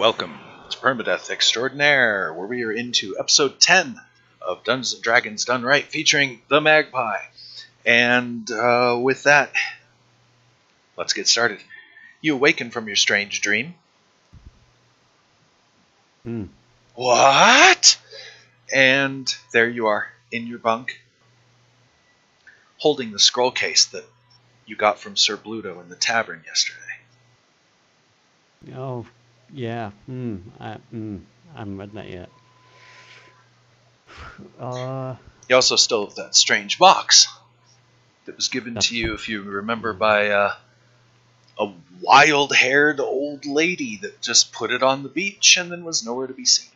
welcome to Permadeath Extraordinaire, where we are into episode 10 of Dungeons & Dragons Done Right, featuring the Magpie. And with that, let's get started. You awaken from your strange dream. What? And there you are, in your bunk, holding the scroll case that you got from Sir Bluto in the tavern yesterday. Oh, yeah. I haven't read that yet. You also still have that strange box that was given to you, if you remember, by a wild-haired old lady that just put it on the beach and then was nowhere to be seen.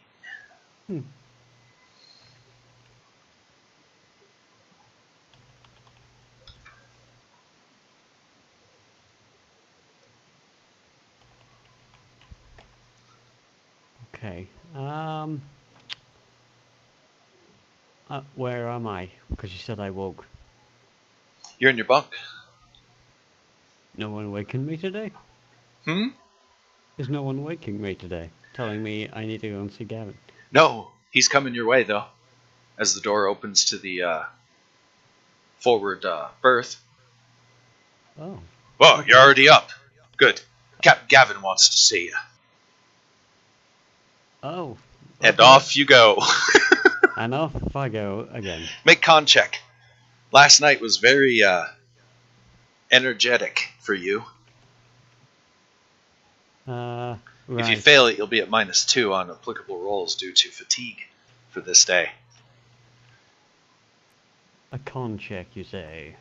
Okay. Where am I? Because you said I woke. You're in your bunk. No one waking me today? Is no one waking me today? Telling me I need to go and see Gavin? No, he's coming your way, though, as the door opens to the forward berth. Oh. Well, you're already up. Good. Gavin wants to see you. Oh. And off you go. And off I go again. Make con check. Last night was very energetic for you. Right. If you fail it, you'll be at -2 on applicable rolls due to fatigue for this day. A con check, you say?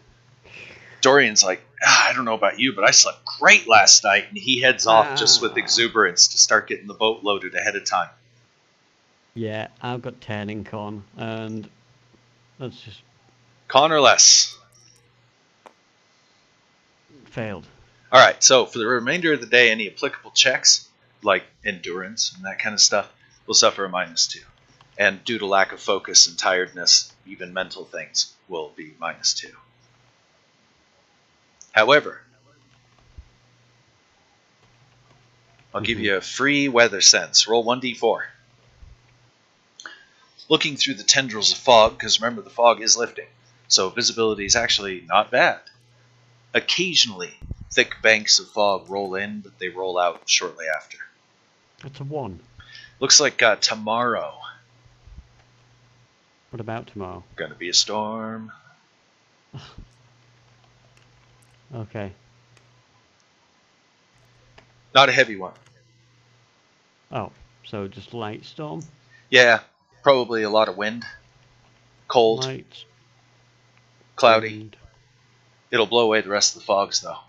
Dorian's like, I don't know about you, but I slept great last night, and he heads off just with exuberance to start getting the boat loaded ahead of time. Yeah, I've got 10 in con, and that's just... Con or less? Failed. Alright, so for the remainder of the day, any applicable checks, like endurance and that kind of stuff, will suffer a -2. And due to lack of focus and tiredness, even mental things will be -2. However, I'll give you a free weather sense. Roll 1d4. Looking through the tendrils of fog, because remember the fog is lifting, so visibility is actually not bad. Occasionally, thick banks of fog roll in, but they roll out shortly after. That's a 1. Looks like tomorrow. What about tomorrow? Gonna be a storm. Okay. Not a heavy one. Oh, so just light storm? Yeah, probably a lot of wind. Cold. Light. Cloudy. Wind. It'll blow away the rest of the fogs, though.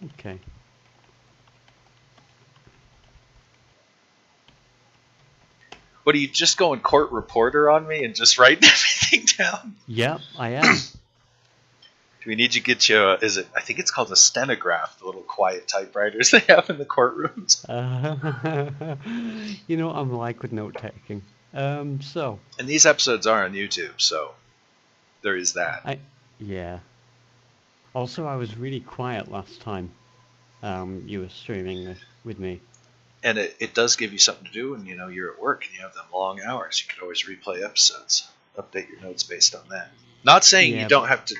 Okay. What, are you just going court reporter on me and just writing everything down? Yep, I am. Do we need to get you I think it's called a stenograph, the little quiet typewriters they have in the courtrooms. You know what I'm like with note-taking. So... And these episodes are on YouTube, so there is that. Yeah. Also, I was really quiet last time you were streaming with me. And it does give you something to do when you're at work and you have them long hours. You can always replay episodes, update your notes based on that. Not saying you don't have to,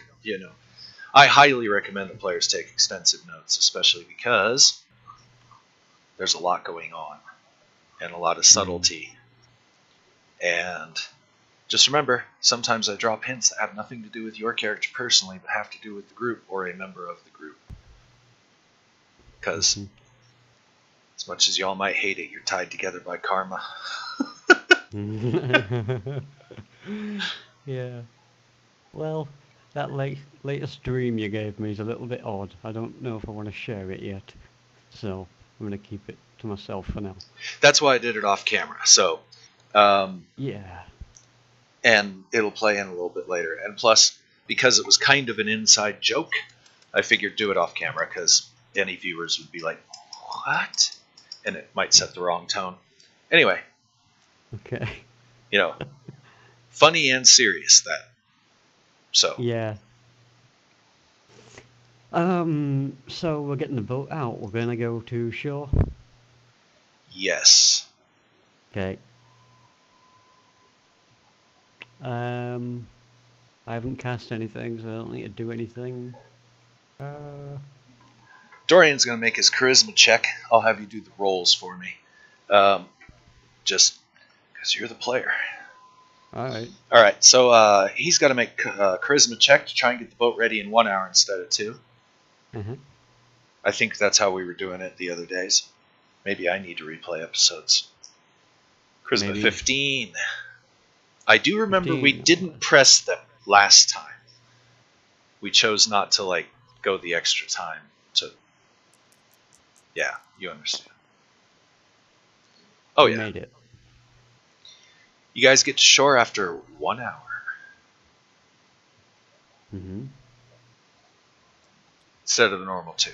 I highly recommend that players take extensive notes, especially because there's a lot going on and a lot of subtlety. And just remember, sometimes I drop hints that have nothing to do with your character personally, but have to do with the group or a member of the group. Because as much as y'all might hate it, you're tied together by karma. Yeah. Well, that latest dream you gave me is a little bit odd. I don't know if I want to share it yet. So I'm going to keep it to myself for now. That's why I did it off camera. So, yeah. And it'll play in a little bit later. And plus, because it was kind of an inside joke, I figured do it off camera because any viewers would be like, what? And it might set the wrong tone. Anyway. Okay. Funny and serious, that. So. Yeah. So we're getting the boat out. We're gonna go to shore. Yes. Okay. I haven't cast anything, so I don't need to do anything. Dorian's going to make his charisma check. I'll have you do the rolls for me. Just because you're the player. Alright. Alright, so he's got to make a charisma check to try and get the boat ready in 1 hour instead of 2. Uh-huh. I think that's how we were doing it the other days. Maybe I need to replay episodes. Charisma Maybe. 15. I do remember 15. we didn't press them last time. We chose not to, like, go the extra time to... Yeah, you understand. Oh, yeah. Made it. You guys get to shore after 1 hour. Mm-hmm. Instead of the normal 2.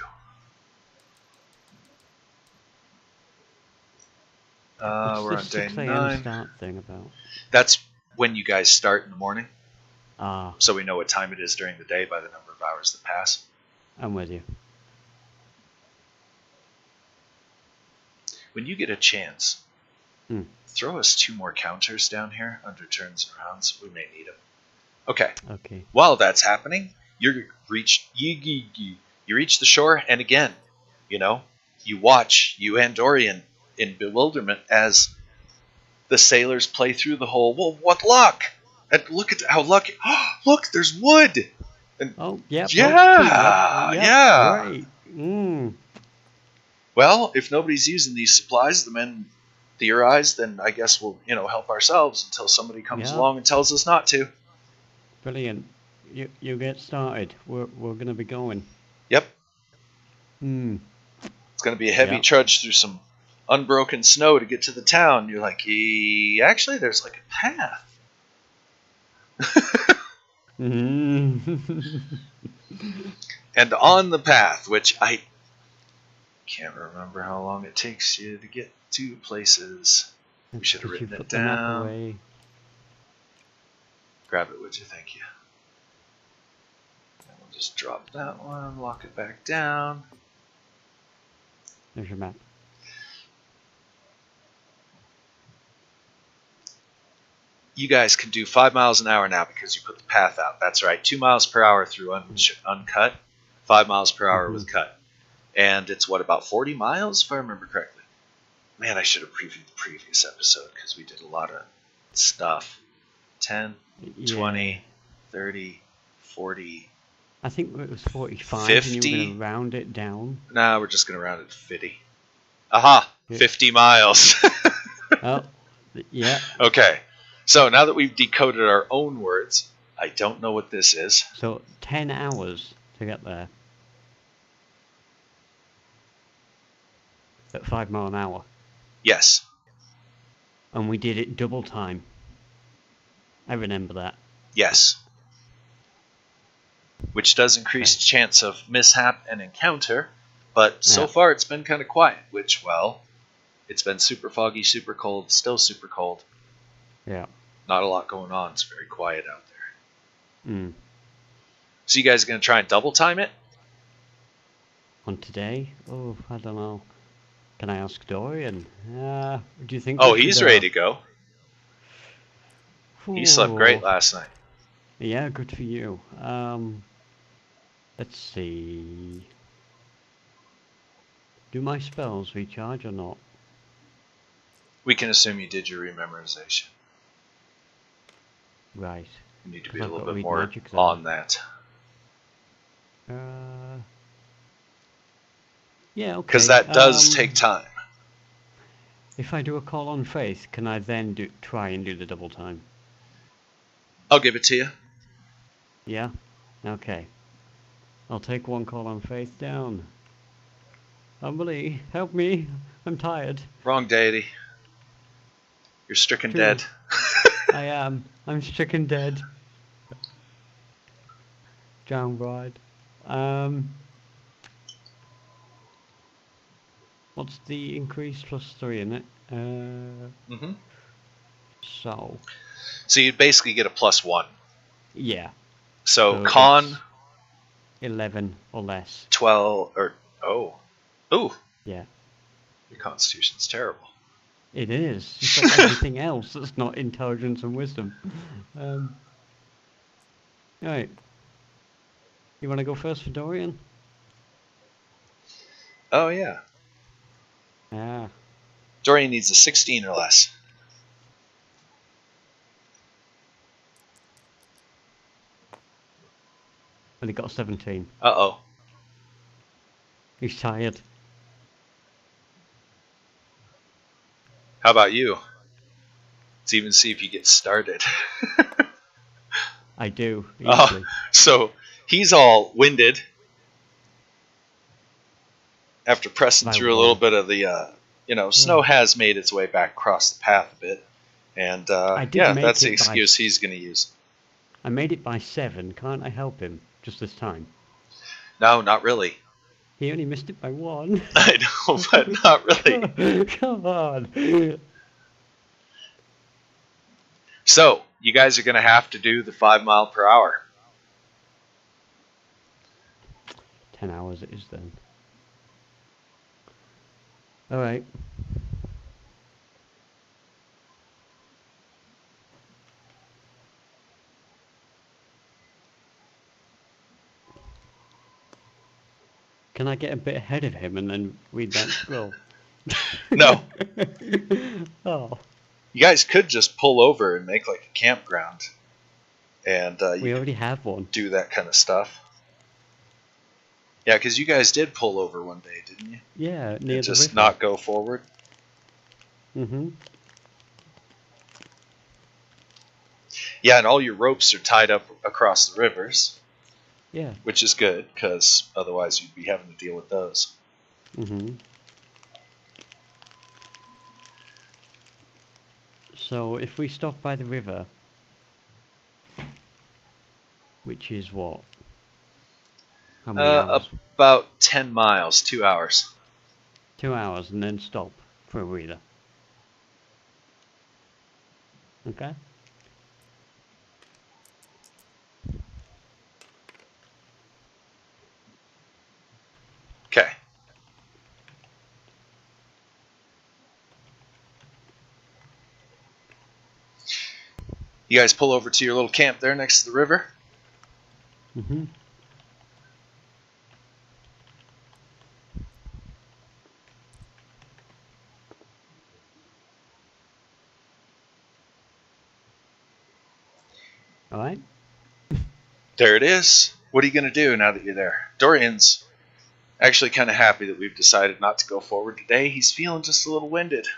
We're on What's day this 6 a.m. 9. start thing about? That's when you guys start in the morning. Ah, So we know what time it is during the day by the number of hours that pass. I'm with you. When you get a chance, throw us 2 more counters down here under turns and rounds. We may need them. Okay. Okay. While that's happening, you reach the shore, and again, you watch you and Dorian in bewilderment as the sailors play through the whole. Well, what luck! And look at how lucky! Look, there's wood. And oh, yeah. Yeah. Great. Well, if nobody's using these supplies, the men theorize, then I guess we'll, help ourselves until somebody comes along and tells us not to. Brilliant. You get started. We're gonna be going. Yep. It's gonna be a heavy trudge through some unbroken snow to get to the town. You're like, actually, there's like a path. And on the path, which I can't remember how long it takes you to get to places. We should have written it down. Grab it, would you? Thank you. And we'll just drop that one, lock it back down. There's your map. You guys can do 5 miles an hour now because you put the path out. That's right, 2 miles per hour through uncut, 5 miles per hour with cut. And it's, about 40 miles, if I remember correctly. Man, I should have previewed the previous episode because we did a lot of stuff. 10, 20, 30, 40. I think it was 45 50? and you were going to round it down. Nah, we're just going to round it to 50. Aha! 50 miles. Oh, yeah. Okay. So now that we've decoded our own words, I don't know what this is. So 10 hours to get there. At 5 miles an hour. Yes. And we did it double time. I remember that. Yes. Which does increase chance of mishap and encounter, but so far it's been kind of quiet, which, well, it's been super foggy, super cold, still super cold. Yeah. Not a lot going on. It's very quiet out there. So you guys are going to try and double time it? On today? Oh, I don't know. Can I ask Dorian? Do you think... Oh, he's ready to go. He slept great last night. Yeah, good for you. Let's see. Do my spells recharge or not? We can assume you did your rememorization. Right. You need to be a little bit more on that. Yeah, okay. Because that does take time. If I do a call on faith, can I then try and do the double time? I'll give it to you. Yeah? Okay. I'll take one call on faith down. Somebody, help me. I'm tired. Wrong deity. You're stricken dead. I am. I'm stricken dead. Drown bride. What's the increase? +3, isn't it? So you basically get a +1. Yeah. So con 11 or less. 12 or oh. Ooh, Yeah. your constitution's terrible. It is. Just like everything else that's not intelligence and wisdom. Right. You want to go first for Dorian? Oh yeah. Ah. Dorian needs a 16 or less. And he got 17. Uh-oh. He's tired. How about you? Let's even see if you get started. I do, easily. So he's all winded after pressing through a little bit of the, snow has made its way back across the path a bit. And, yeah, that's the excuse he's going to use. I made it by 7. Can't I help him just this time? No, not really. He only missed it by 1. I know, but not really. Come on. So, you guys are going to have to do the 5 mile per hour. 10 hours it is then. Alright. Can I get a bit ahead of him and then read that scroll? No. Oh. You guys could just pull over and make like a campground. And we already have one. Do that kind of stuff. Yeah, because you guys did pull over one day, didn't you? Yeah, near and the just river. Not go forward. Mm-hmm. Yeah, and all your ropes are tied up across the rivers. Yeah. Which is good, because otherwise you'd be having to deal with those. Mm-hmm. So if we stop by the river, which is what? How many hours? About 10 miles, 2 hours. 2 hours, and then stop for a breather. Okay. Okay. You guys pull over to your little camp there next to the river? Mm-hmm. Alright. There it is. What are you going to do now that you're there? Dorian's actually kind of happy that we've decided not to go forward today. He's feeling just a little winded.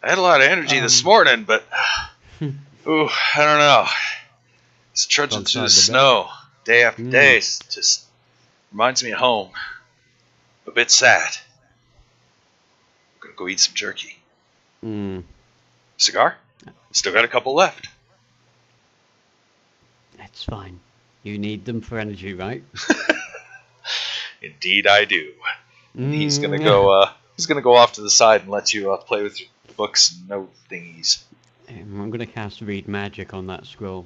I had a lot of energy this morning, but ooh, I don't know. It's trudging through the snow day after day. It just reminds me of home. A bit sad. I'm going to go eat some jerky. Cigar? Still got a couple left. That's fine. You need them for energy, right? Indeed, I do. And he's gonna go. He's gonna go off to the side and let you play with your books and note thingies. I'm gonna cast Read Magic on that scroll.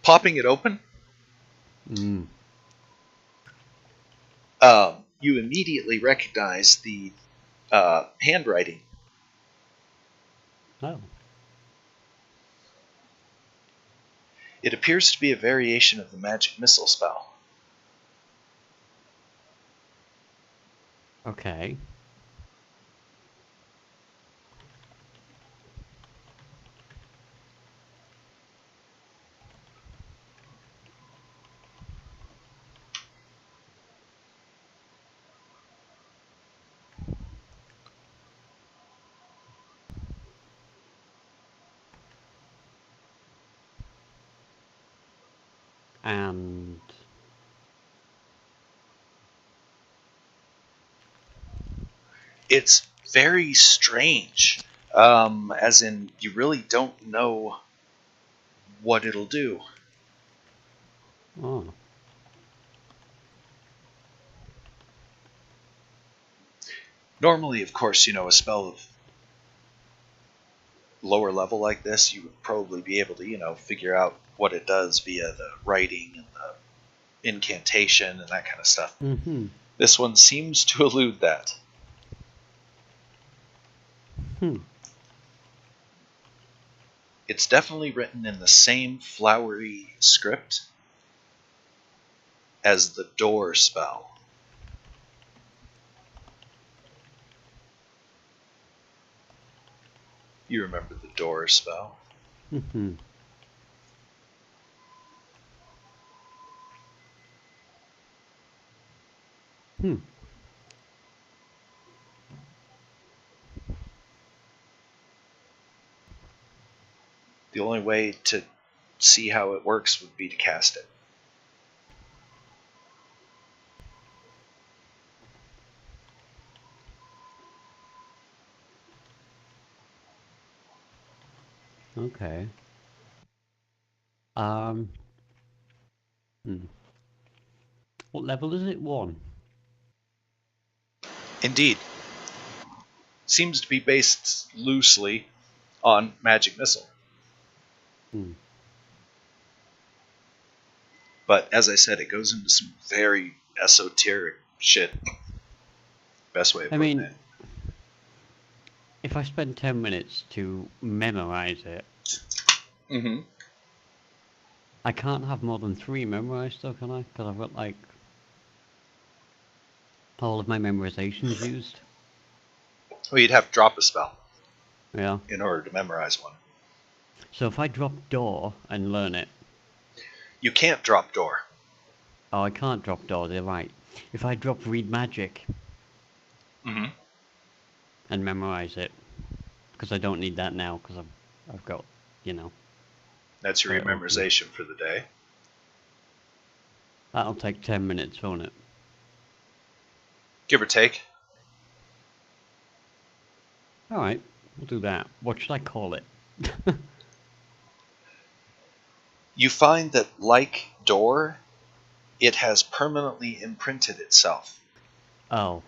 Popping it open. You immediately recognize the handwriting. Oh. It appears to be a variation of the magic missile spell. Okay. And it's very strange. As in, you really don't know what it'll do. oh. Normally, of course, a spell of lower level like this, you would probably be able to, figure out what it does via the writing and the incantation and that kind of stuff. Mm-hmm. This one seems to elude that. It's definitely written in the same flowery script as the door spell. You remember the door spell? Mm-hmm. The only way to see how it works would be to cast it. Okay. What level is it? 1? Indeed. Seems to be based loosely on Magic Missile. But as I said, it goes into some very esoteric shit. Best way of putting it. If I spend 10 minutes to memorize it, I can't have more than 3 memorized though, can I? Because I've got like all of my memorizations used. Well, you'd have to drop a spell. Yeah. In order to memorize one. So if I drop door and learn it. You can't drop door. Oh, I can't drop door, they're right. If I drop read magic. And memorize it. Because I don't need that now, because I've got, That's your memorization for the day. That'll take 10 minutes, won't it? Give or take. Alright, we'll do that. What should I call it? You find that, like door, it has permanently imprinted itself. Oh.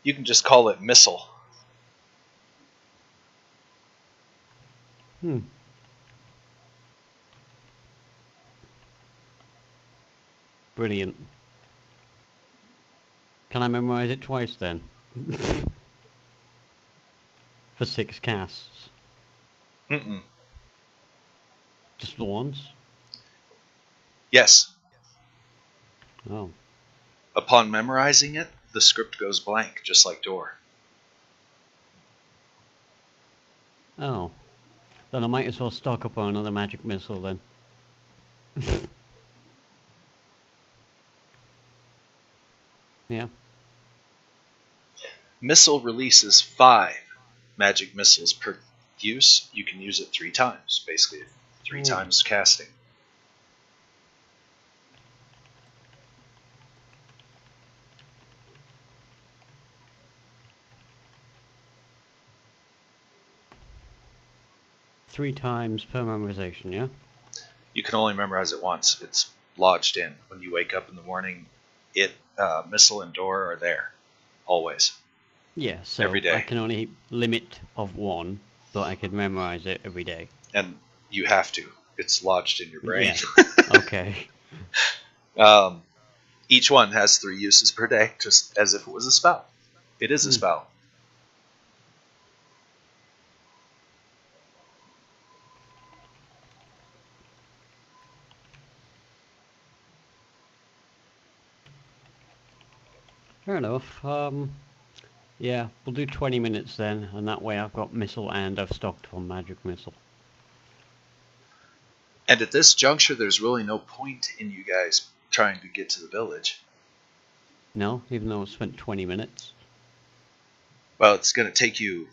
You can just call it missile. Brilliant. Can I memorize it twice then? For 6 casts? Just the once? Yes. Oh. Upon memorizing it, the script goes blank, just like door. Oh. Then I might as well stock up on another magic missile then. Yeah. Missile releases 5 magic missiles per use. You can use it 3 times, basically 3 times casting. Three times per memorization, yeah? You can only memorize it once. It's lodged in. When you wake up in the morning, missile and door are there. Always. Yeah, so every day. I can only limit of 1, but I can memorize it every day. And you have to. It's lodged in your brain. Yeah. Okay. Each one has 3 uses per day, just as if it was a spell. It is a spell. Fair enough. Yeah, we'll do 20 minutes then, and that way I've got missile and I've stocked on magic missile. And at this juncture, there's really no point in you guys trying to get to the village. No, even though I spent 20 minutes. Well, it's going to take you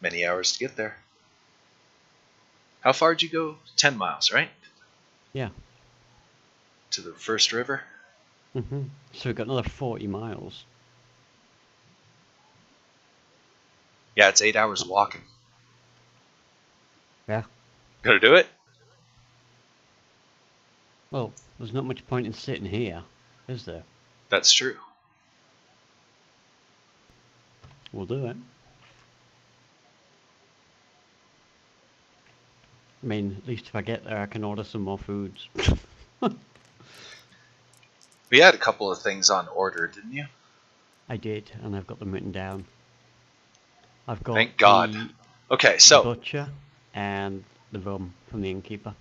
many hours to get there. How far did you go? 10 miles, right? Yeah. To the first river? So we've got another 40 miles. Yeah, it's 8 hours walking. Yeah. Gonna do it? Well, there's not much point in sitting here, is there? That's true. We'll do it. I mean, at least if I get there, I can order some more foods. We had a couple of things on order, didn't you? I did, and I've got them written down. I've got Thank God. Okay, the so butcher and the rum from the innkeeper.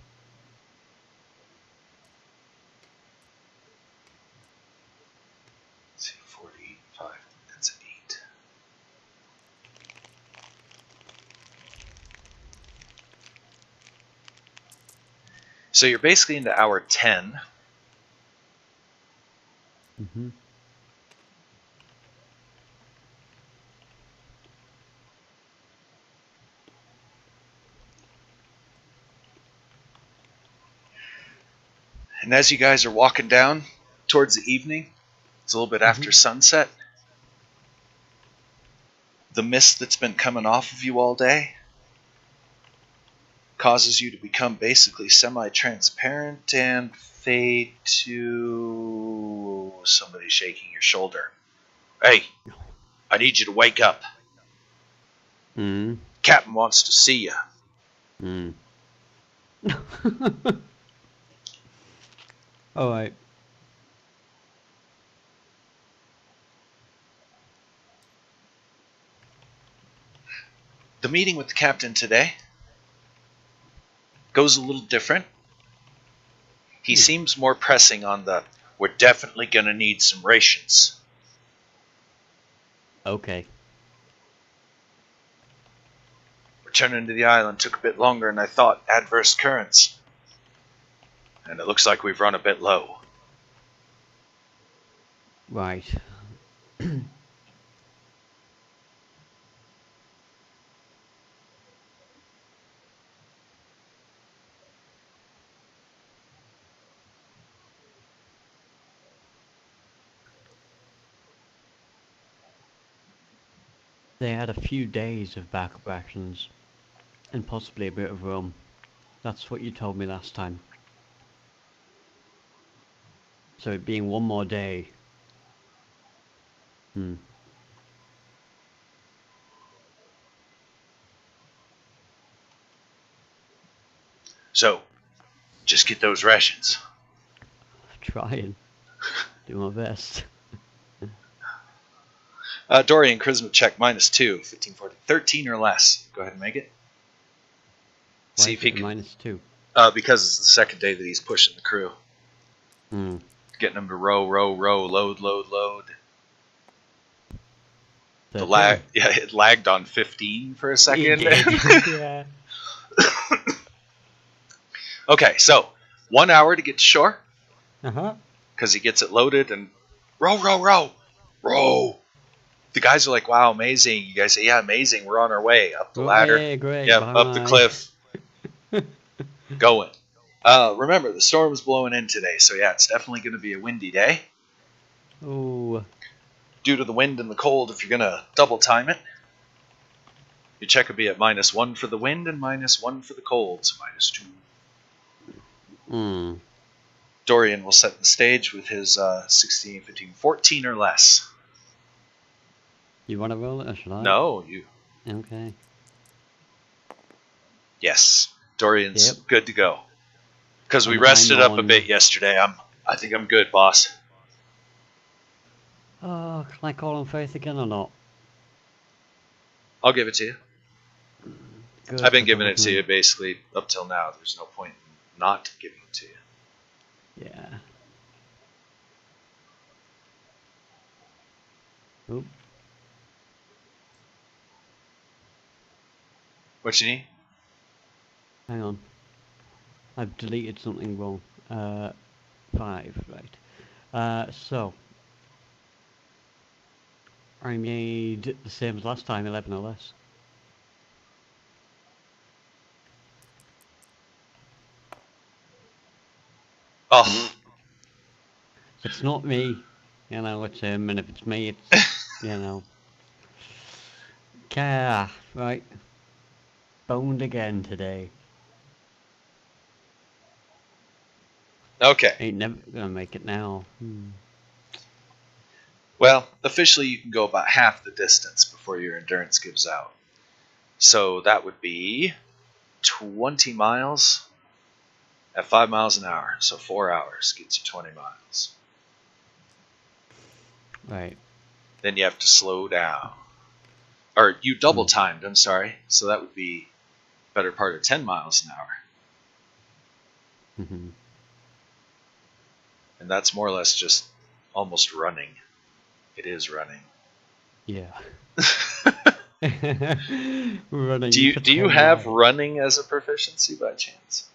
let's see, 45. That's an 8. So you're basically into hour 10. Mm-hmm. And as you guys are walking down towards the evening, it's a little bit after sunset. The mist that's been coming off of you all day causes you to become basically semi-transparent and fade to somebody shaking your shoulder. Hey, I need you to wake up. Captain wants to see you. All right. The meeting with the captain today goes a little different. He seems more pressing on the, we're definitely going to need some rations. Okay. Returning to the island took a bit longer than I thought. Adverse currents. And it looks like we've run a bit low. Right. They had a few days of backup rations and possibly a bit of rum. That's what you told me last time. So it being one more day. So, just get those rations. Trying. Do my best. Dorian, charisma check -2, 15, 40, 13 or less. Go ahead and make it. Why See if he can. -2? Because it's the second day that he's pushing the crew. Getting them to row, load, load. Yeah, it lagged on 15 for a second. Yeah. Okay, so 1 hour to get to shore. Uh-huh. Because he gets it loaded and row. The guys are like, wow, amazing. You guys say, yeah, amazing. We're on our way up the ladder. Yeah, great. Yeah, bye. up the cliff. Going. Remember, the storm's blowing in today, so yeah, it's definitely going to be a windy day. Ooh. Due to the wind and the cold, if you're going to double time it, your check would be at -1 for the wind and -1 for the cold, so -2. Dorian will set the stage with his 16, 15, 14 or less. You want to roll it or should I? No, you. Okay. Yes, Dorian's good to go. Because we rested up a bit yesterday. I think I'm good, boss. Oh, can I call on Faith again or not? I'll give it to you. Good, I've been giving it to you basically up till now. There's no point in not giving it to you. Yeah. Oop. What you need? Hang on. I've deleted something wrong. 5, right. So. I made the same as last time, 11 or less. Oh. If it's not me, you know, it's him, and if it's me, it's, you know. Right. Boned again today. Okay. Ain't never gonna make it now. Well, officially you can go about half the distance before your endurance gives out. So that would be 20 miles at 5 miles an hour. So 4 hours gets you 20 miles. Right. Then you have to slow down. Or you double timed, I'm sorry. So that would be better part of 10 miles an hour. Mm-hmm. And that's more or less just almost running. It is running. Yeah. Running. Do you have running as a proficiency by chance?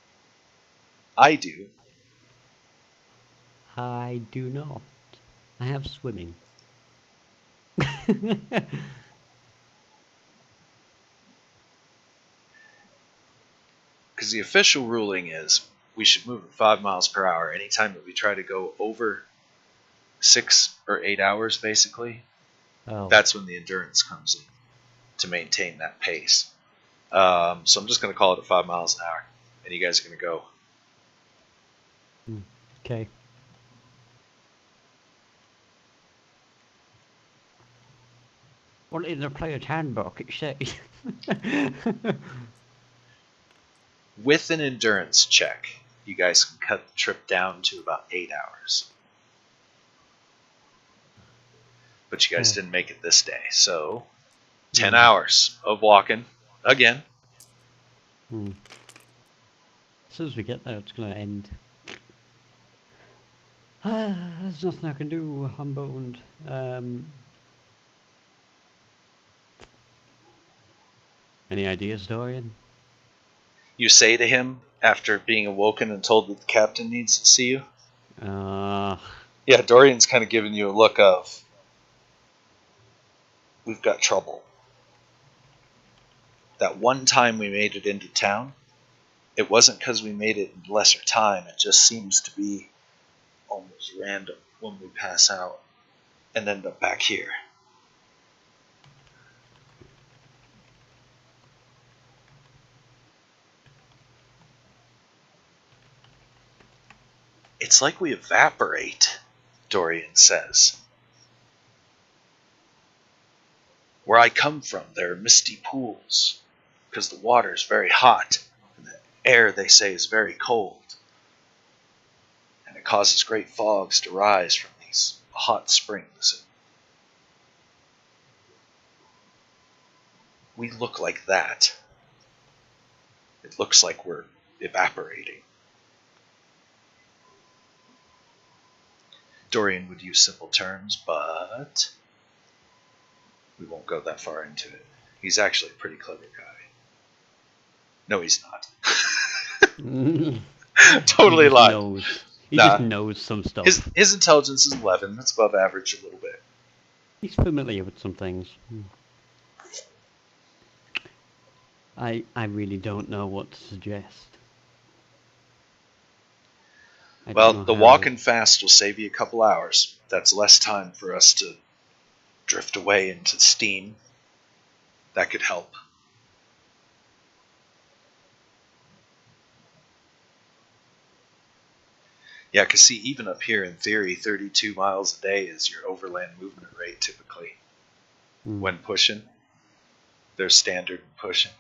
I do. I do not. I have swimming. Because the official ruling is we should move at 5 miles per hour anytime that we try to go over 6 or 8 hours, basically. Oh. That's when the endurance comes in to maintain that pace. So I'm just going to call it at 5 miles an hour, and you guys are going to go. Okay. Well, in the player's handbook, it says. With an endurance check, you guys can cut the trip down to about 8 hours. But you guys didn't make it this day, so 10 hours of walking again. As soon as we get there, it's going to end. There's nothing I can do. I'm boned. Any ideas, Dorian? You say to him after being awoken and told that the captain needs to see you? Yeah, Dorian's kind of giving you a look of, we've got trouble. That one time we made it into town, it wasn't because we made it in lesser time. It just seems to be almost random when we pass out and end up back here. It's like we evaporate, Dorian says. Where I come from, there are misty pools, because the water is very hot, and the air, they say, is very cold. And it causes great fogs to rise from these hot springs. We look like that. It looks like we're evaporating. Dorian would use simple terms, but we won't go that far into it. He's actually a pretty clever guy. No, he's not. Totally lied. He just knows some stuff. His intelligence is 11. That's above average a little bit. He's familiar with some things. I really don't know what to suggest. Well, the walking fast will save you a couple hours. That's less time for us to drift away into steam. That could help. Yeah, because see, even up here in theory, 32 miles a day is your overland movement rate typically. When pushing. Their standard pushing.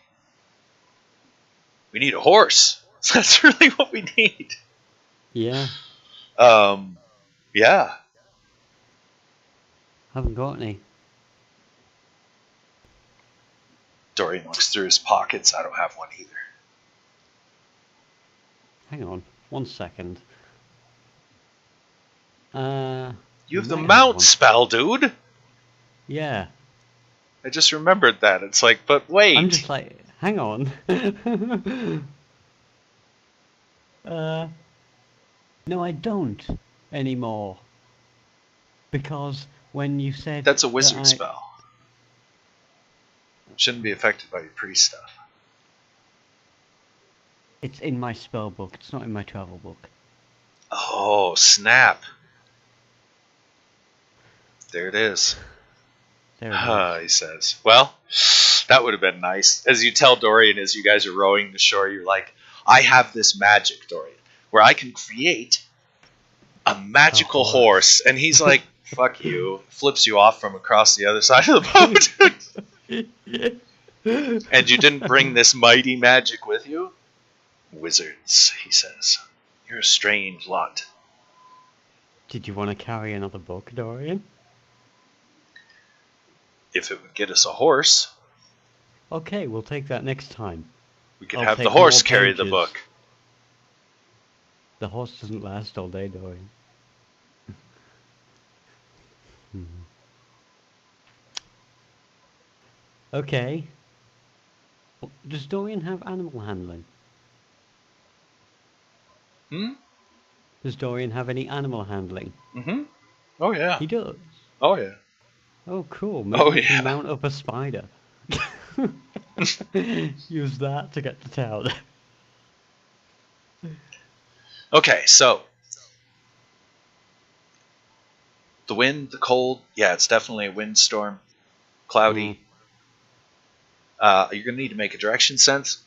We need a horse. That's really what we need. Yeah. Yeah. Haven't got any. Dorian looks through his pockets. I don't have one either. Hang on. 1 second. You have the mount spell, dude. Yeah. I just remembered that. It's like, but wait. I'm just like, hang on. No, I don't anymore. Because when you said... That's a wizard spell. Shouldn't be affected by your priest stuff. It's in my spell book. It's not in my travel book. Oh, snap. There it is. There it is. He says. Well, that would have been nice. As you tell Dorian as you guys are rowing to shore, you're like, I have this magic, Dorian, where I can create a magical horse. And he's like, fuck you. Flips you off from across the other side of the boat. And you didn't bring this mighty magic with you? Wizards, he says. You're a strange lot. Did you want to carry another book, Dorian? If it would get us a horse, Okay, we'll take that next time. we could I'll have the take horse more carry the pages. book. The horse doesn't last all day, Dorian. Okay. Does Dorian have animal handling? Does Dorian have any animal handling? Oh, yeah. He does. Oh, yeah. Oh, cool. Maybe we can yeah. mount up a spider. Use that to get to town. Okay, so the wind, the cold, yeah, it's definitely a windstorm. Cloudy. You're going to need to make a direction sense.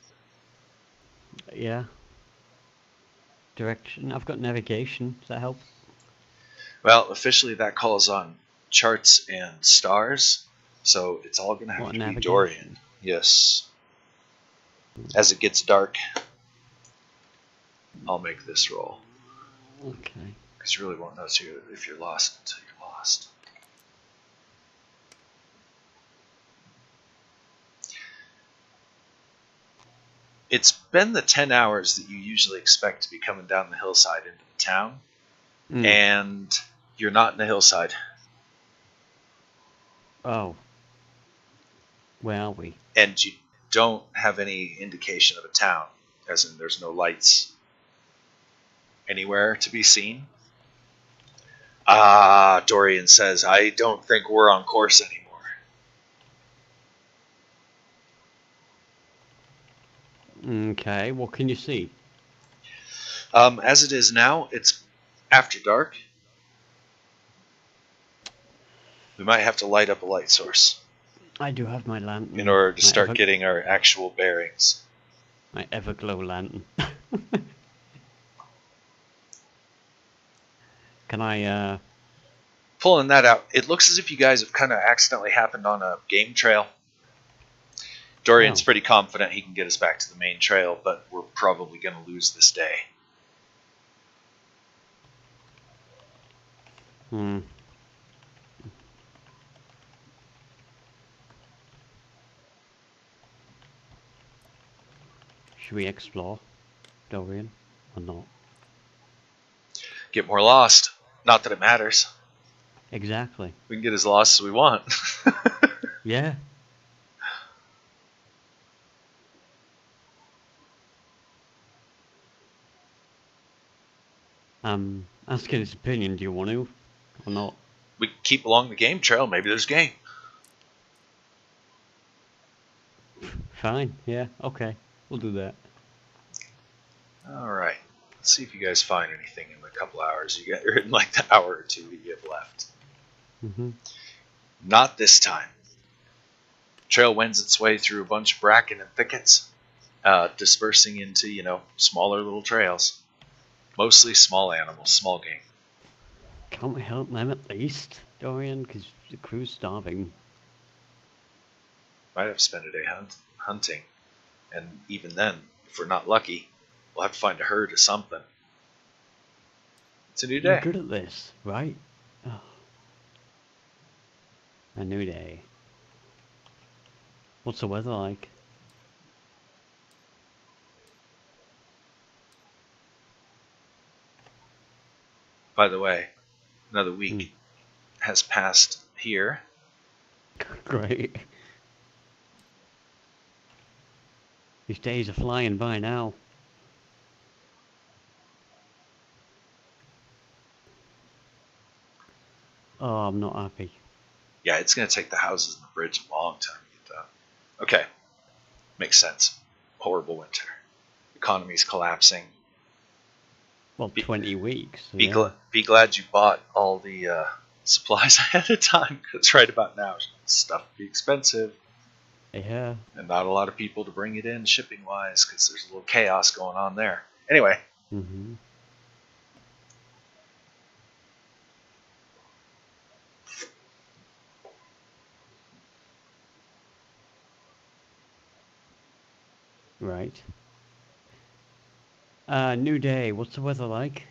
Yeah. Direction. I've got navigation. Does that help? Well, officially that calls on charts and stars, so it's all going to have to be Dorian. Yes. As it gets dark, I'll make this roll. Okay. Because you really won't notice if you're lost until you're lost. It's been the 10 hours that you usually expect to be coming down the hillside into the town, and you're not in the hillside. Oh. Where are we? And you don't have any indication of a town, as in there's no lights anywhere to be seen. Dorian says, I don't think we're on course anymore. Okay, what can you see? As it is now, it's after dark. We might have to light up a light source. I do have my lantern. In order to start getting our actual bearings. My Everglow lantern. Can I, Pulling that out, it looks as if you guys have kind of accidentally happened on a game trail. Dorian's pretty confident he can get us back to the main trail, but we're probably going to lose this day. Should we explore, Dorian, or not? Get more lost. Not that it matters. Exactly. We can get as lost as we want. Yeah. Asking his opinion, do you want to, or not? We keep along the game trail, maybe there's game. Fine, yeah, okay. We'll do that. Alright. Let's see if you guys find anything in the couple hours you get, or in like the hour or two you have left. Not this time. Trail wends its way through a bunch of bracken and thickets, dispersing into, smaller little trails. Mostly small animals, small game. Can't we help them at least, Dorian? Because the crew's starving. Might have to spend a day hunting. And even then, if we're not lucky, we'll have to find a herd or something. It's a new day. You're good at this, right? Oh. A new day. What's the weather like? By the way, another week has passed here. Great. These days are flying by now. Oh, I'm not happy. Yeah, it's going to take the houses and the bridge a long time to get done. Okay. Makes sense. Horrible winter. Economy's collapsing. Well, 20 weeks. So be glad you bought all the supplies ahead of time, because right about now, stuff will be expensive. Yeah. And not a lot of people to bring it in shipping-wise, because there's a little chaos going on there. Anyway. Right. New day. What's the weather like?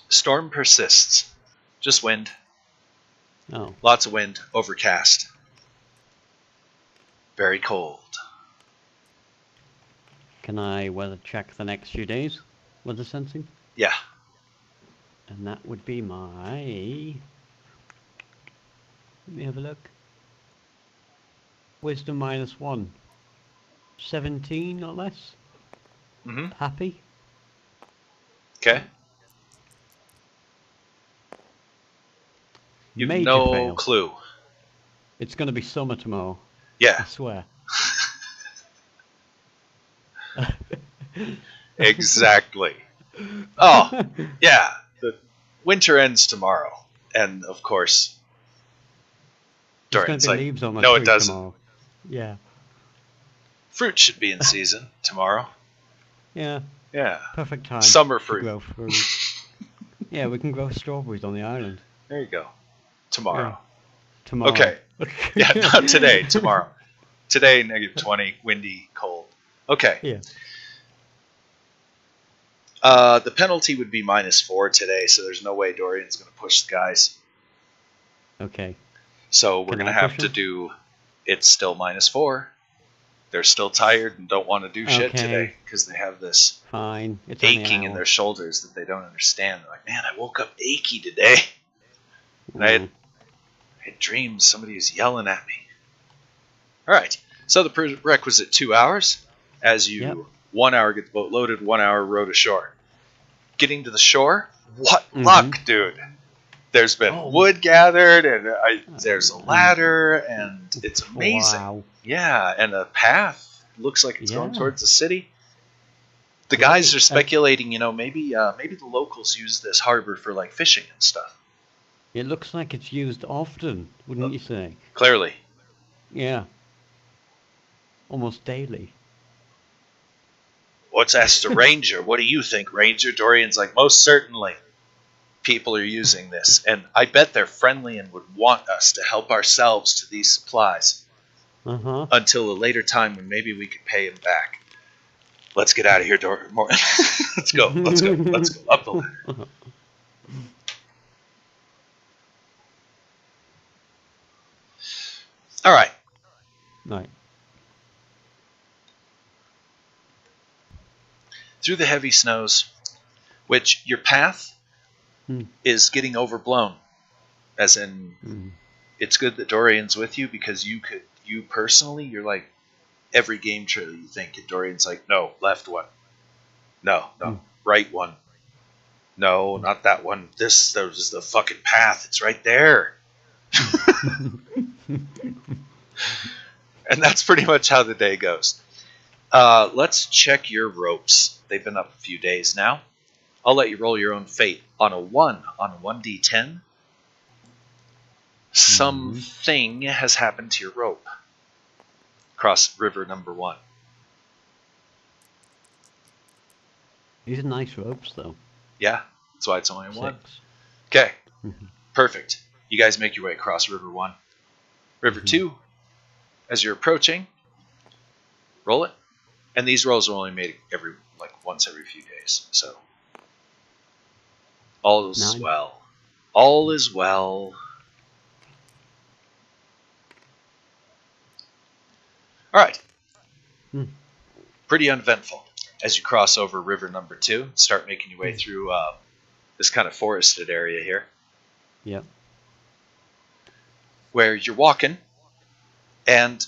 Storm persists. Just wind. Oh. Lots of wind. Overcast. Very cold. Can I weather check the next few days? Weather sensing? Yeah. And that would be my... Let me have a look. Wisdom -1. 17 or less? Mm-hmm. Happy? Okay. You've Major no fail. clue. It's going to be summer tomorrow. Yeah. I swear. Exactly. Oh, yeah. The winter ends tomorrow. And, of course, There's going Dorian's to be like, leaves on my no, tree it doesn't. tomorrow. Yeah. Fruit should be in season tomorrow. Yeah. Yeah. Perfect time. Summer to fruit. grow fruit. Yeah, we can grow strawberries on the island. There you go. Tomorrow. Yeah. Tomorrow. Okay. Yeah, not today. Tomorrow. Today, -20, windy, cold. Okay. Yeah. The penalty would be -4 today, so there's no way Dorian's going to push the guys. Okay. So we're Can going to I have push to him? do. It's still -4. They're still tired and don't want to do shit Okay. today because they have this Fine. It's only an aching in hour. their shoulders that they don't understand. They're like, man, I woke up achy today. And I had dreams somebody was yelling at me. All right. So the prerequisite 2 hours. As you, Yep. 1 hour get the boat loaded, 1 hour row to shore. Getting to the shore, what Mhm. luck, dude. There's been wood gathered, and there's a ladder, and it's amazing. Wow. Yeah, and a path looks like it's going Yeah. towards the city. The guys Great. are speculating, maybe the locals use this harbor for like fishing and stuff. It looks like it's used often, wouldn't you say? Clearly. Yeah. Almost daily. What's asked the Ranger? What do you think, Ranger? Dorian's like, most certainly people are using this, and I bet they're friendly and would want us to help ourselves to these supplies Uh-huh. until a later time when maybe we could pay them back. Let's get out of here, Dorian. Let's go. Let's go. Let's go up the ladder. All right. Right. Through the heavy snows, which your path is getting overblown. As in, it's good that Dorian's with you because you personally, you're like, every game trail you think, and Dorian's like, no, left one. No, right one. No, not that one. This is the fucking path. It's right there. And that's pretty much how the day goes. Let's check your ropes. They've been up a few days now. I'll let you roll your own fate. On a 1d10, something has happened to your rope. Across river number 1. These are nice ropes, though. Yeah, that's why it's only a 1. 6. Okay, perfect. You guys make your way across river 1. River 2, as you're approaching, roll it. And these rolls are only made once every few days. So all is 9. well. All is well. All right. Pretty uneventful. As you cross over river number 2, start making your way through this kind of forested area here. Yep. Where you're walking, and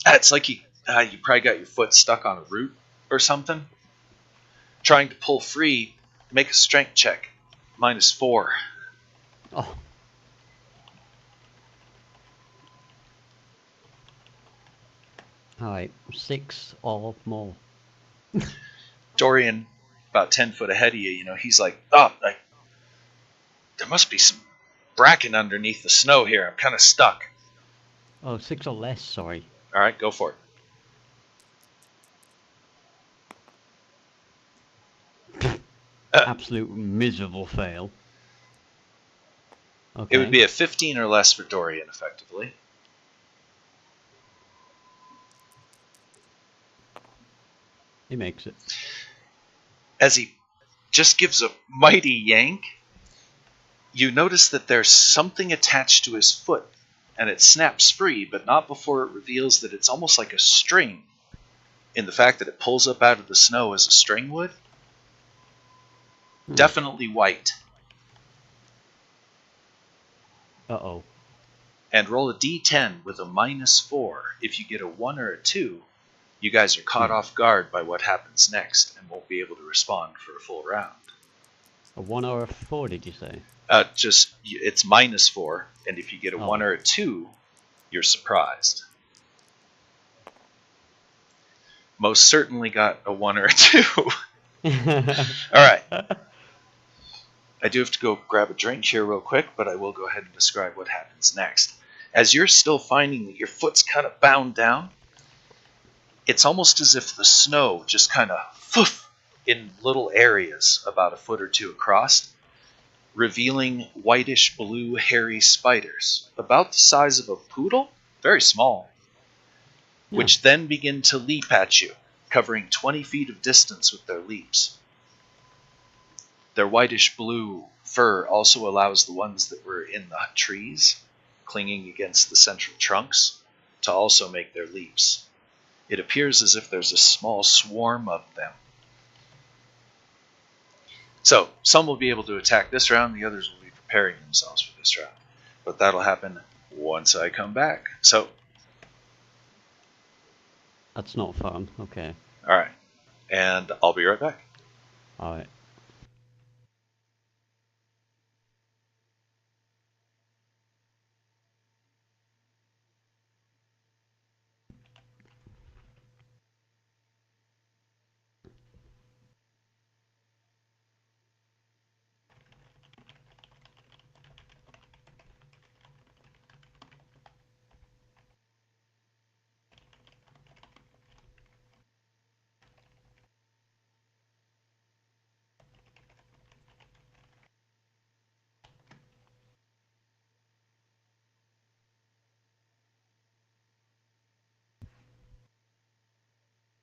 it's like you probably got your foot stuck on a root or something. Trying to pull free, make a strength check. -4. Oh. Alright, 6 or more. Dorian, about 10 foot ahead of you, he's like, there must be some bracken underneath the snow here. I'm kind of stuck. Oh, 6 or less, sorry. All right, go for it. Absolute miserable fail. Okay. It would be a 15 or less for Dorian, effectively. He makes it. As he just gives a mighty yank, you notice that there's something attached to his foot, and it snaps free, but not before it reveals that it's almost like a string. In the fact that it pulls up out of the snow as a string would. Definitely white. Uh-oh. And roll a d10 with a -4. If you get a 1 or a 2, you guys are caught off guard by what happens next and won't be able to respond for a full round. A 1 or a 4, did you say? It's -4, and if you get a 1 or a 2, you're surprised. Most certainly got a 1 or a 2. Alright. I do have to go grab a drink here real quick, but I will go ahead and describe what happens next. As you're still finding that your foot's kind of bound down, it's almost as if the snow just kind of foof in little areas about a foot or two across, revealing whitish blue hairy spiders, about the size of a poodle, very small, which then begin to leap at you, covering 20 feet of distance with their leaps. Their whitish blue fur also allows the ones that were in the trees, clinging against the central trunks, to also make their leaps. It appears as if there's a small swarm of them. So, some will be able to attack this round, the others will be preparing themselves for this round. But that'll happen once I come back. So, that's not fun. Okay. Alright. And I'll be right back. Alright.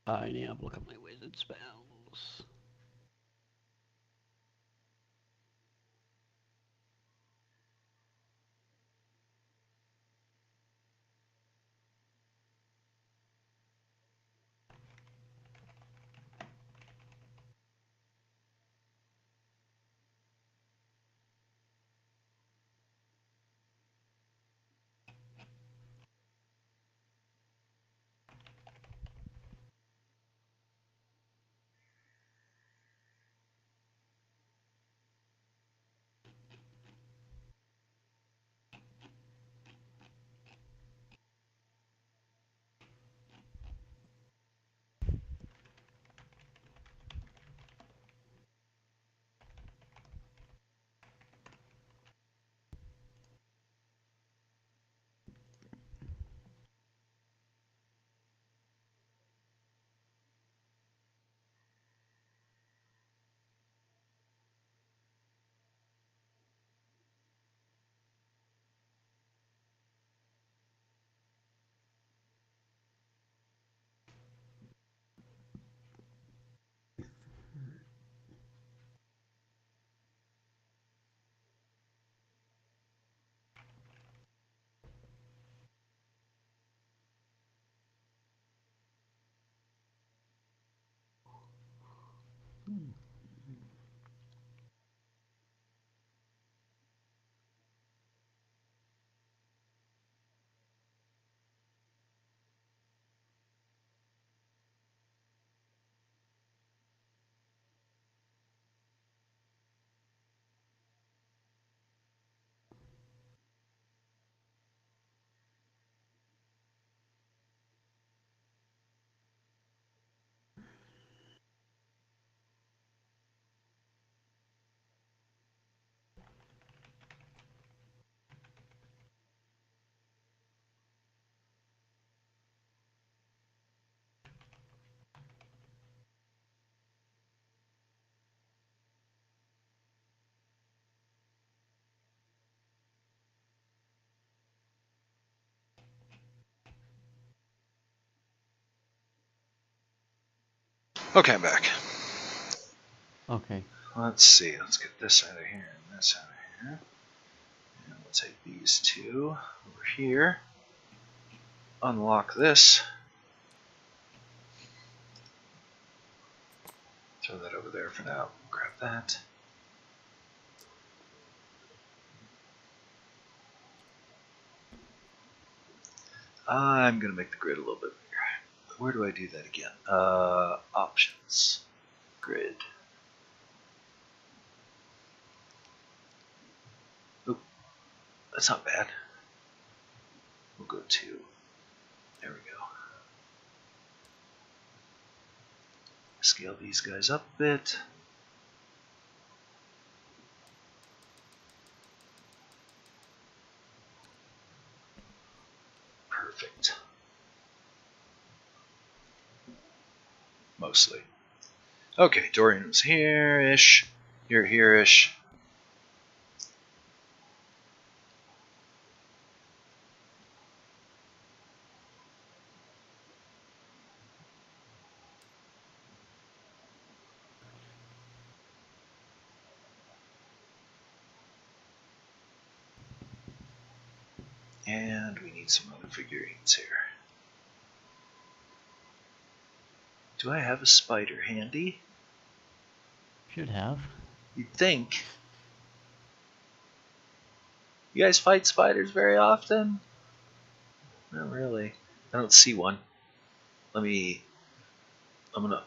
I need to have a look at my wizard spells. Okay, I'm back. Okay. Let's see. Let's get this out of here and this out of here. And we'll take these two over here. Unlock this. Throw that over there for now. Grab that. I'm going to make the grid a little bit bigger. Where do I do that again? Options. Grid. Oop. That's not bad. We'll go to... There we go. Scale these guys up a bit. Perfect. Mostly. Okay, Dorian was here-ish. You're here-ish. And we need some other figurines here. Do I have a spider handy? Should have. You'd think. You guys fight spiders very often? Not really. I don't see one. I'm gonna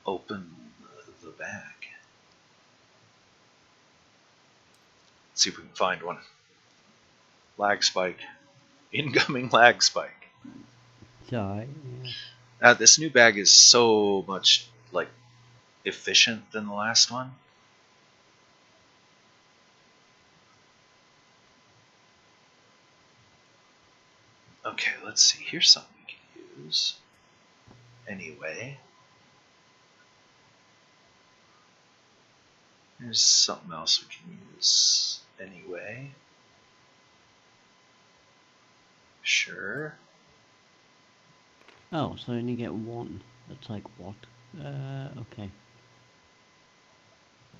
open the bag. See if we can find one. Lag spike. Incoming lag spike. Sorry. Yeah. This new bag is so much like efficient than the last one. Okay, let's see. Here's something we can use. Anyway. Here's something else we can use. Anyway. Sure. Oh, so you only get one. That's like what? Okay.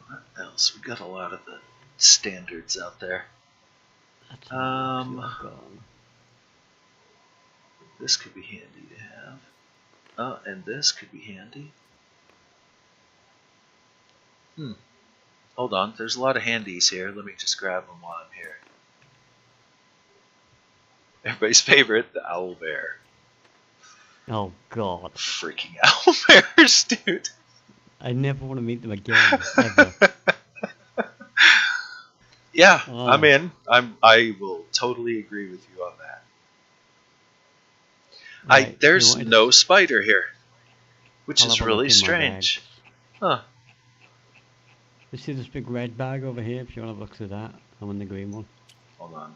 What else? We got a lot of the standards out there. That's this could be handy to have. Oh, and this could be handy. Hold on, there's a lot of handies here. Let me just grab them while I'm here. Everybody's favorite, the owl bear. Oh god. Freaking owl bears, dude. I never want to meet them again, ever. Yeah, I'm in. I will totally agree with you on that. Right, there's no spider here, which is really strange. Huh. You see this big red bag over here? If you want to look through that, I'm in the green one. Hold on.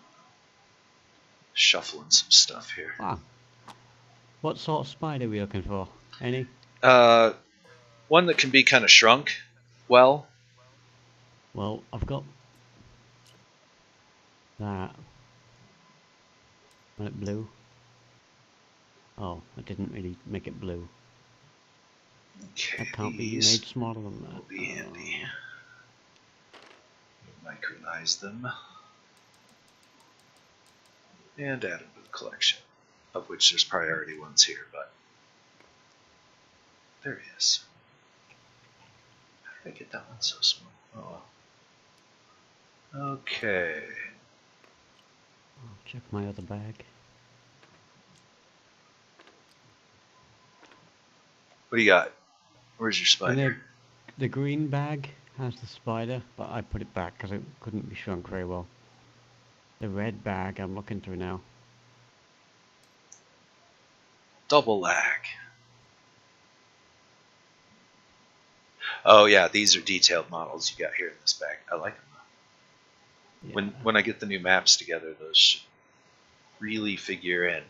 Shuffling some stuff here. Ah. What sort of spider are we looking for? Any? One that can be kind of shrunk. Well, I've got that. Want it blue? Oh, I didn't really make it blue. Okay, that can't be made smaller than that. Will be handy. Micronize them and add them to the collection, of which there's priority ones here, but there it is. How did I get that one so small? Oh. Okay. I'll check my other bag. What do you got? Where's your spider? The green bag has the spider, but I put it back because it couldn't be shrunk very well. The red bag I'm looking through now. Double lag. Oh yeah, these are detailed models you got here in this bag. I like them though. Yeah. When I get the new maps together, those should really figure in.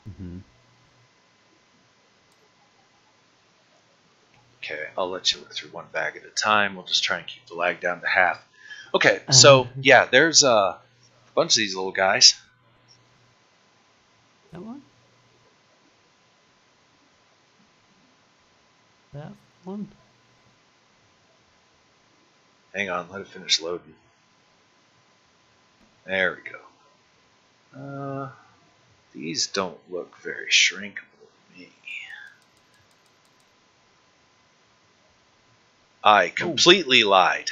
Mm-hmm. Okay, I'll let you look through one bag at a time. We'll just try and keep the lag down to half. Okay, so yeah, there's a bunch of these little guys. That one? that one. Hang on, let it finish loading. There we go. These don't look very shrinkable to me. I completely lied.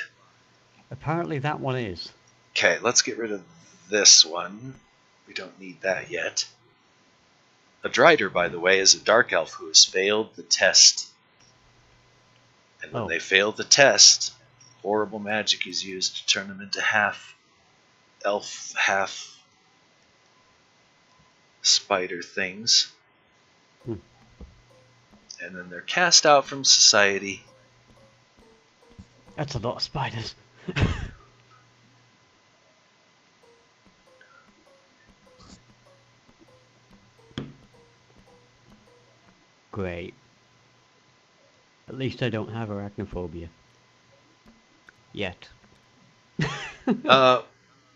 Apparently that one is. Okay, let's get rid of this one. We don't need that yet. A Drider, by the way, is a dark elf who has failed the test. And when they fail the test, horrible magic is used to turn them into half elf, half spider things. And then they're cast out from society. That's a lot of spiders. Great. At least I don't have arachnophobia. Yet. We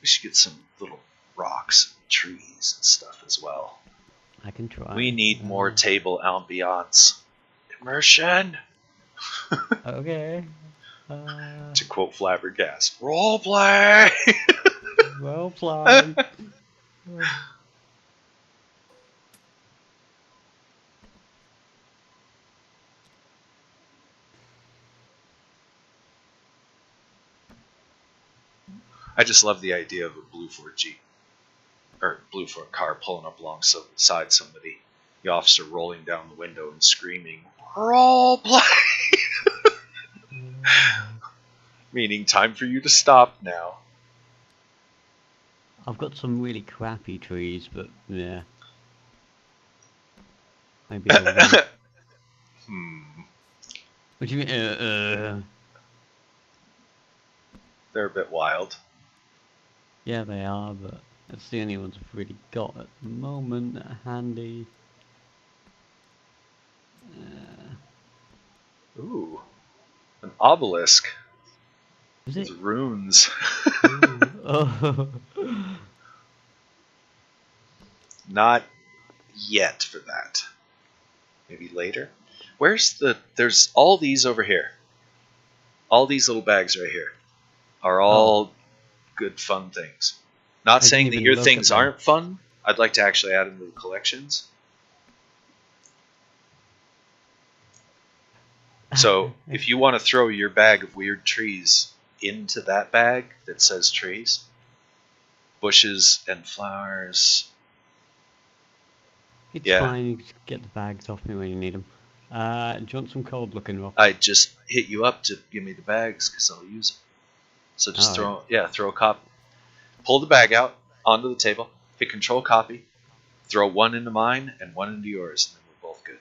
should get some little rocks and trees and stuff as well. I can try. We need more table ambiance. Immersion! Okay. To quote Flabbergast, roleplay! Well played. I just love the idea of a blue Ford Jeep. Or blue Ford car pulling up alongside somebody. The officer rolling down the window and screaming, roleplay! Meaning, time for you to stop now. I've got some really crappy trees, but yeah. Maybe What do you mean? They're a bit wild. Yeah, they are, but it's the only ones I've really got at the moment that are handy. Ooh. An obelisk. Is it? With runes. Oh. Not yet for that. Maybe later. There's all these over here. All these little bags right here are all good fun things. Not saying that your things aren't fun. I'd like to actually add them to the collections. So if you want to throw your bag of weird trees into that bag that says trees, bushes and flowers. It's fine, you just get the bags off me when you need them. Do you want some cold looking rock? I just hit you up to give me the bags because I'll use them. So just throw a copy. Pull the bag out onto the table, hit control copy, throw one into mine and one into yours, and then we're both good.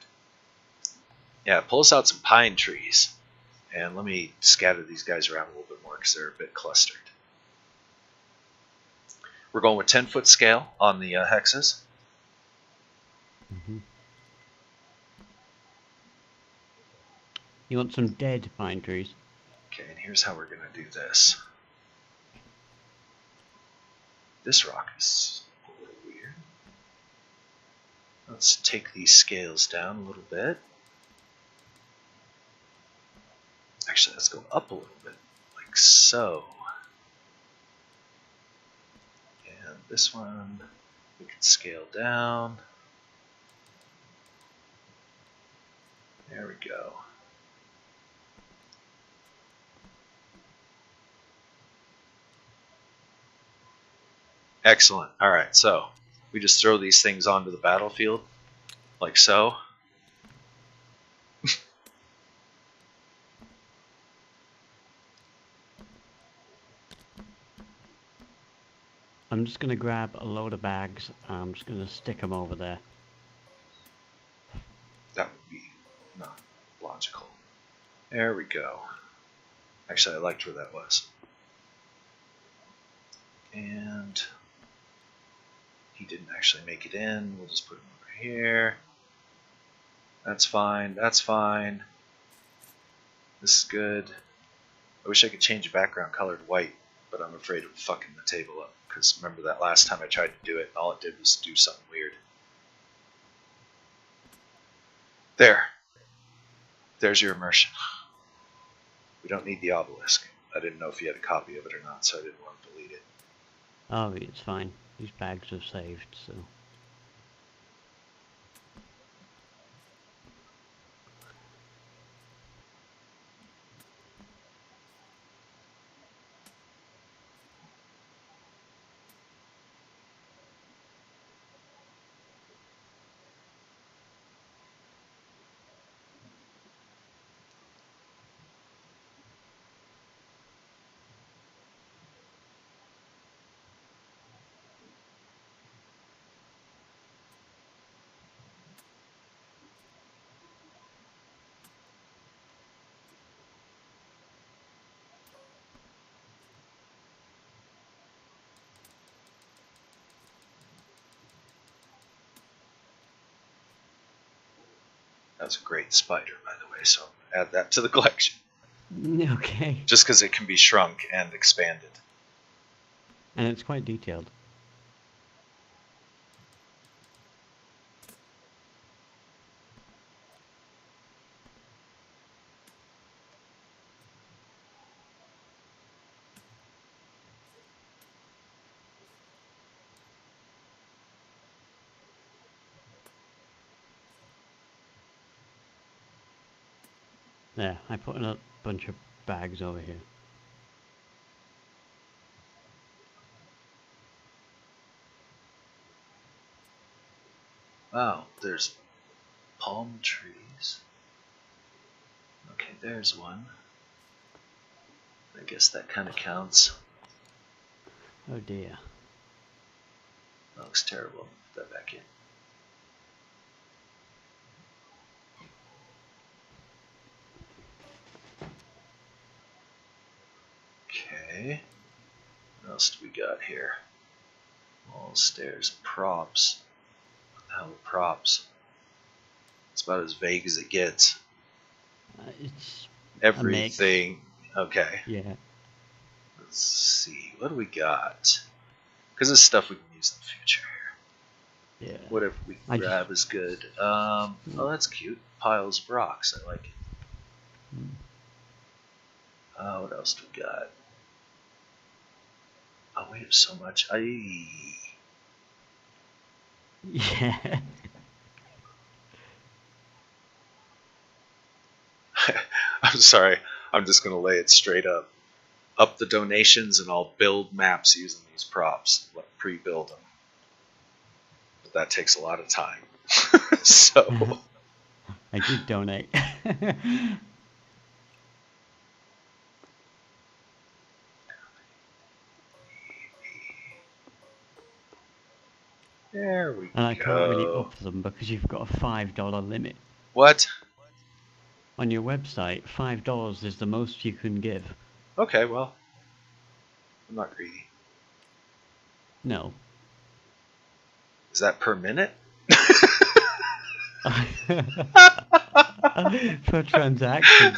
Yeah, pull us out some pine trees. And let me scatter these guys around a little bit more because they're a bit clustered. We're going with 10-foot scale on the hexes. You want some dead pine trees? Okay, and here's how we're going to do this. This rock is a little weird. Let's take these scales down a little bit. Actually, let's go up a little bit, like so. And this one, we can scale down. There we go. Excellent. All right, so we just throw these things onto the battlefield, like so. I'm just going to grab a load of bags and I'm just going to stick them over there. That would be not logical. There we go. Actually, I liked where that was. And he didn't actually make it in. We'll just put him over here. That's fine. That's fine. This is good. I wish I could change the background color to white, but I'm afraid of fucking the table up. Because remember that last time I tried to do it, and all it did was do something weird. There. There's your immersion. We don't need the obelisk. I didn't know if you had a copy of it or not, so I didn't want to delete it. Oh, it's fine. These bags are saved, so... That's a great spider, by the way, so add that to the collection. Okay. Just because it can be shrunk and expanded. And it's quite detailed. There, I put in a bunch of bags over here. Wow, there's palm trees. Okay, there's one. I guess that kind of counts. Oh dear. That looks terrible. Put that back in. Okay. What else do we got here? All stairs. Props. What the hell are props? It's about as vague as it gets. It's everything. Okay. Yeah. Let's see. What do we got? Because this stuff we can use in the future here. Yeah. Whatever we can grab is good. Oh, that's cute. Piles of rocks. I like it. What else do we got? Oh, we have so much. Yeah. I'm sorry. I'm just going to lay it straight up. Up the donations, and I'll build maps using these props. Pre-build them. But that takes a lot of time. So. I did donate. There we go. And I can't really up them because you've got a $5 limit. What? On your website, $5 is the most you can give. Okay, well, I'm not greedy. No. Is that per minute? Per transaction.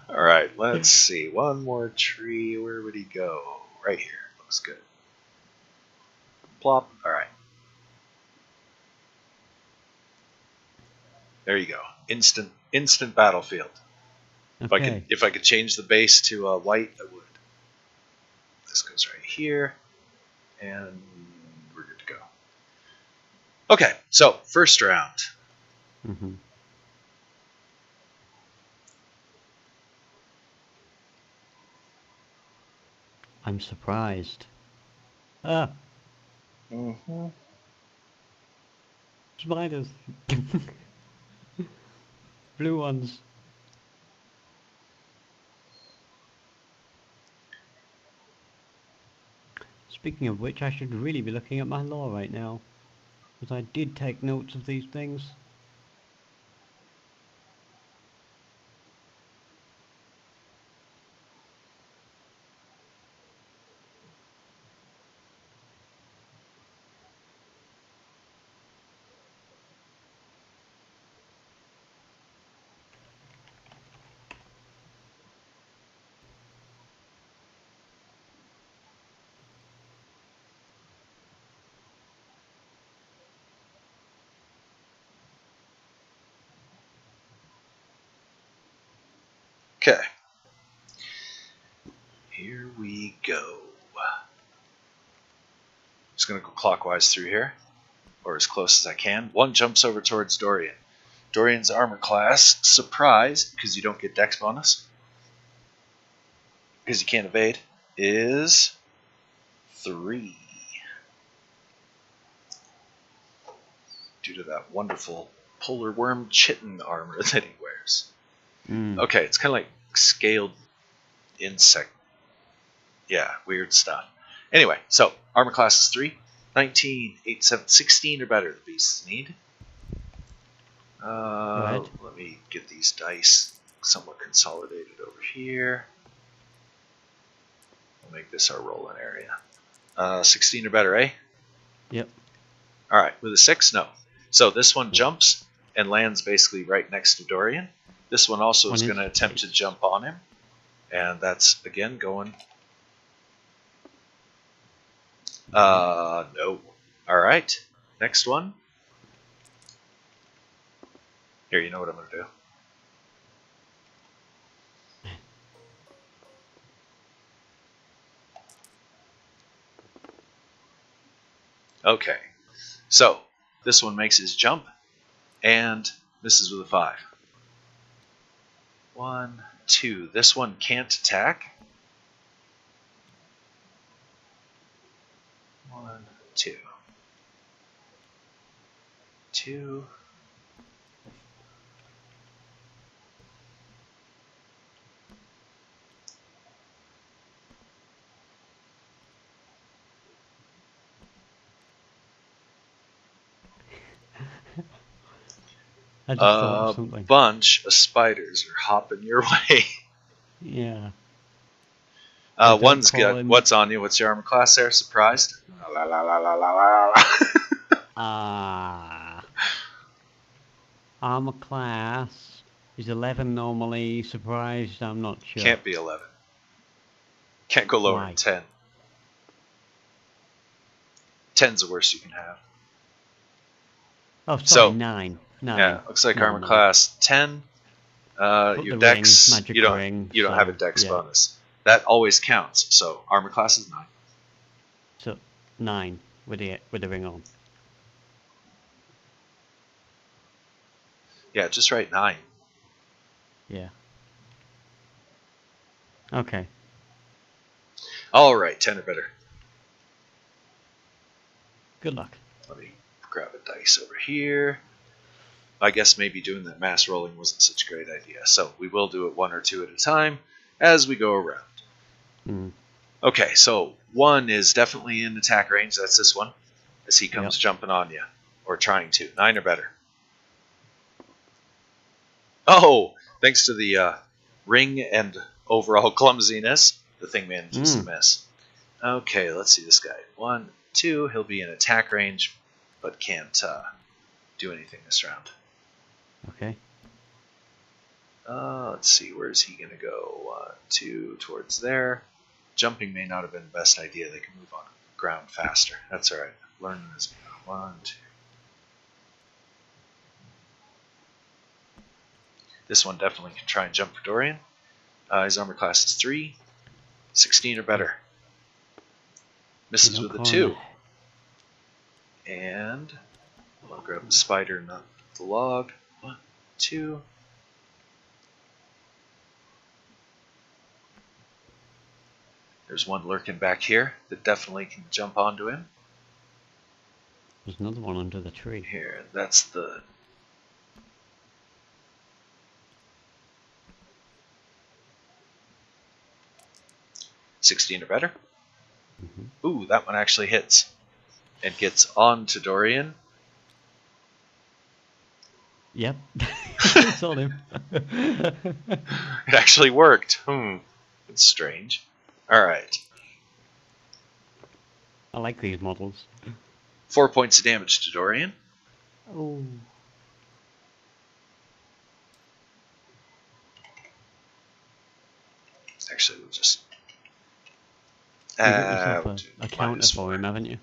Alright, let's see. One more tree. Where would he go? Right here. Looks good. Plop. Alright. There you go. Instant battlefield. Okay. If I could change the base to white, I would. This goes right here, and we're good to go. Okay, so first round. Mm-hmm. I'm surprised. Ah. Mm-hmm. Spiders. Blue ones. Speaking of which, I should really be looking at my lore right now, because I did take notes of these things. Okay. Here we go. Just going to go clockwise through here, or as close as I can. One jumps over towards Dorian. Dorian's armor class, surprise, because you don't get dex bonus, because you can't evade, is 3. Due to that wonderful polar worm chitin armor that he wears. Okay, it's kind of like scaled insect. Yeah, weird stuff. Anyway, so armor class is 3. 19, 8, 7, 16 or better the beasts need. Let me get these dice somewhat consolidated over here. We'll make this our rolling area. 16 or better, eh? Yep. Alright, with a 6, no. So this one jumps and lands basically right next to Dorian. This one also is going to attempt to jump on him. And that's, again, going... no. Alright, next one. Here, you know what I'm going to do. Okay, so this one makes his jump and misses with a 5. 1, 2. This one can't attack. 1, 2. 2. I just thought of something. Bunch of spiders are hopping your way. Yeah. One's got what's on you. What's your armor class there? Surprised? La la la la la la. Armor class is 11 normally. Surprised? I'm not sure. Can't be 11. Can't go lower than 10. 10's the worst you can have. Oh, sorry, 9. Yeah, looks like armor class 10. Your dex, you don't have a dex bonus. That always counts. So armor class is 9. So 9 with the ring on. Yeah, just write 9. Yeah. Okay. All right, 10 or better. Good luck. Let me grab a dice over here. I guess maybe doing that mass rolling wasn't such a great idea. So we will do it 1 or 2 at a time as we go around. Okay, so 1 is definitely in attack range. That's this one, as he comes jumping on you, or trying to. 9 or better. Oh, thanks to the ring and overall clumsiness, the thing manages to miss. Okay, let's see this guy. 1, 2, he'll be in attack range, but can't do anything this round. Okay. Let's see, where is he going to go? 1, 2, towards there. Jumping may not have been the best idea. They can move on ground faster. That's all right. Learning as we go. 1, 2. This one definitely can try and jump for Dorian. His armor class is 3. 16 or better. Misses with a 2. And I'll grab the spider, not the log. 1, 2. There's one lurking back here that definitely can jump onto him. There's another one under the tree. Here, that's the... $16 or better. Ooh, that one actually hits and gets on to Dorian. Yep, it's on him. It actually worked. It's strange. All right. I like these models. 4 points of damage to Dorian. Oh. Actually, we'll just... You've got yourself a counter for him, haven't you?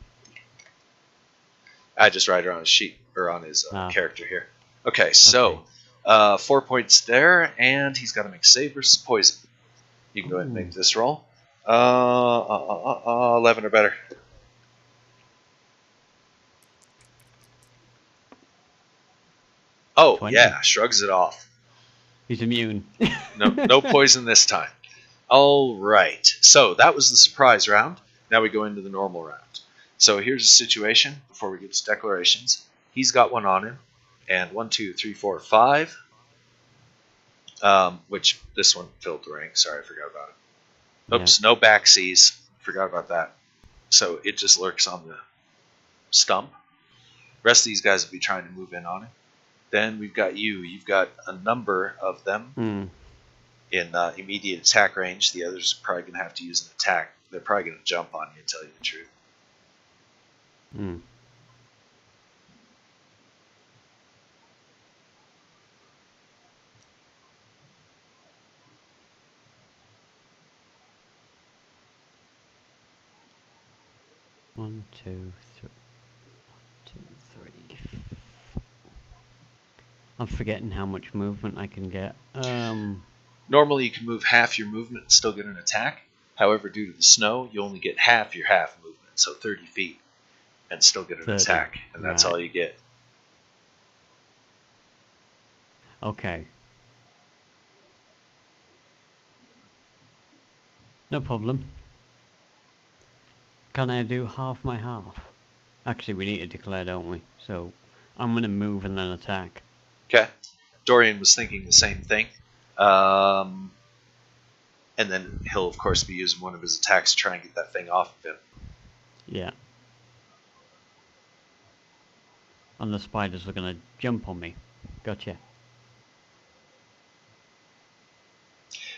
I just write it on his sheet, or on his character here. Okay, so 4 points there, and he's got to make save versus poison. You can go ahead and make this roll. 11 or better. Oh, 20. yeah, shrugs it off. He's immune. No poison this time. All right, so that was the surprise round. Now we go into the normal round. So here's the situation before we get to declarations. He's got one on him, and 1, 2, 3, 4, 5. Which this one filled the ring. Sorry, I forgot about it. Oops, no backsies. Forgot about that. So it just lurks on the stump. The rest of these guys will be trying to move in on it. Then we've got you. You've got a number of them in immediate attack range. The others are probably going to have to use an attack. They're probably going to jump on you, to tell you the truth. 1, 2, 3. 1, 2, 3. I'm forgetting how much movement I can get. Normally you can move half your movement and still get an attack. However, due to the snow, you only get half your half movement, so 30 feet, and still get an 30. attack, and that's all you get. Okay. No problem. Can I do half my half? Actually, we need to declare, don't we? So, I'm going to move and then attack. Okay. Dorian was thinking the same thing. And then he'll, of course, be using one of his attacks to try and get that thing off of him. Yeah. And the spiders are going to jump on me. Gotcha.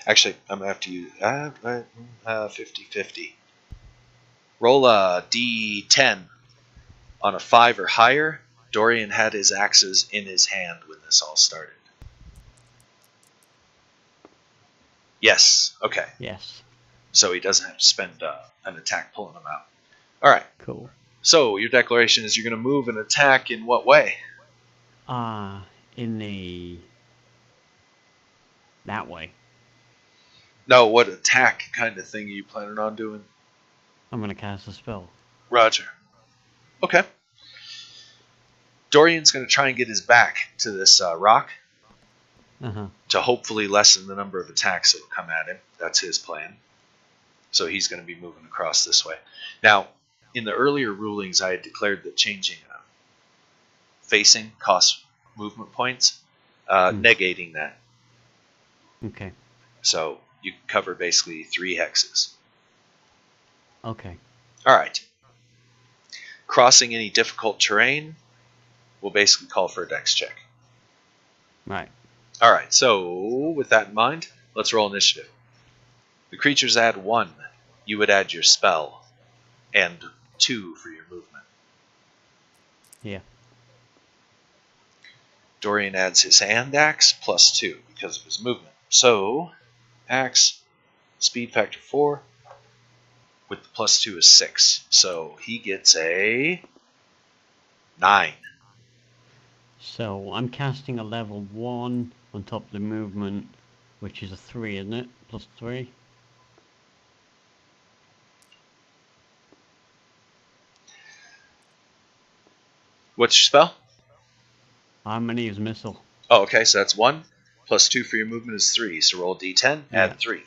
Actually, I'm going to have to use 50-50. Roll a d10. On a 5 or higher, Dorian had his axes in his hand when this all started. Yes. Okay. Yes. So he doesn't have to spend an attack pulling them out. All right. Cool. So your declaration is you're going to move and attack in what way? In the... that way. No, what attack kind of thing are you planning on doing? I'm going to cast a spell. Roger. Okay. Dorian's going to try and get his back to this rock to hopefully lessen the number of attacks that will come at him. That's his plan. So he's going to be moving across this way. Now, in the earlier rulings, I had declared that changing facing costs movement points, negating that. Okay. So you can cover basically 3 hexes. Okay. All right. Crossing any difficult terrain will basically call for a dex check. Right. All right, so with that in mind, let's roll initiative. The creatures add 1. You would add your spell, and 2 for your movement. Yeah. Dorian adds his hand axe plus 2 because of his movement. So, axe, speed factor 4, with the plus 2 is 6. So he gets a 9. So I'm casting a level 1 on top of the movement, which is a 3, isn't it? Plus 3. What's your spell? How many is missile? Oh, okay, so that's 1. Plus 2 for your movement is 3. So roll d10, add 3.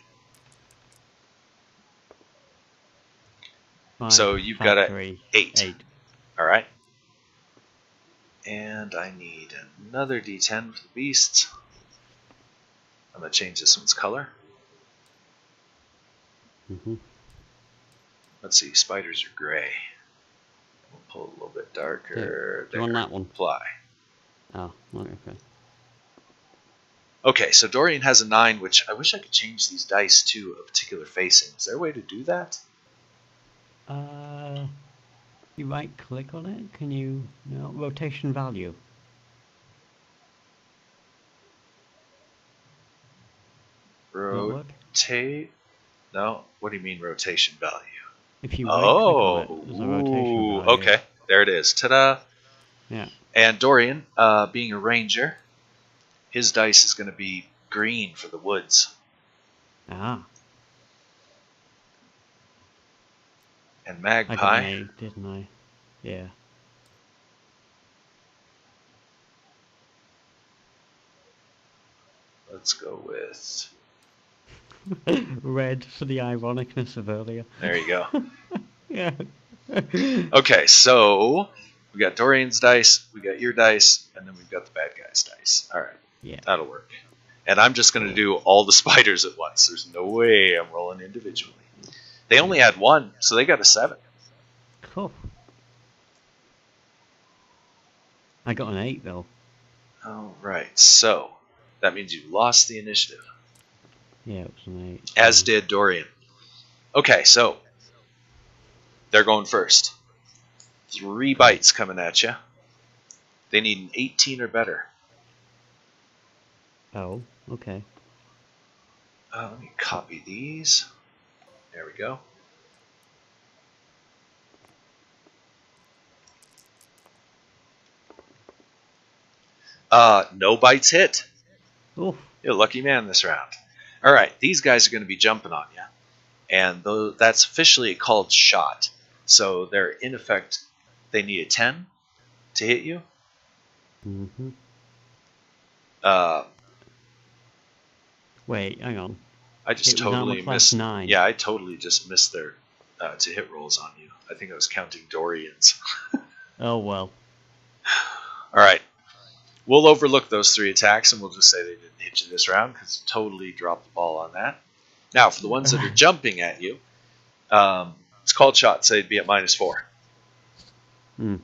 So you've got an 8. All right. And I need another d10 for the beasts. I'm going to change this one's color. Let's see, spiders are gray. We'll pull a little bit darker. Do you want that one? Fly. Oh, okay. Okay, so Dorian has a 9, which I wish I could change these dice to a particular facing. Is there a way to do that? You right click on it. Can you... no, rotation value. Rotate? No? What do you mean rotation value? If you right click on it, there's a rotation value. Okay. There it is. Ta-da! Yeah. And Dorian, being a ranger, his dice is going to be green for the woods. Ah. And Magpie. I got an 8, didn't I? Yeah. Let's go with... Red for the ironicness of earlier. There you go. Yeah. Okay, so we got Dorian's dice, we got your dice, and then we've got the bad guy's dice. All right, Yeah. that'll work. And I'm just going to do all the spiders at once. There's no way I'm rolling individually. They only had 1, so they got a 7. Cool. I got an 8 though. All right, so that means you lost the initiative. Yeah, it was an 8. As did Dorian. Okay, so they're going first. 3 bites coming at you. They need an 18 or better. Oh, okay. Let me copy these. There we go. No bites hit. Oh. You're a lucky man this round. All right, these guys are going to be jumping on you. And that's officially called shot. So they're in effect, they need a 10 to hit you. Mm-hmm. Wait, hang on. I just totally missed. 9. Yeah, I totally just missed their to hit rolls on you. I think I was counting Dorian's. Oh well. All right, we'll overlook those 3 attacks and we'll just say they didn't hit you this round because you totally dropped the ball on that. Now, for the ones that are jumping at you, it's called shot, so they'd be at -4. Hmm.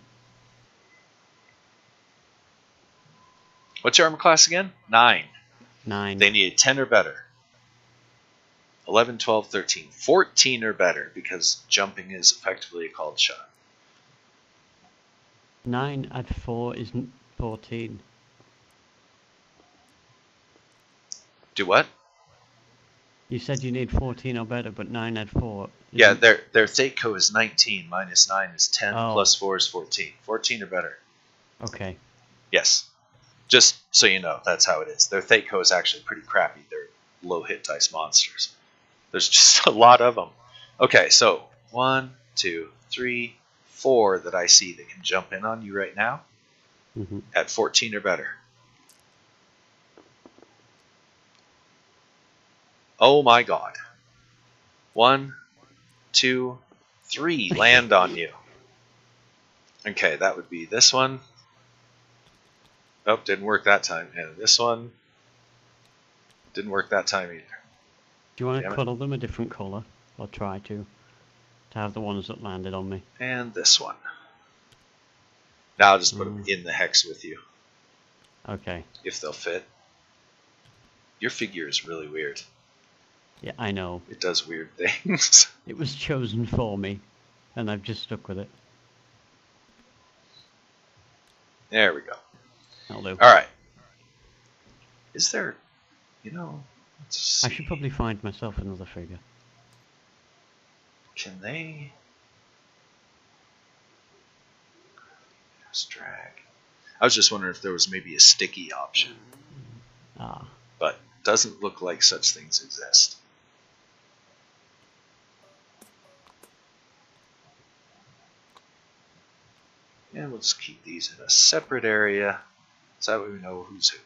What's your armor class again? 9. 9. They need a 10 or better. 11, 12, 13. 14 or better, because jumping is effectively a called shot. 9 add 4 isn't 14. Do what? You said you need 14 or better, but 9 add 4. Yeah, their Thaco is 19, minus 9 is 10, Oh. plus 4 is 14. 14 or better. Okay. Yes. Just so you know, that's how it is. Their Thaco is actually pretty crappy. They're low hit dice monsters. There's just a lot of them. Okay, so 1, 2, 3, 4 that I see that can jump in on you right now at 14 or better. Oh my god. 1, 2, 3 land on you. Okay, that would be this one. Oh, didn't work that time. And this one didn't work that time either. Do you want to colour them a different colour? Or try to have the ones that landed on me? And this one. Now I'll just put them in the hex with you. Okay. If they'll fit. Your figure is really weird. Yeah, I know. It does weird things. It was chosen for me, and I've just stuck with it. There we go. That'll do. Alright. Is there, let's see. I should probably find myself another figure. Can they? Just drag. I was just wondering if there was maybe a sticky option. Ah. But doesn't look like such things exist. And we'll just keep these in a separate area, so that way we know who's who.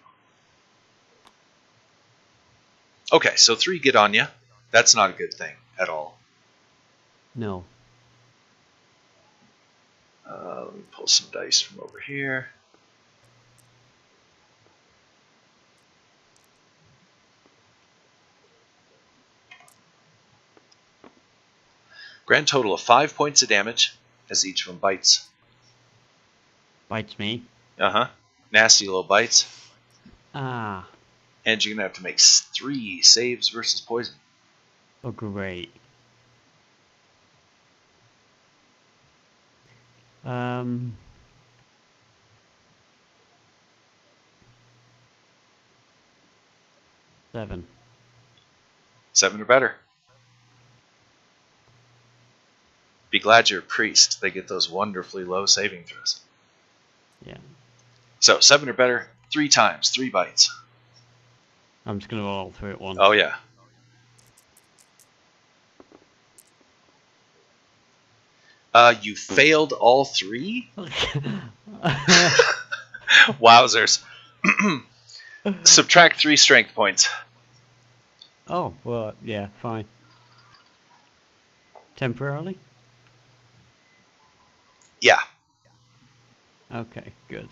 Okay, so 3 get on you. That's not a good thing at all. No. Let me pull some dice from over here. Grand total of 5 points of damage as each of them bites. Bites me? Uh-huh. Nasty little bites. Ah. And you're going to have to make 3 saves versus poison. Oh, great. Seven. 7 or better. Be glad you're a priest. They get those wonderfully low saving throws. Yeah. So 7 or better, 3 times, 3 bites. I'm just going to roll all three at once. Oh, yeah. You failed all three? Wowzers. Subtract 3 strength points. Oh, well, yeah, fine. Temporarily? Yeah. Okay, good.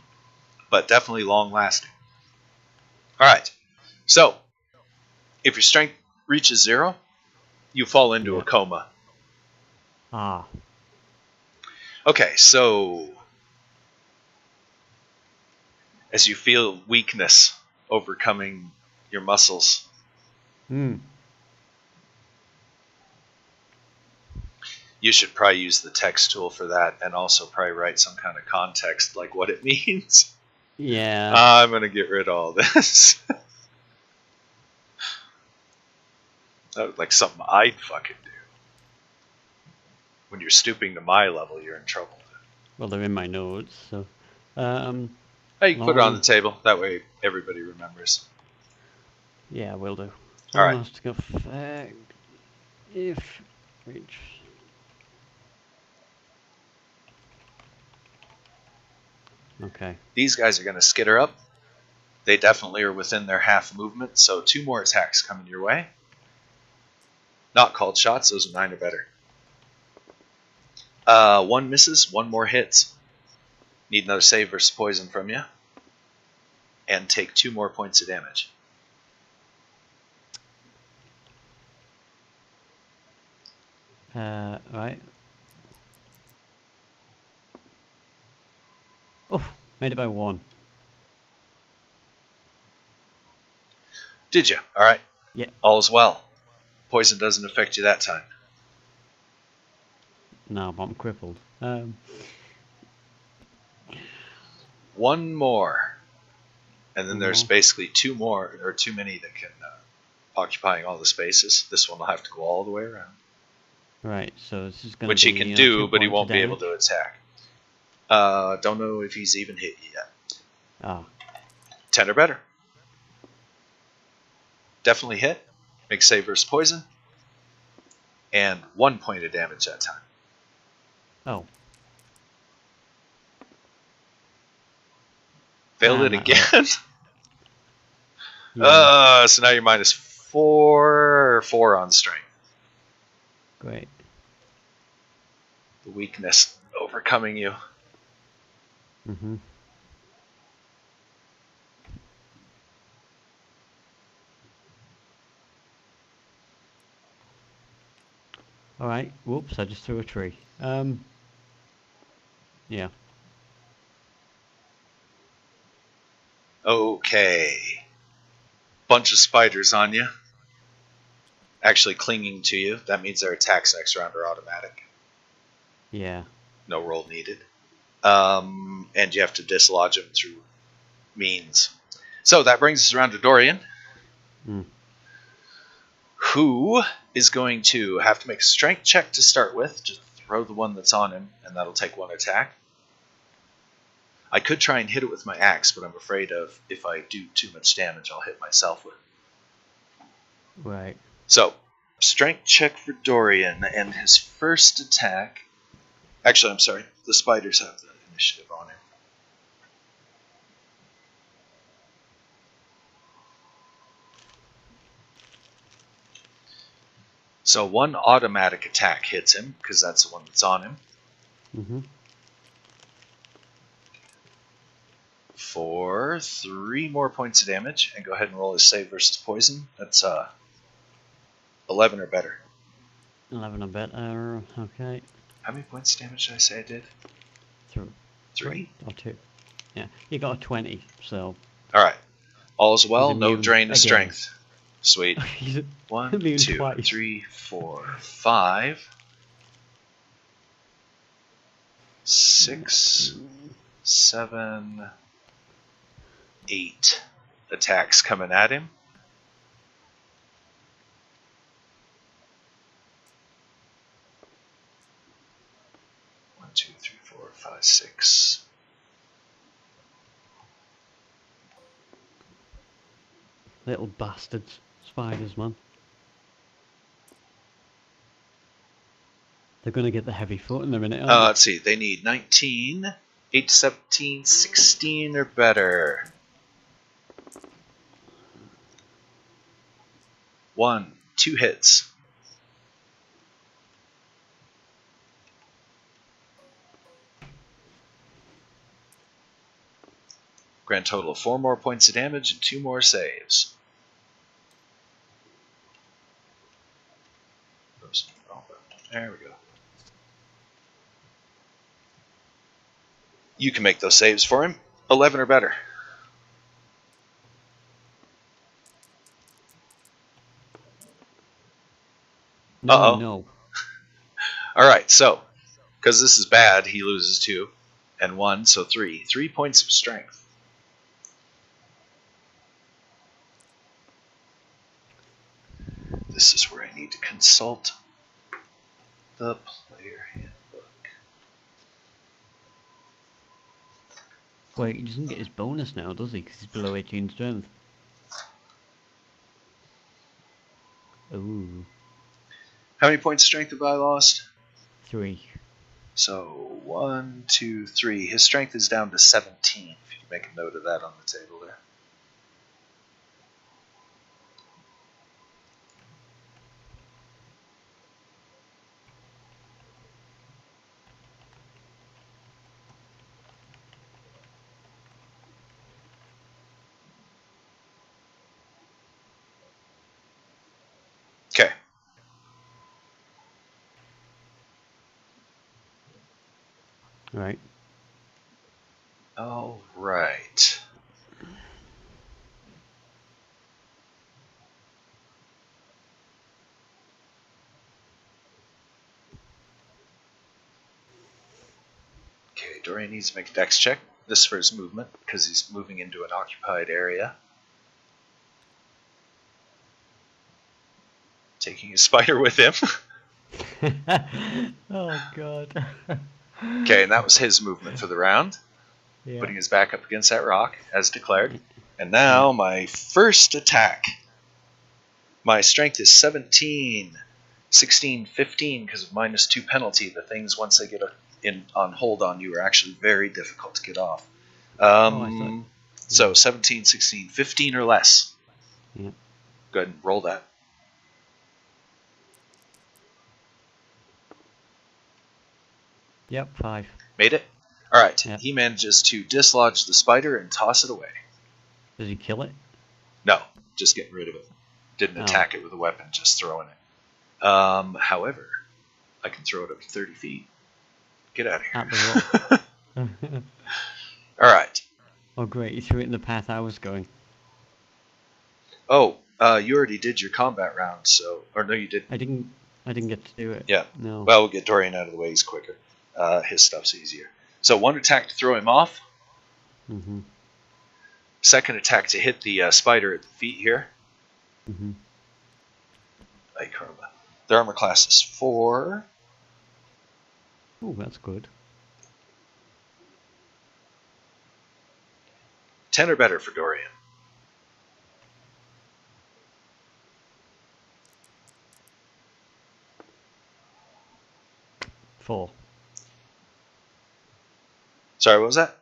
But definitely long lasting. Alright. So, if your strength reaches 0, you fall into a coma. Ah. Okay, so as you feel weakness overcoming your muscles, you should probably use the text tool for that, and also probably write some kind of context, like what it means. Yeah. I'm going to get rid of all this. That was like something I'd fucking do. When you're stooping to my level, you're in trouble. Well, they're in my notes, so... Hey, you can put it on the table. That way everybody remembers. Yeah, will do. Alright. Almost effect... If... Reach... Okay. These guys are going to skitter up. They definitely are within their half movement, so 2 more attacks coming your way. Not called shots, those are 9 or better. 1 misses, 1 more hits. Need another save versus poison from you. And take 2 more points of damage. Right. Oh, made it by 1. Did you? Alright. Yeah. All is well. Poison doesn't affect you that time. No, but I'm crippled. 1 more. And then there's basically 2 more, or too many that can occupying all the spaces. This one will have to go all the way around. Right, so this is going to be... Which he can do, but he won't be able to attack. Don't know if he's even hit you yet. Ah. 10 or better. Definitely hit. Make save versus poison. And 1 point of damage that time. Oh. Failed it again. So now you're minus 4 on strength. Great. The weakness overcoming you. Mm-hmm. Alright, whoops, I just threw a tree. Yeah. Okay. Bunch of spiders on you. Actually clinging to you. That means their attacks next round are automatic. Yeah. No roll needed. And you have to dislodge them through means. So that brings us around to Dorian. Who is going to have to make a strength check to start with. Just throw the one that's on him, and that'll take 1 attack. I could try and hit it with my axe, but I'm afraid of if I do too much damage, I'll hit myself with. Right. So, strength check for Dorian, and his first attack... Actually, I'm sorry. The spiders have the initiative on him. So 1 automatic attack hits him, because that's the one that's on him. Mm-hmm. For 3 more points of damage, and go ahead and roll his save versus poison. That's 11 or better. 11 or better, okay. How many points of damage did I say I did? 3? Or 2. Yeah, you got a 20, so... Alright. All's well, no drain of strength. Sweet. 1, 2, 3, 4, 5, 6, 7, 8 attacks coming at him. 1, 2, 3, 4, 5, 6. Little bastards. Spiders, man. They're gonna get the heavy foot in a minute, aren't they? Let's see. They need 19, 8, 17, 16 or better. 1, 2 hits. Grand total of 4 more points of damage and 2 more saves. Oops. Oh, there we go. You can make those saves for him. 11 or better. No, no. Alright, so, because this is bad, he loses 2 and 1, so 3. 3 points of strength. This is where I need to consult the player handbook. Wait, he doesn't get his bonus now, does he? Because he's below 18 strength. Ooh. How many points of strength have I lost? 3. So, 1, 2, 3. His strength is down to 17, if you can make a note of that on the table there. Okay. Right. All right. Okay, Dorian needs to make a dex check. This is for his movement, because he's moving into an occupied area. Taking his spider with him. Oh, God. Okay, and that was his movement for the round. Yeah. Putting his back up against that rock, as declared. And now, my first attack. My strength is 17, 16, 15, because of -2 penalty. The things, once they get on hold on you, are actually very difficult to get off. So, 17, 16, 15 or less. Yeah. Go ahead and roll that. Yep, 5. Made it? Alright, Yep. he manages to dislodge the spider and toss it away. Does he kill it? No, just getting rid of it. Didn't attack it with a weapon, just throwing it. However, I can throw it up to 30 feet. Get out of here. At the rock. Alright. Oh, great, you threw it in the path I was going. Oh, you already did your combat round, so... Or no, you didn't. I didn't get to do it. Yeah. No. Well, we'll get Dorian out of the way, he's quicker. His stuff's easier. So 1 attack to throw him off. Mm-hmm. 2nd attack to hit the spider at the feet here. Mm-hmm. Like Chroma. Their armor class is 4. Oh, that's good. 10 or better for Dorian. Four. Sorry, what was that?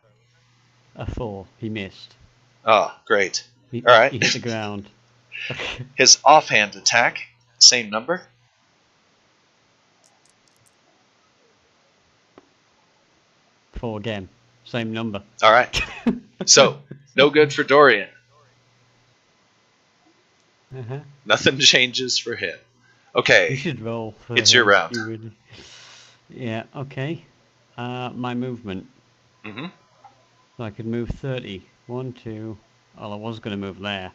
A 4. He missed. Oh, great. All right. He hit the ground. His offhand attack, same number. 4 again. Same number. All right. So, no good for Dorian. Uh-huh. Nothing changes for him. Okay. You should roll for It's your round. Really... Yeah, okay. My movement. Mm-hmm. So I could move 30. 1, 2. Well, I was going to move there.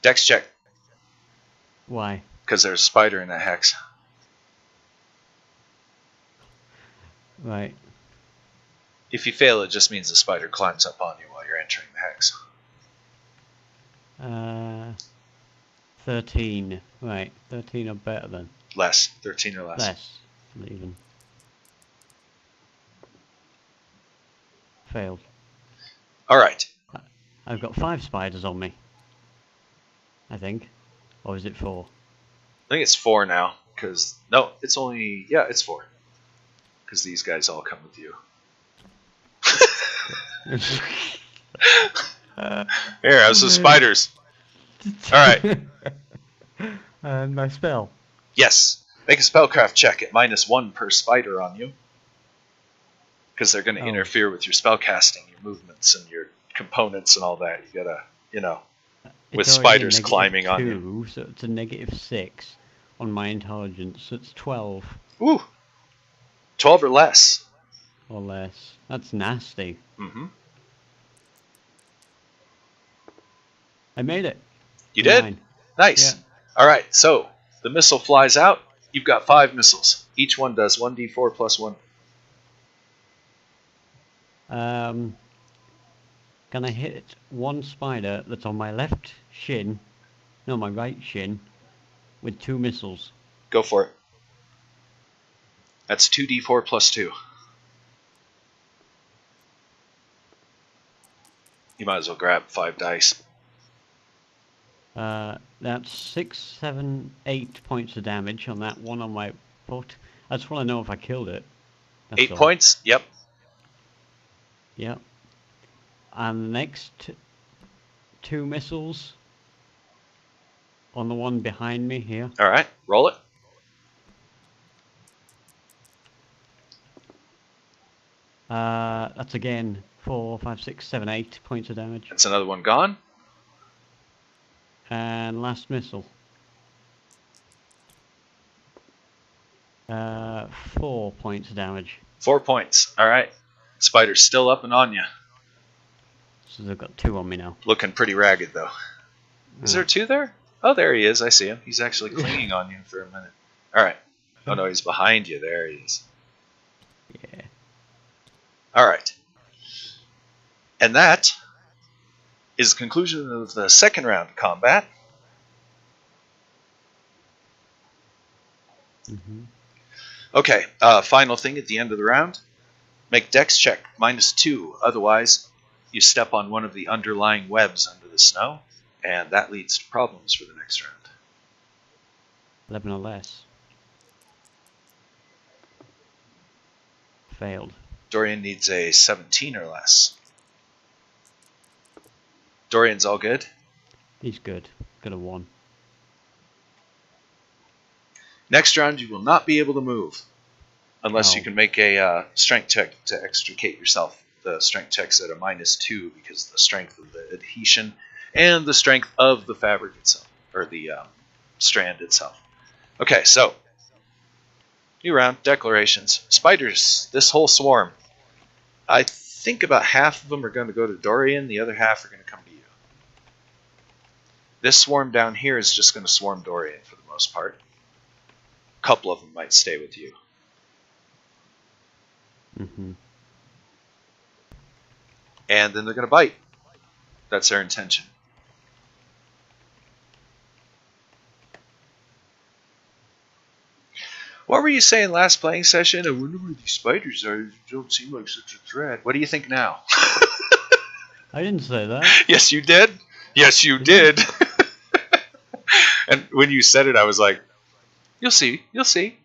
Dex check. Why? Because there's a spider in that hex. Right. If you fail, it just means the spider climbs up on you while you're entering the hex. 13. Right. 13 or better then. Less. 13 or less. Less. Even. Failed. Alright. I've got 5 spiders on me. I think. Or is it 4? I think it's 4 now. Because, no, it's only, yeah, it's 4. Because these guys all come with you. Here, have some spiders. Alright. And my spell. Yes. Make a spellcraft check at -1 per spider on you. Because they're going to interfere with your spellcasting, your movements, and your components and all that. You gotta, you know, with spiders climbing on you. So it's a -6 on my intelligence. So it's 12. Ooh. 12 or less. Or less. That's nasty. Mm-hmm. I made it. You did? 9. Nice. Yeah. Alright, so the missile flies out. You've got 5 missiles. Each one does 1d4 plus 1. Can I hit one spider that's on my left shin, no, my right shin, with 2 missiles? Go for it. That's 2d4 plus 2. You might as well grab 5 dice. That's 6, 7, 8 points of damage on that one on my foot. I just want to know if I killed it. That's 8 all. points? Yep. Yep. And the next 2 missiles on the one behind me here. Alright, roll it. That's again 4, 5, 6, 7, 8 points of damage. That's another one gone. And last missile. 4 points of damage. 4 points. Alright. Spider's still up and on you. So they've got 2 on me now. Looking pretty ragged, though. Is there 2 there? Oh, there he is. I see him. He's actually clinging on you for a minute. Alright. Oh, no, he's behind you. There he is. Yeah. Alright. And that is the conclusion of the second round of combat. Mm-hmm. Okay, final thing at the end of the round. Make dex check -2. Otherwise, you step on one of the underlying webs under the snow, and that leads to problems for the next round. 11 or less. Failed. Dorian needs a 17 or less. Dorian's all good? He's good. Got a 1. Next round, you will not be able to move unless you can make a strength check to extricate yourself. The strength check's at a -2 because of the strength of the adhesion and the strength of the fabric itself, or the strand itself. Okay, so new round, declarations. Spiders, this whole swarm. I think about half of them are going to go to Dorian, the other half are going to come to you. This swarm down here is just going to swarm Dorian for the most part. A couple of them might stay with you. Mm-hmm. And then they're going to bite. That's their intention. What were you saying last playing session? I wonder where these spiders are. They don't seem like such a threat. What do you think now? I didn't say that. Yes, you did. Yes, you did. And when you said it, I was like, you'll see. You'll see.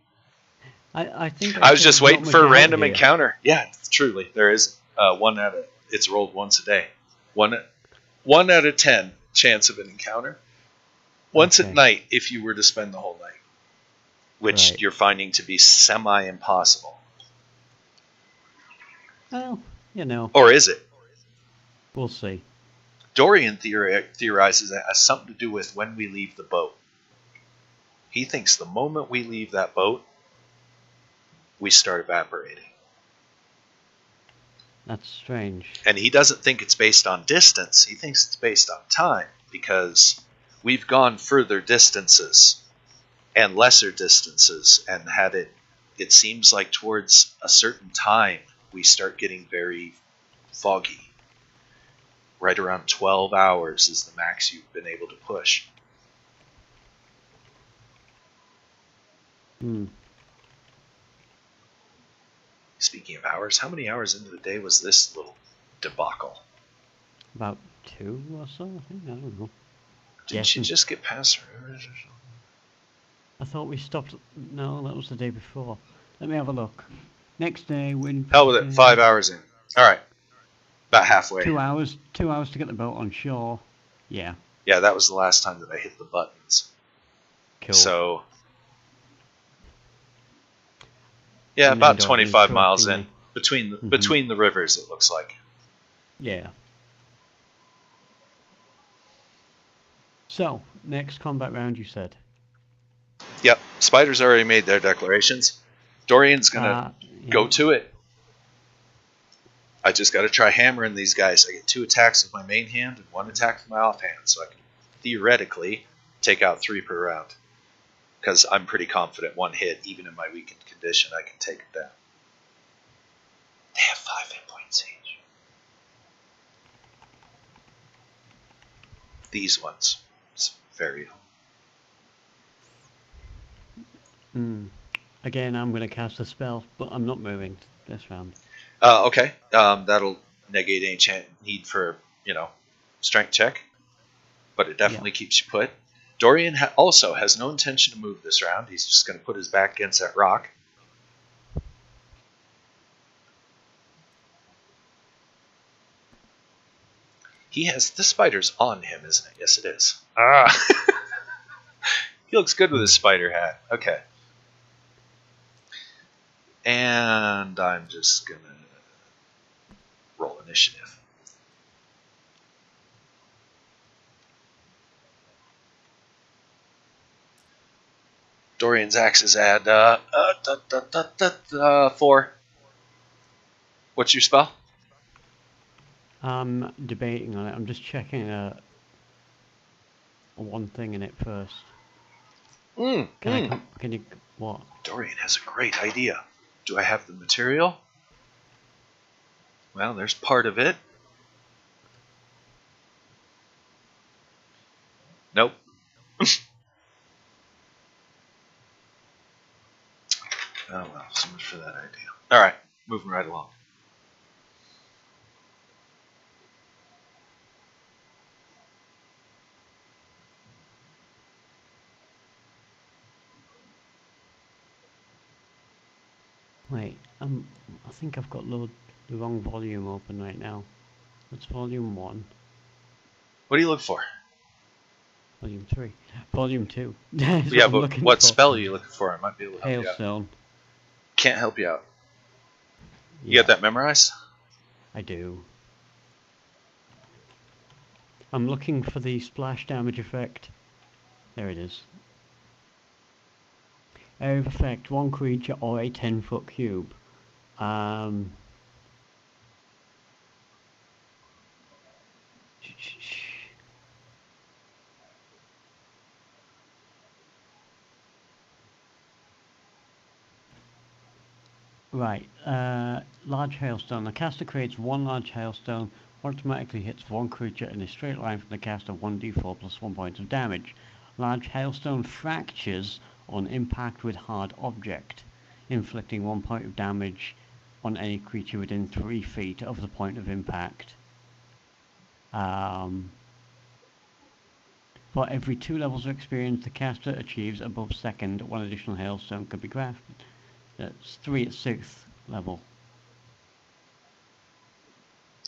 I think I was just waiting for a random encounter. Yeah, truly. There is one out of... It's rolled once a day. One out of 10 chance of an encounter. Once at night if you were to spend the whole night. Which you're finding to be semi-impossible. Well, you know. Or is it? We'll see. Dorian theorizes it has something to do with when we leave the boat. He thinks the moment we leave that boat, we start evaporating. That's strange. And he doesn't think it's based on distance. He thinks it's based on time, because we've gone further distances and lesser distances, and had it seems like towards a certain time we start getting very foggy. Right around 12 hours is the max you've been able to push. Speaking of hours, how many hours into the day was this little debacle. About 2 or so, I think. I don't know. Didn't she just get past rivers or something? I thought we stopped. No, that was the day before. Let me have a look. Next day, wind. Hell with it. 5 hours in. All right. About halfway. 2 hours. 2 hours to get the boat on shore. Yeah. Yeah, that was the last time that I hit the buttons. Cool. So, yeah, about 25 miles in. Between the rivers, it looks like. Yeah. So, next combat round, you said? Yep. Spiders already made their declarations. Dorian's going to go to it. I just got to try hammering these guys. I get 2 attacks with my main hand and 1 attack with my offhand, so I can theoretically take out 3 per round. Because I'm pretty confident 1 hit, even in my weakened condition, I can take it down. They have 5 hit points each. These ones. It's very Again, I'm going to cast a spell, but I'm not moving this round. Okay. That'll negate any need for, strength check. But it definitely keeps you put. Dorian also has no intention to move this round. He's just going to put his back against that rock. He has the spiders on him, isn't it? Yes, it is. He looks good with his spider hat. Okay. And I'm just going to roll initiative. Dorian's axe is at 4. What's your spell? I'm debating on it. I'm just checking one thing in it first. Can you... What? Dorian has a great idea. Do I have the material? Well, there's part of it. Nope. Oh well, so much for that idea. Alright, moving right along. Wait, I think I've got the wrong volume open right now. That's volume 1. What do you look for? Volume 3. Volume 2. Yeah, but what spell are you looking for? I might be able to help you out. Hailstone. Can't help you out. You got that memorized? I do. I'm looking for the splash damage effect. There it is. Area of effect, 1 creature or a 10-foot cube. Right, large hailstone. The caster creates 1 large hailstone, automatically hits 1 creature in a straight line from the caster, 1d4 plus 1 point of damage. Large hailstone fractures on impact with hard object, inflicting 1 point of damage on any creature within 3 feet of the point of impact. For every 2 levels of experience the caster achieves above 2nd, 1 additional hailstone can be crafted. That's 3 at 6th level.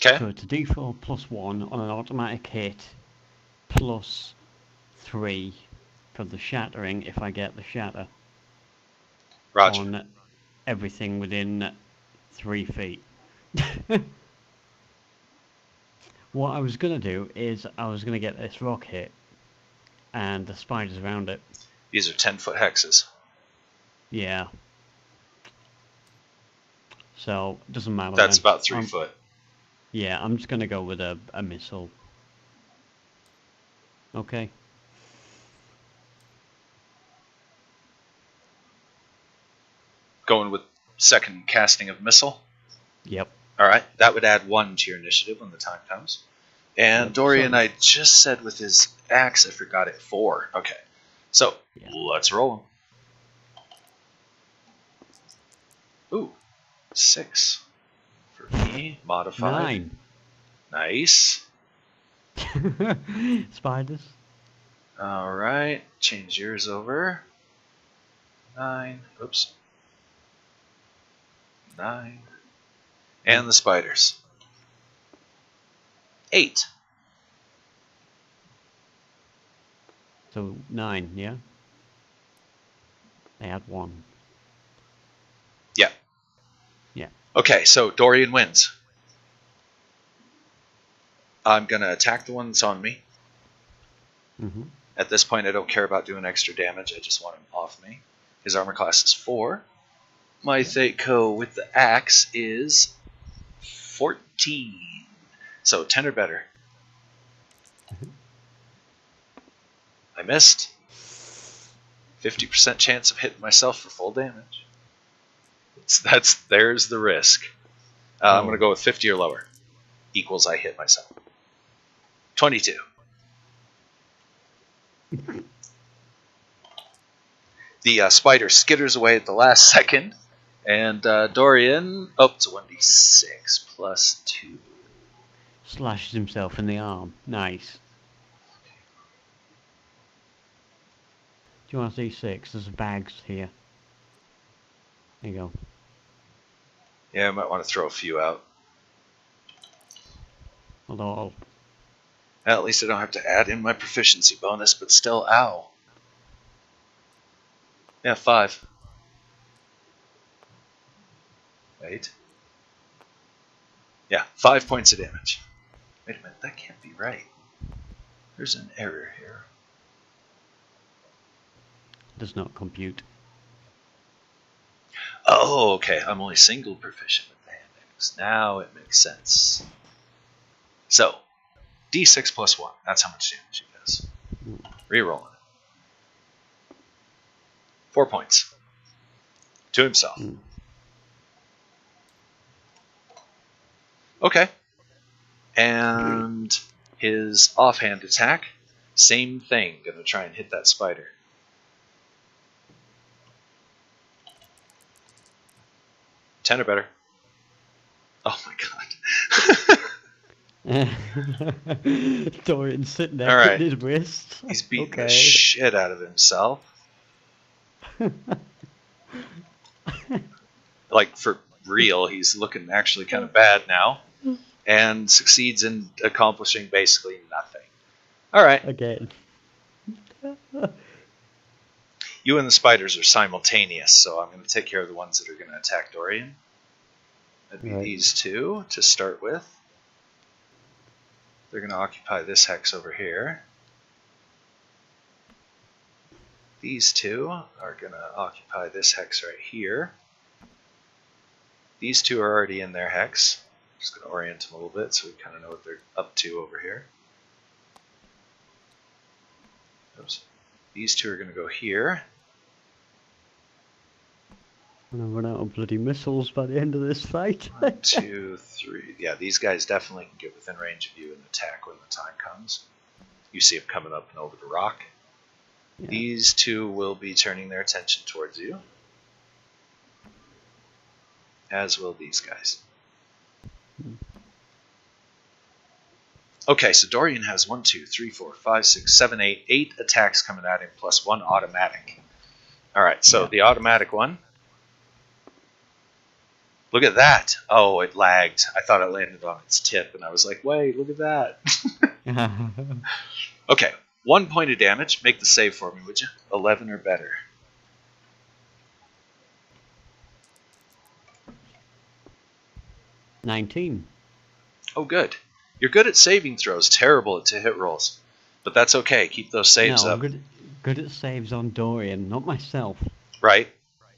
Okay. So it's a d4 plus 1 on an automatic hit, plus 3 for the shattering if I get the shatter. Roger. On everything within 3 feet. What I was going to do is I was going to get this rock hit and the spiders around it. These are 10-foot hexes. Yeah. So, it doesn't matter. That's about 3 foot. Yeah, I'm just going to go with a missile. Okay. Going with 2nd casting of missile? Yep. Alright, that would add 1 to your initiative when the time comes. And Dorian, I just said with his axe, I forgot it, 4. Okay. So, let's roll him. Ooh, 6. For me, modified. 9. Nice. Spiders. Alright, change yours over. 9. Oops. 9. And the spiders. 8. So 9, yeah? They had 1. Yeah. Yeah. Okay, so Dorian wins. I'm going to attack the one that's on me. Mm-hmm. At this point, I don't care about doing extra damage. I just want him off me. His armor class is 4. My Thaco with the axe is 14. So 10 or better. I missed. 50% chance of hitting myself for full damage. There's the risk. I'm going to go with 50 or lower. Equals I hit myself. 22. The spider skitters away at the last second. And Dorian, it's a 1d6 plus 2. Slashes himself in the arm. Nice. Do you want to see 6? There's bags here. There you go. Yeah, I might want to throw a few out. Although At least I don't have to add in my proficiency bonus, but still, ow. Yeah, 5. Wait. Yeah, 5 points of damage. Wait a minute, that can't be right. There's an error here. does not compute. Oh, okay. I'm only single proficient with the hand axe. Now it makes sense. So, d6 plus 1. That's how much damage he does. Rerolling it. 4 points. To himself. Okay. And his offhand attack, same thing. Gonna try and hit that spider. Ten or better. Oh my god. Dorian's sitting there right. hitting his wrist. He's beating the shit out of himself. Like, for real, he's looking actually kind of bad now. And succeeds in accomplishing basically nothing. Alright. Again. You and the spiders are simultaneous, so I'm going to take care of the ones that are going to attack Dorian. That'd be these two to start with. They're going to occupy this hex over here. These two are going to occupy this hex right here. These two are already in their hex. Just going to orient them a little bit so we kind of know what they're up to over here. Oops. These two are going to go here. I'm going to run out of bloody missiles by the end of this fight. 1, 2, 3. Yeah, these guys definitely can get within range of you and attack when the time comes. You see them coming up and over the rock. Yeah. These two will be turning their attention towards you. As will these guys. Okay, so Dorian has 1, 2, 3, 4, 5, 6, 7, 8. 8 attacks coming at him plus 1 automatic. Alright, so the automatic one. Look at that. Oh, it lagged. I thought it landed on its tip, and I was like, wait, look at that. Okay, 1 point of damage. Make the save for me, would you? 11 or better. $19. Oh, good. You're good at saving throws, terrible at hit rolls. But that's okay. Keep those saves up. Good at saves on Dorian, not myself. Right.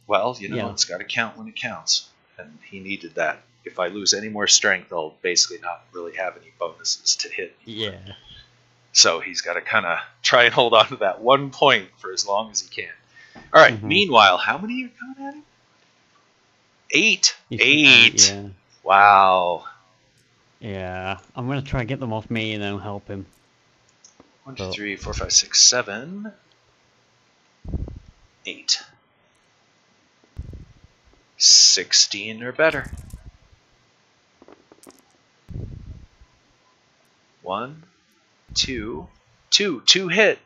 Well, you know, it's got to count when it counts. And he needed that. If I lose any more strength, I'll basically not really have any bonuses to hit. Yeah. So he's got to kind of try and hold on to that 1 point for as long as he can. All right. Meanwhile, how many are coming at him? 8. 8. Yeah. Wow. Yeah. I'm going to try and get them off me and then help him. 1, 2, 3, 4, 5, 6, 7. 8. 16 or better. 1, 2, 2. 2 hit.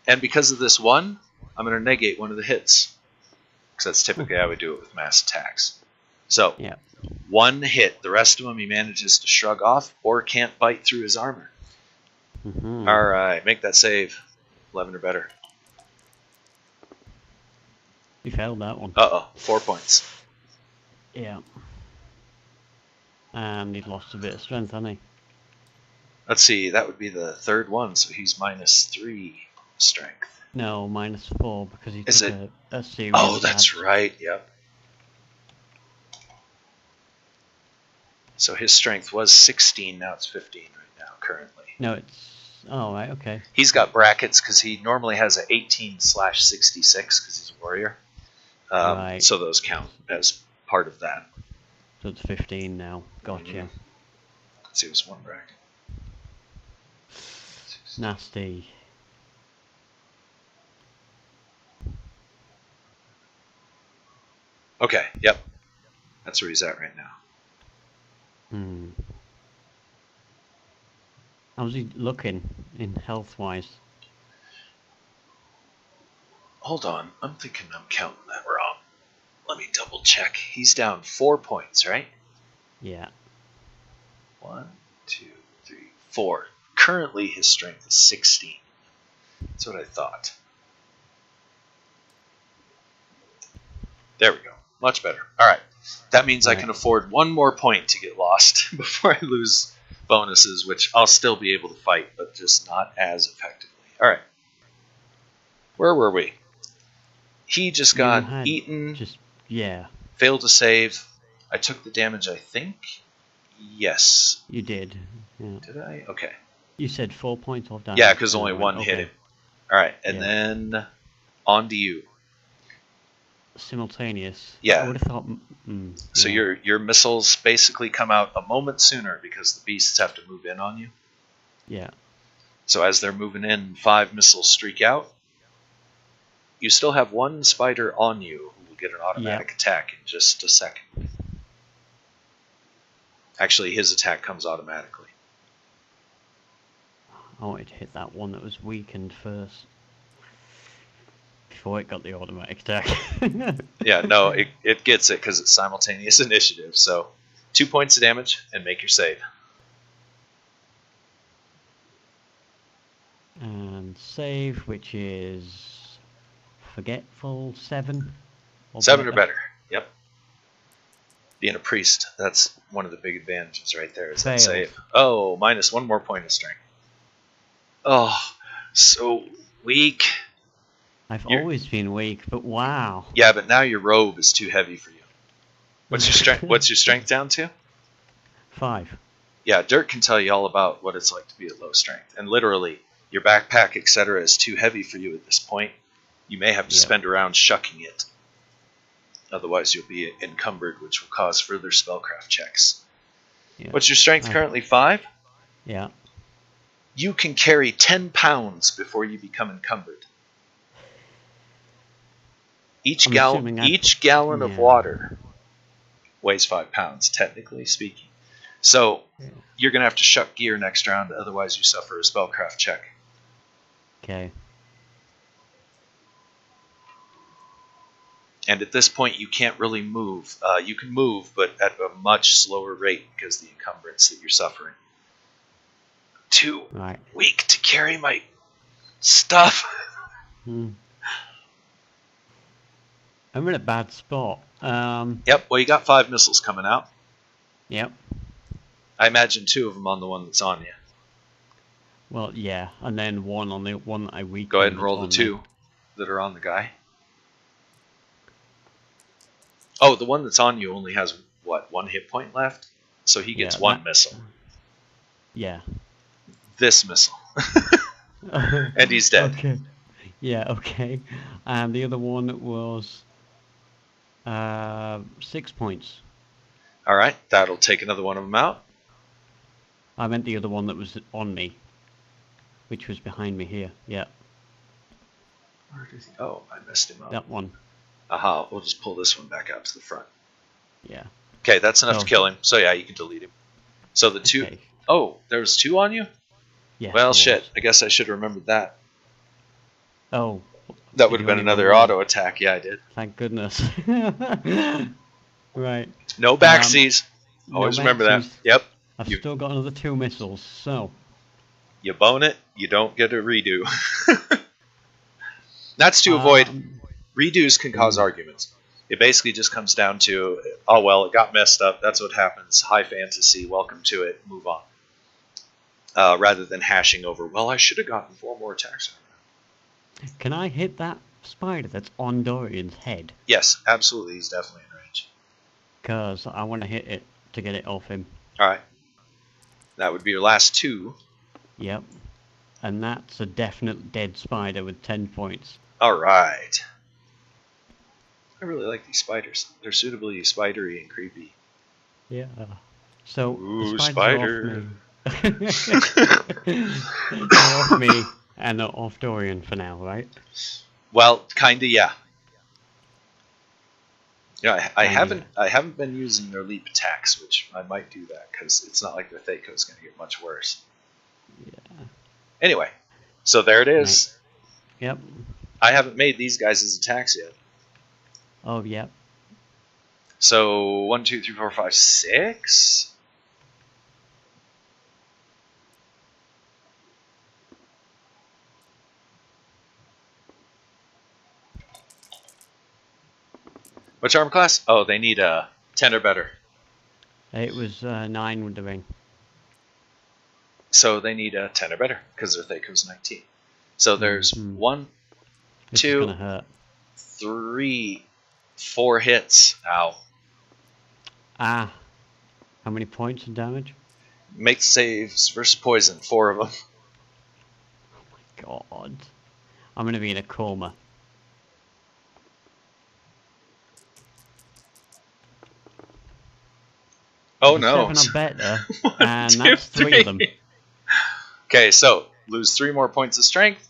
And because of this 1, I'm going to negate one of the hits. Because that's typically how I would do it with mass attacks. So, 1 hit. The rest of them he manages to shrug off or can't bite through his armor. Alright, make that save. 11 or better. You failed that one. Uh-oh, 4 points. Yeah. And he's lost a bit of strength, hasn't he? Let's see, that would be the third one, so he's -3 strength. No, -4 because he took a series. Oh, that's right, yep. So his strength was 16, now it's 15 right now, currently. No, it's... Oh, right, okay. He's got brackets because he normally has an 18/66 because he's a warrior. Right. So those count as part of that. So it's 15 now. Gotcha. Let's see, it was one bracket. Nasty. Okay, yep. That's where he's at right now. How's he looking in health-wise? Hold on, I'm thinking I'm counting that wrong. Let me double check. He's down 4 points, right? Yeah. 1, 2, 3, 4. Currently, his strength is 16. That's what I thought. There we go. Much better. All right. That means I can afford 1 more point to get lost before I lose bonuses, which I'll still be able to fight, but just not as effectively. All right. Where were we? He just got eaten. Failed to save. I took the damage, I think. Yes. You did. Yeah. Did I? Okay. You said 4 points off damage. Yeah, because only 1 hit him. All right, and then on to you. Simultaneous. Yeah. I would have thought. So your missiles basically come out a moment sooner because the beasts have to move in on you. Yeah. So as they're moving in, 5 missiles streak out. You still have 1 spider on you who will get an automatic attack in just a second. Actually, his attack comes automatically. I wanted to hit that one that was weakened first. Before it got the automatic attack. Yeah, no, it gets it because it's simultaneous initiative. So 2 points of damage and make your save. And save, which is forgetful 7. 7 or better. Yep. Being a priest, that's one of the big advantages right there. Is that save? Oh, minus 1 more point of strength. Oh, so weak. You're always been weak, but wow. Yeah, but now your robe is too heavy for you. What's your strength? What's your strength down to? 5. Yeah, Dirk can tell you all about what it's like to be at low strength, and literally, your backpack, etc., is too heavy for you at this point. You may have to spend a round shucking it. Otherwise, you'll be encumbered, which will cause further spellcraft checks. Yeah. What's your strength currently? 5? Yeah. You can carry 10 pounds before you become encumbered. Each gallon of water weighs 5 pounds, technically speaking. So you're going to have to shuck gear next round, otherwise you suffer a spellcraft check. Okay. And at this point, you can't really move. You can move, but at a much slower rate because of the encumbrance that you're suffering. Too weak to carry my stuff. I'm in a bad spot. Yep, well, you got 5 missiles coming out. Yep. I imagine 2 of them on the one that's on you. Well, yeah, and then 1 on the one that I weakened. Go ahead and roll the 2 that are on the guy. Oh, the one that's on you only has, what, 1 hit point left? So he gets 1 missile. Yeah. This missile. And he's dead. Okay. Yeah, okay. And the other one was 6 points. All right, that'll take another one of them out. I meant the other one that was on me, which was behind me here. Yeah. Where did he? Oh, I messed him up. That one. Aha, we'll just pull this one back out to the front. Yeah. Okay, that's enough to kill him. So yeah, you can delete him. So the 2... Okay. Oh, there was 2 on you? Yes, Well, there shit. was. I guess I should have remembered that. Oh, That did would have you been only run another one? auto attack. Yeah, I did. Thank goodness. Right. No Um, backsies. no Always remember that. Maxis. Yep. I've You still got another 2 missiles, so. you bone it, you don't get a redo. That's to avoid Um, redos can cause ooh, arguments. It basically just comes down to, oh well, it got messed up. That's what happens. High fantasy. Welcome to it. Move on. Rather than hashing over, well, I should have gotten 4 more attacks. can I hit that spider that's on Dorian's head? Yes, absolutely. He's definitely in range. Because I want to hit it to get it off him. All right. That would be your last 2. Yep. And that's a definite dead spider with 10 points. All right. I really like these spiders. They're suitably spidery and creepy. Yeah. So, Ooh, the spiders spider. are off me. They're off me, and they're off Dorian for now, right? Well, kinda, yeah. Yeah, I Kinda, haven't been using their leap attacks, which I might do that because it's not like the Thaco's going to get much worse. yeah. Anyway, so there it is. Right. Yep. I haven't made these guys as attacks yet. Oh, yep. So 1, 2, 3, 4, 5, 6. Which armor class? Oh, they need a 10 or better. It was 9 with the ring. So they need a 10 or better because their Thaco's 19. So there's 1, This 2, is gonna hurt. 3, 4 hits. Ow. Ah. How many points of damage? Make saves versus poison. 4 of them. God. I'm gonna be in a coma. Oh The no. 7 are better, 1, and 2, that's 3 of them. Okay, so lose 3 more points of strength.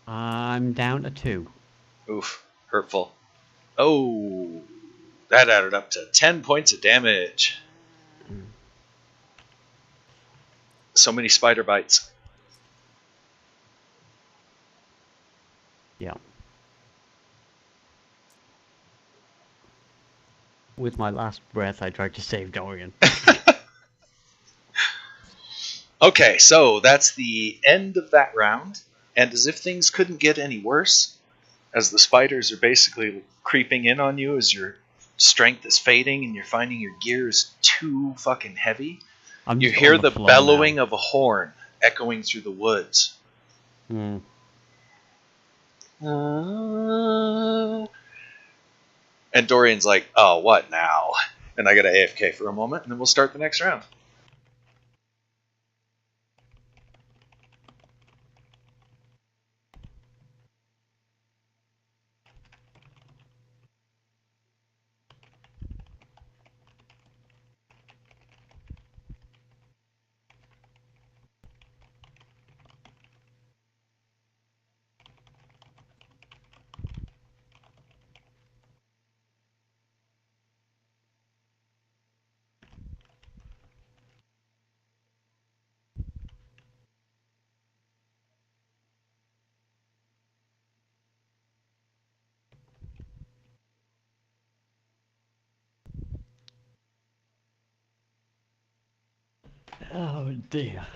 I'm down to 2. Oof, hurtful. Oh, that added up to 10 points of damage. So many spider bites. Yeah. With my last breath, I tried to save Dorian. Okay, so that's the end of that round. And as if things couldn't get any worse, as the spiders are basically creeping in on you as your strength is fading and you're finding your gear is too fucking heavy, you hear the bellowing of a horn echoing through the woods. Hmm. And Dorian's like, oh, what now? And I got to AFK for a moment, and then we'll start the next round. Oh dear.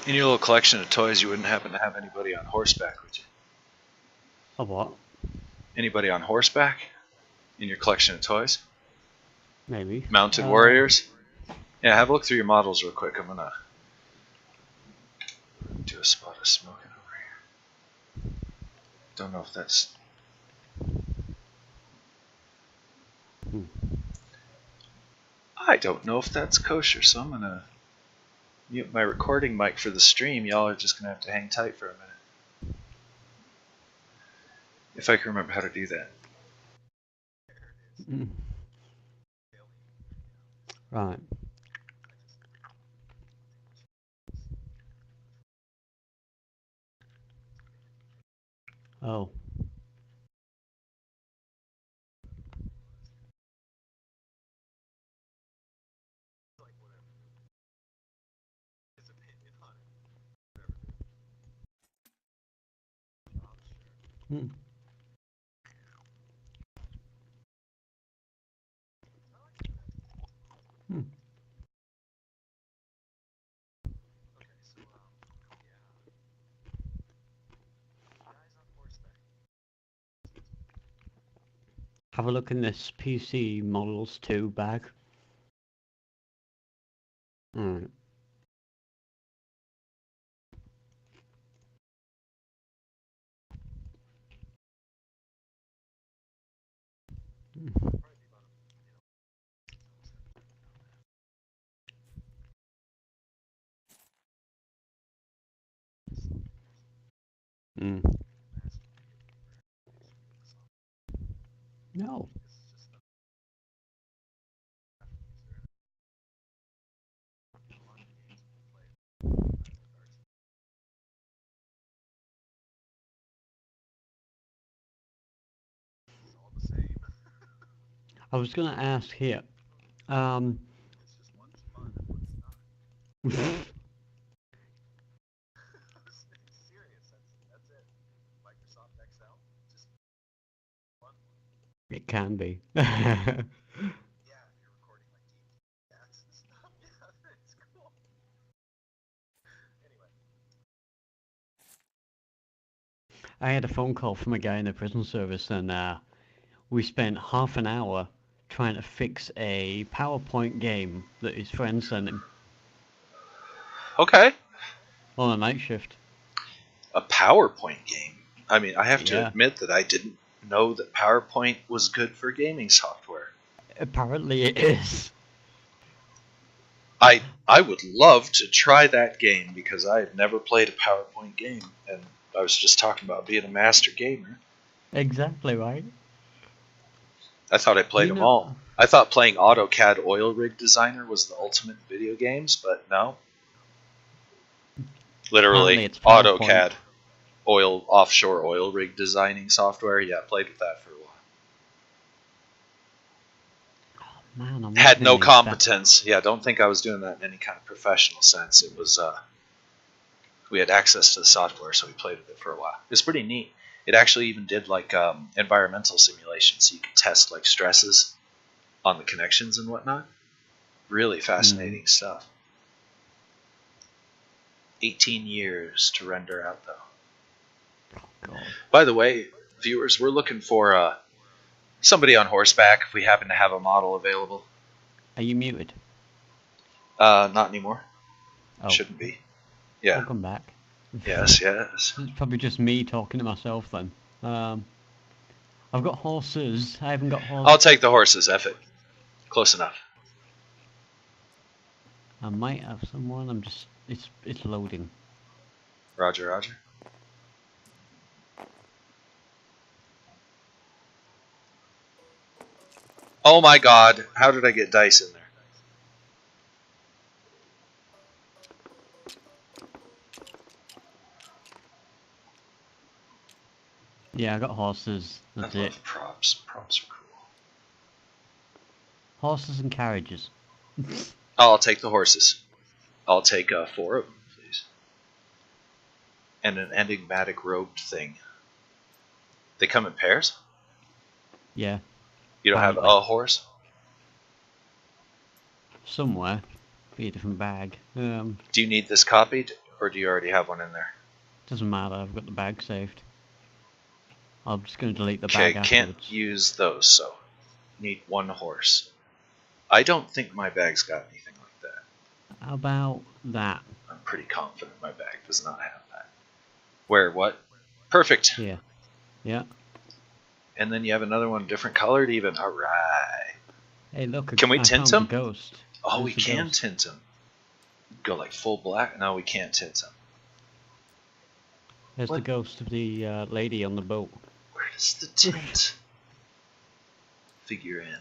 In your little collection of toys, you wouldn't happen to have anybody on horseback, would you? A what? Anybody on horseback in your collection of toys? Maybe. Mounted warriors? Yeah, have a look through your models real quick. I'm gonna do a spot of smoking over here. Don't know if that's... I don't know if that's kosher, so I'm gonna mute my recording mic for the stream. Y'all are just gonna have to hang tight for a minute. If I can remember how to do that. Right. Oh. Hmm. Hmm. Have a look in this PC Models 2 bag. Alright. Mm. No. I was gonna ask here. Um. It can be. I had a phone call from a guy in the prison service, and we spent half an hour trying to fix a PowerPoint game that his friend sent him Okay. on a night shift. A PowerPoint game. I mean, I have to Yeah. admit that I didn't know that PowerPoint was good for gaming software. Apparently it is. I would love to try that game because I have never played a PowerPoint game, and I was just talking about being a master gamer. Exactly right. I thought I played them all. I thought playing AutoCAD Oil Rig Designer was the ultimate video games, but no. Literally, Apparently it's PowerPoint. AutoCAD, offshore oil rig designing software. Yeah, played with that for a while. Man, I'm Had no looking at these competence. Yeah, don't think I was doing that in any kind of professional sense. It was we had access to the software, so we played with it for a while. It was pretty neat. It actually even did like environmental simulations, so you could test like stresses on the connections and whatnot. Really fascinating stuff. 18 years to render out, though. Oh, God. By the way, viewers, we're looking for somebody on horseback if we happen to have a model available. Are you muted? Not anymore. Oh. Shouldn't be. Yeah. Welcome back. Yes. It's probably just me talking to myself then. I've got horses. I haven't got horses. I'll take the horses. F it. Close enough. I might have someone. I'm just. It's loading. Roger, roger. Oh my God! How did I get dice in there? Yeah, I got horses. That's I it. love props. Props are cool. Horses and carriages. I'll take the horses. I'll take 4 of them, please. And an enigmatic robed thing. They come in pairs? Yeah. You don't have a horse? Somewhere. Be a different bag. Do you need this copied? or do you already have one in there? Doesn't matter, I've got the bag saved. I'm just going to delete the Okay, bag afterwards. can't use those, so need one horse. I don't think my bag's got anything like that. How about that? I'm pretty confident my bag does not have that. Where, what? Perfect. Yeah. Yeah. And then you have another one different colored even. Alright. Hey, look, Can we I tint found him? the ghost. Oh, There's we the can ghost. tint him. Go like full black? No, we can't tint him. There's What? the ghost of the lady on the boat. Where does the tint figure in?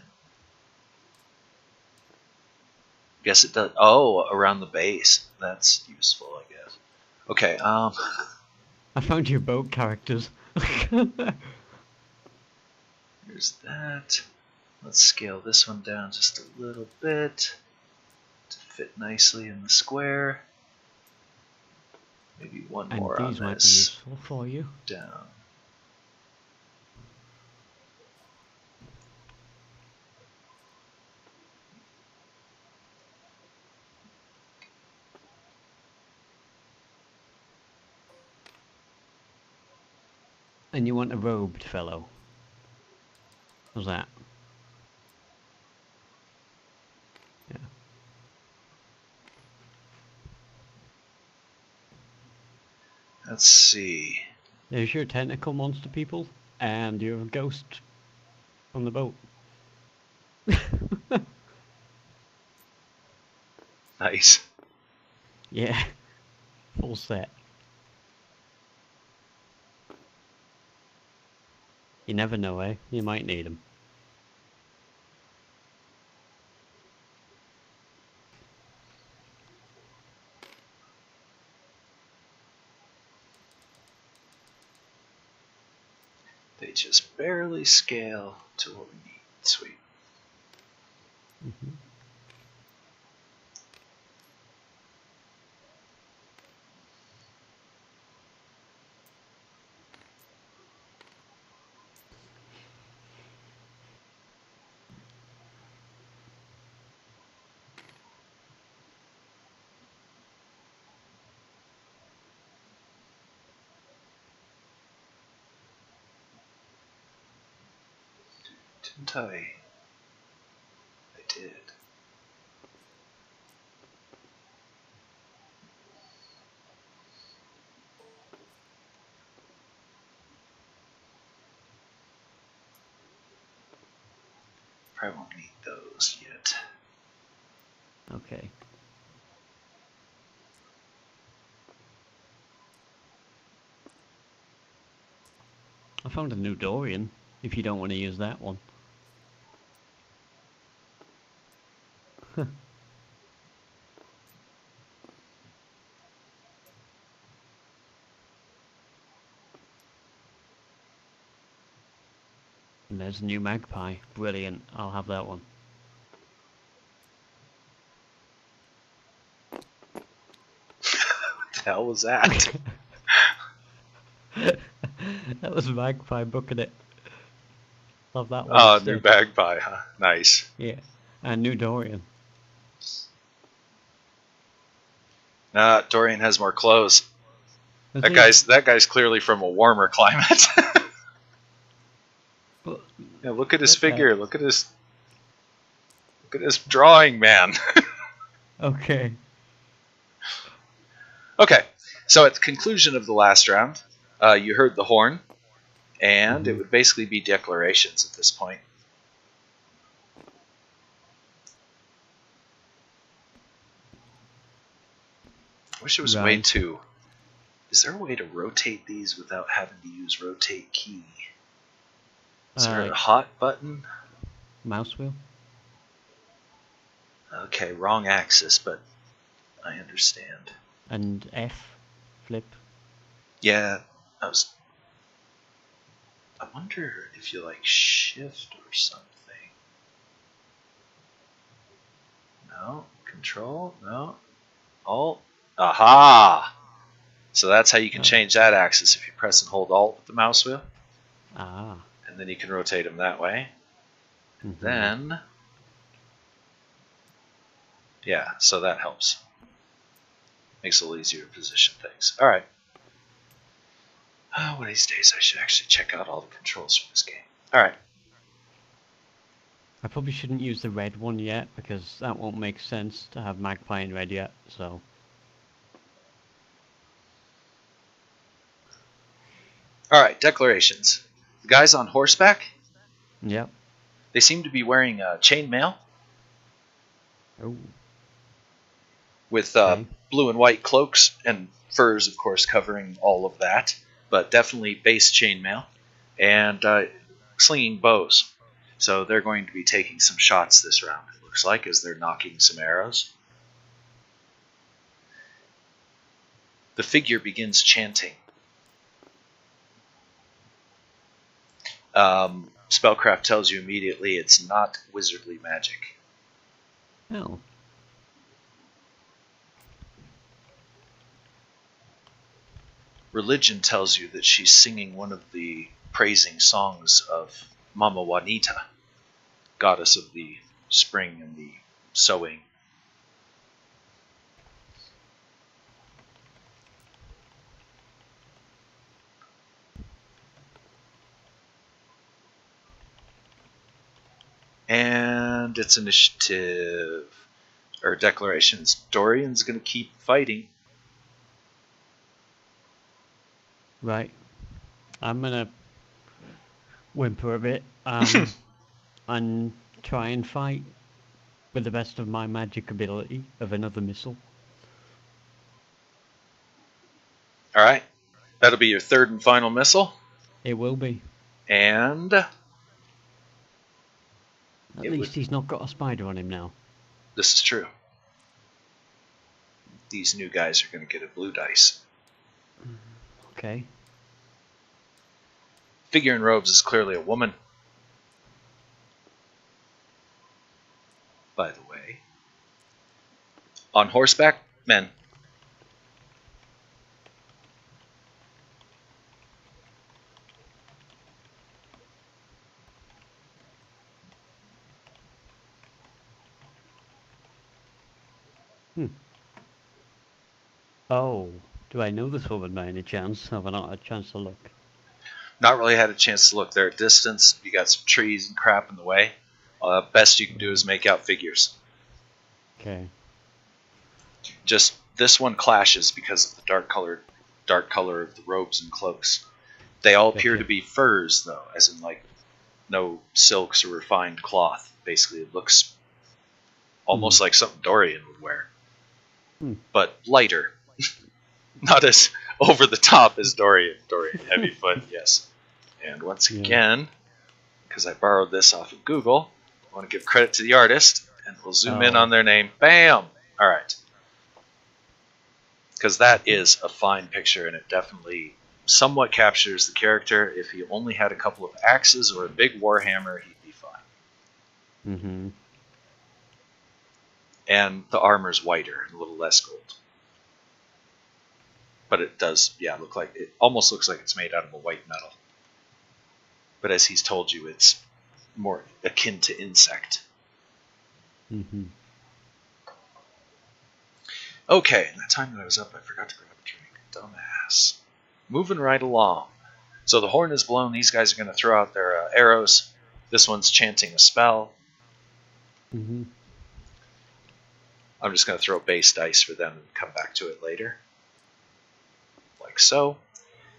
Guess it does. Oh, around the base. That's useful, I guess. Okay, I found your boat characters. here's that. Let's scale this one down just a little bit to fit nicely in the square. Maybe one And more on these might be this. useful for you. Down. And you want a robed fellow. How's that? Yeah. Let's see. There's your tentacle monster people, and your ghost on the boat. Nice. Yeah. Full set. You never know, eh? You might need them. They just barely scale to what we need. Sweet. Mm-hmm. Didn't I? I did. Probably won't need those yet. Okay. I found a new Dorian, if you don't want to use that one. And there's a new Magpie. Brilliant. I'll have that one. What the hell was that? That was Magpie booking it. Love that one. Oh, instead. new Magpie, huh? Nice. Yeah. And new Dorian. Dorian has more clothes. Is That guy's clearly from a warmer climate. But Yeah, look at his that guy- figure. Look at this drawing, man. Okay. Okay, so at the conclusion of the last round, you heard the horn, and it would basically be declarations at this point. I wish it was a way Right. to... Is there a way to rotate these without having to use rotate key? Is there a hot button? Mouse wheel? Okay, wrong axis, but I understand. And F? Flip? Yeah, I wonder if you like shift or something. No, control, no, alt. Aha! So that's how you can change that axis if you press and hold alt with the mouse wheel. Ah. And then you can rotate them that way. And then, yeah, so that helps. Makes it a little easier to position things. All right. One of these days I should actually check out all the controls for this game. All right. I probably shouldn't use the red one yet, because that won't make sense to have Magpie in red yet, so... Alright, declarations. The guys on horseback? Yep. They seem to be wearing chainmail. Oh. With Okay. blue and white cloaks, and furs, of course, covering all of that. But definitely base chainmail. And slinging bows. So they're going to be taking some shots this round, it looks like, as they're knocking some arrows. The figure begins chanting. Spellcraft tells you immediately it's not wizardly magic. Oh. Religion tells you that she's singing one of the praising songs of Mama Juanita, goddess of the spring and the sowing. And it's initiative, or declarations. Dorian's going to keep fighting. Right. I'm gonna whimper a bit, and try and fight with the best of my magic ability of another missile. Alright. That'll be your third and final missile. It will be. And At least he's not got a spider on him now. this is true. These new guys are going to get a blue dice. Okay. Figure in robes is clearly a woman. By the way. On horseback, men. Oh, do I know this woman by any chance? Have I not had a chance to look? Not really had a chance to look there at distance. You got some trees and crap in the way. Best you can do is make out figures. Okay. Just this one clashes because of the dark color of the robes and cloaks. They all appear to be furs, though, as in like no silks or refined cloth. Basically, it looks almost like something Dorian would wear, but lighter. Not as over the top as Dorian. Dorian Heavyfoot, yes. And once again, because I borrowed this off of Google, I want to give credit to the artist, and we'll zoom in on their name. Bam! All right. Because that is a fine picture, and it definitely somewhat captures the character. If he only had a couple of axes or a big warhammer, he'd be fine. Mm-hmm. And the armor's whiter and a little less gold. But it does, look like it almost looks like it's made out of a white metal. But as he's told you, it's more akin to insect. Mm-hmm. Okay, in the time that I was up, I forgot to grab a drink. Dumbass. Moving right along. So the horn is blown. These guys are going to throw out their arrows. This one's chanting a spell. Mm-hmm. I'm just going to throw base dice for them and come back to it later. Like so.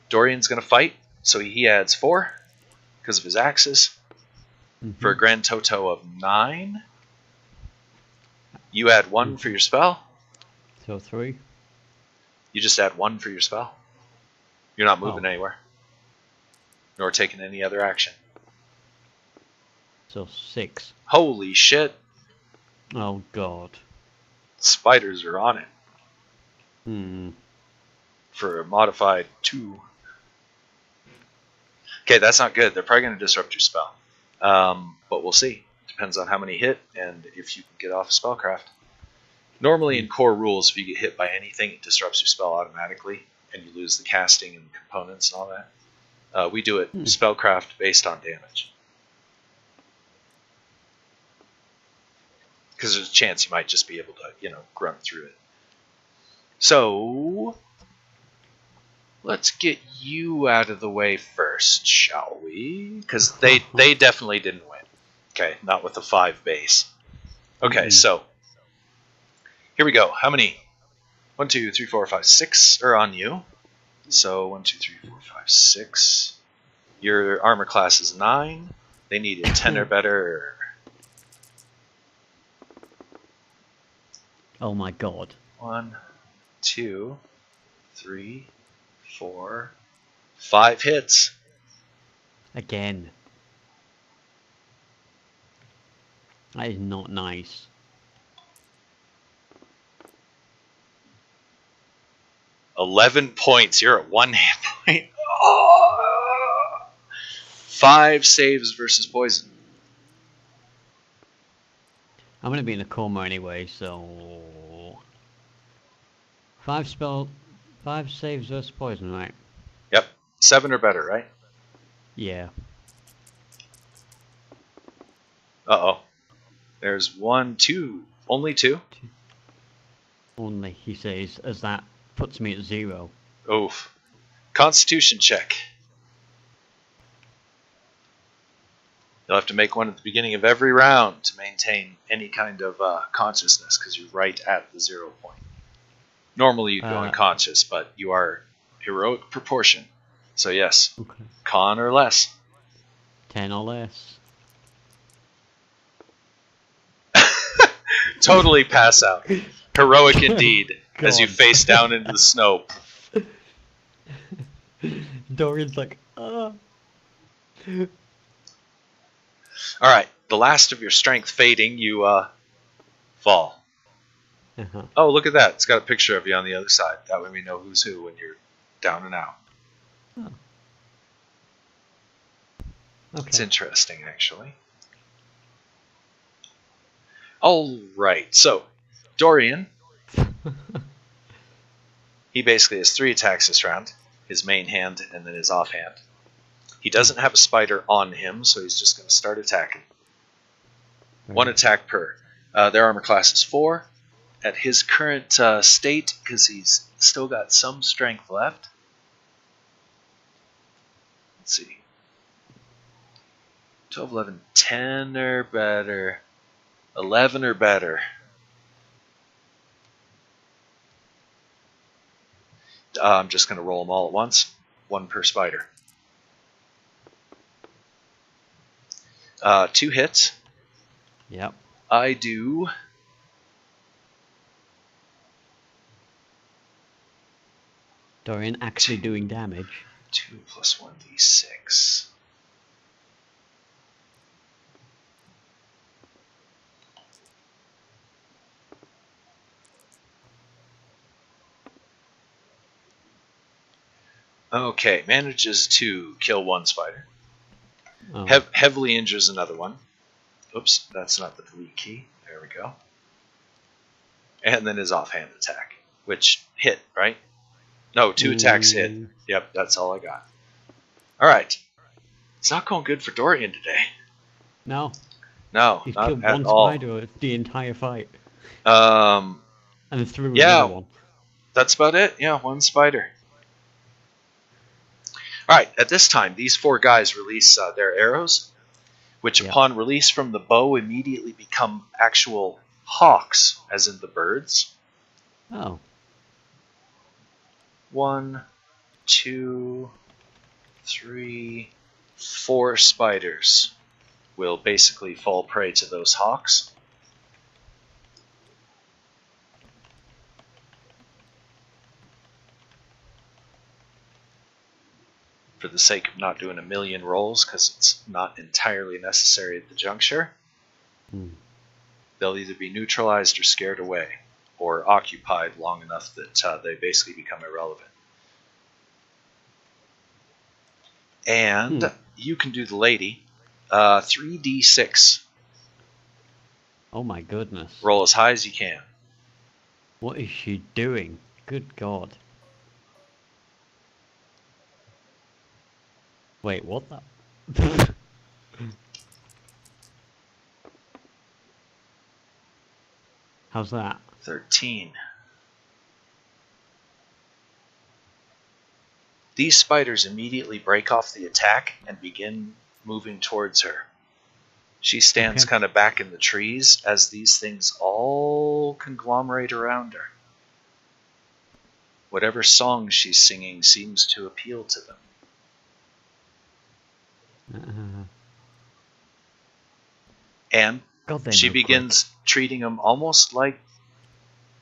Dorian's going to fight, so he adds 4 because of his axes. For a grand total of 9. You add 1 for your spell. So 3. You just add 1 for your spell. You're not moving anywhere. Nor taking any other action. So 6. Holy shit. Oh god. Spiders are on it. Hmm. For a modified 2. Okay, that's not good. They're probably going to disrupt your spell. But we'll see. Depends on how many hit and if you can get off spellcraft. Normally in core rules, if you get hit by anything, it disrupts your spell automatically, and you lose the casting and components and all that. We do it spellcraft based on damage. Because there's a chance you might just be able to, grunt through it. So, let's get you out of the way first, shall we? Because they definitely didn't win. Okay, not with the 5 base. Okay, so here we go. How many? 1, 2, 3, 4, 5, 6 are on you. So 1, 2, 3, 4, 5, 6. Your armor class is 9. They need a 10 or better. Oh my god. 1, 2, 3, 4, 5 hits. Again. That is not nice. $11 points. You're at 1 hit point. Oh! 5 saves versus poison. I'm gonna be in a coma anyway, so 5 saves versus poison, right? Yep. 7 or better, right? Yeah. Uh-oh. There's 1, 2. Only 2? Only, he says, as that puts me at 0. Oof. Constitution check. You'll have to make one at the beginning of every round to maintain any kind of consciousness, because you're right at the 0 point. Normally you go unconscious, but you are heroic proportion. So yes, Okay. con or less. 10 or less. Totally pass out. Heroic indeed, as you face down into the snow. Dorian's like, Alright, the last of your strength fading, you fall. Oh, look at that. It's got a picture of you on the other side. That way we know who's who when you're down and out. Oh. Okay. It's interesting, actually. Alright, so, Dorian, he basically has 3 attacks this round. His main hand and then his offhand. He doesn't have a spider on him, so he's just going to start attacking. 1 attack per. Their armor class is 4. At his current state, because he's still got some strength left. Let's see. 12, 11, 10 or better. 11 or better. I'm just going to roll them all at once. 1 per spider. 2 hits. Yep. I do... Dorian actually doing damage. 2 plus 1d6. Okay, manages to kill 1 spider. Oh. Heavily injures another one. Oops, that's not the delete key. There we go. And then his offhand attack, which hit, right? No, 2 attacks hit. Yep, that's all I got. Alright. It's not going good for Dorian today. No. No, He's not killed at 1 all. spider the entire fight. And then threw another one. That's about it. Yeah, 1 spider. Alright, at this time, these 4 guys release their arrows, which upon release from the bow immediately become actual hawks, as in the birds. Oh. 1, 2, 3, 4 spiders will basically fall prey to those hawks. For the sake of not doing a million rolls, because it's not entirely necessary at the juncture, they'll either be neutralized or scared away, or occupied long enough that they basically become irrelevant. And you can do the lady. 3d6. Oh my goodness. Roll as high as you can. What is she doing? Good God. Wait, what the? How's that? 13. These spiders immediately break off the attack and begin moving towards her. She stands kind of back in the trees as these things all conglomerate around her. Whatever song she's singing seems to appeal to them. And she begins treating them almost like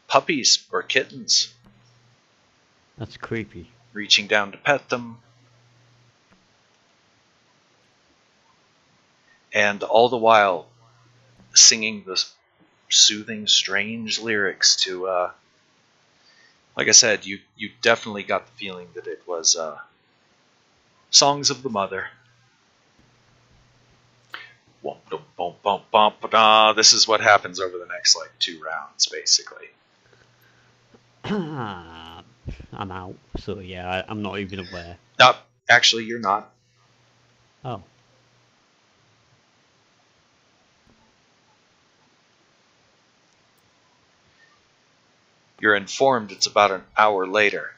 puppies or kittens. That's creepy. Reaching down to pet them. And all the while singing the soothing, strange lyrics to, like I said, you definitely got the feeling that it was songs of the mother. This is what happens over the next, 2 rounds, basically. I'm out, so yeah, I'm not even aware. No, actually, you're not. Oh. You're informed it's about an hour later.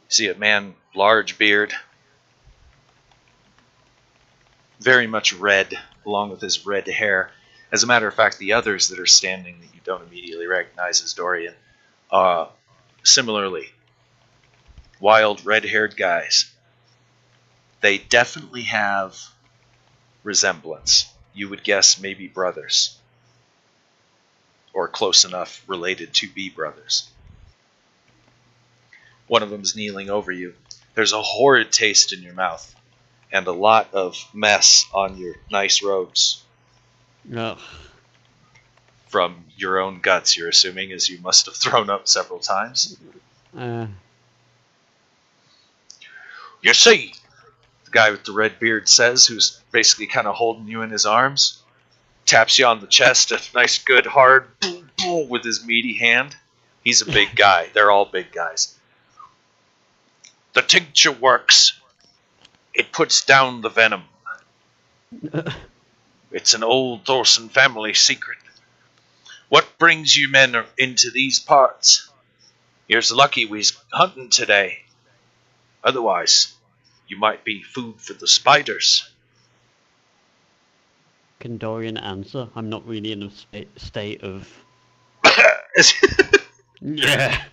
See a man, large beard, very much red, along with his red hair. As a matter of fact, the others that are standing that you don't immediately recognize as Dorian, similarly, wild red-haired guys. They definitely have resemblance. You would guess maybe brothers. Or close enough related to be brothers. One of them's kneeling over you. There's a horrid taste in your mouth. And a lot of mess on your nice robes. Ugh. From your own guts, you're assuming, as you must have thrown up several times. You see, the guy with the red beard says, who's basically kind of holding you in his arms, taps you on the chest, a nice good hard boom, boom, with his meaty hand. He's a big guy. They're all big guys. The tincture works. It puts down the venom. It's an old Thorson family secret. What brings you men into these parts? You're lucky we's hunting today. Otherwise, you might be food for the spiders. Can Dorian answer? I'm not really in a state of... Yeah.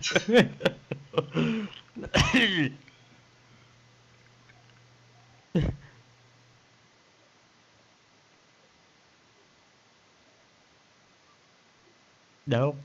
No.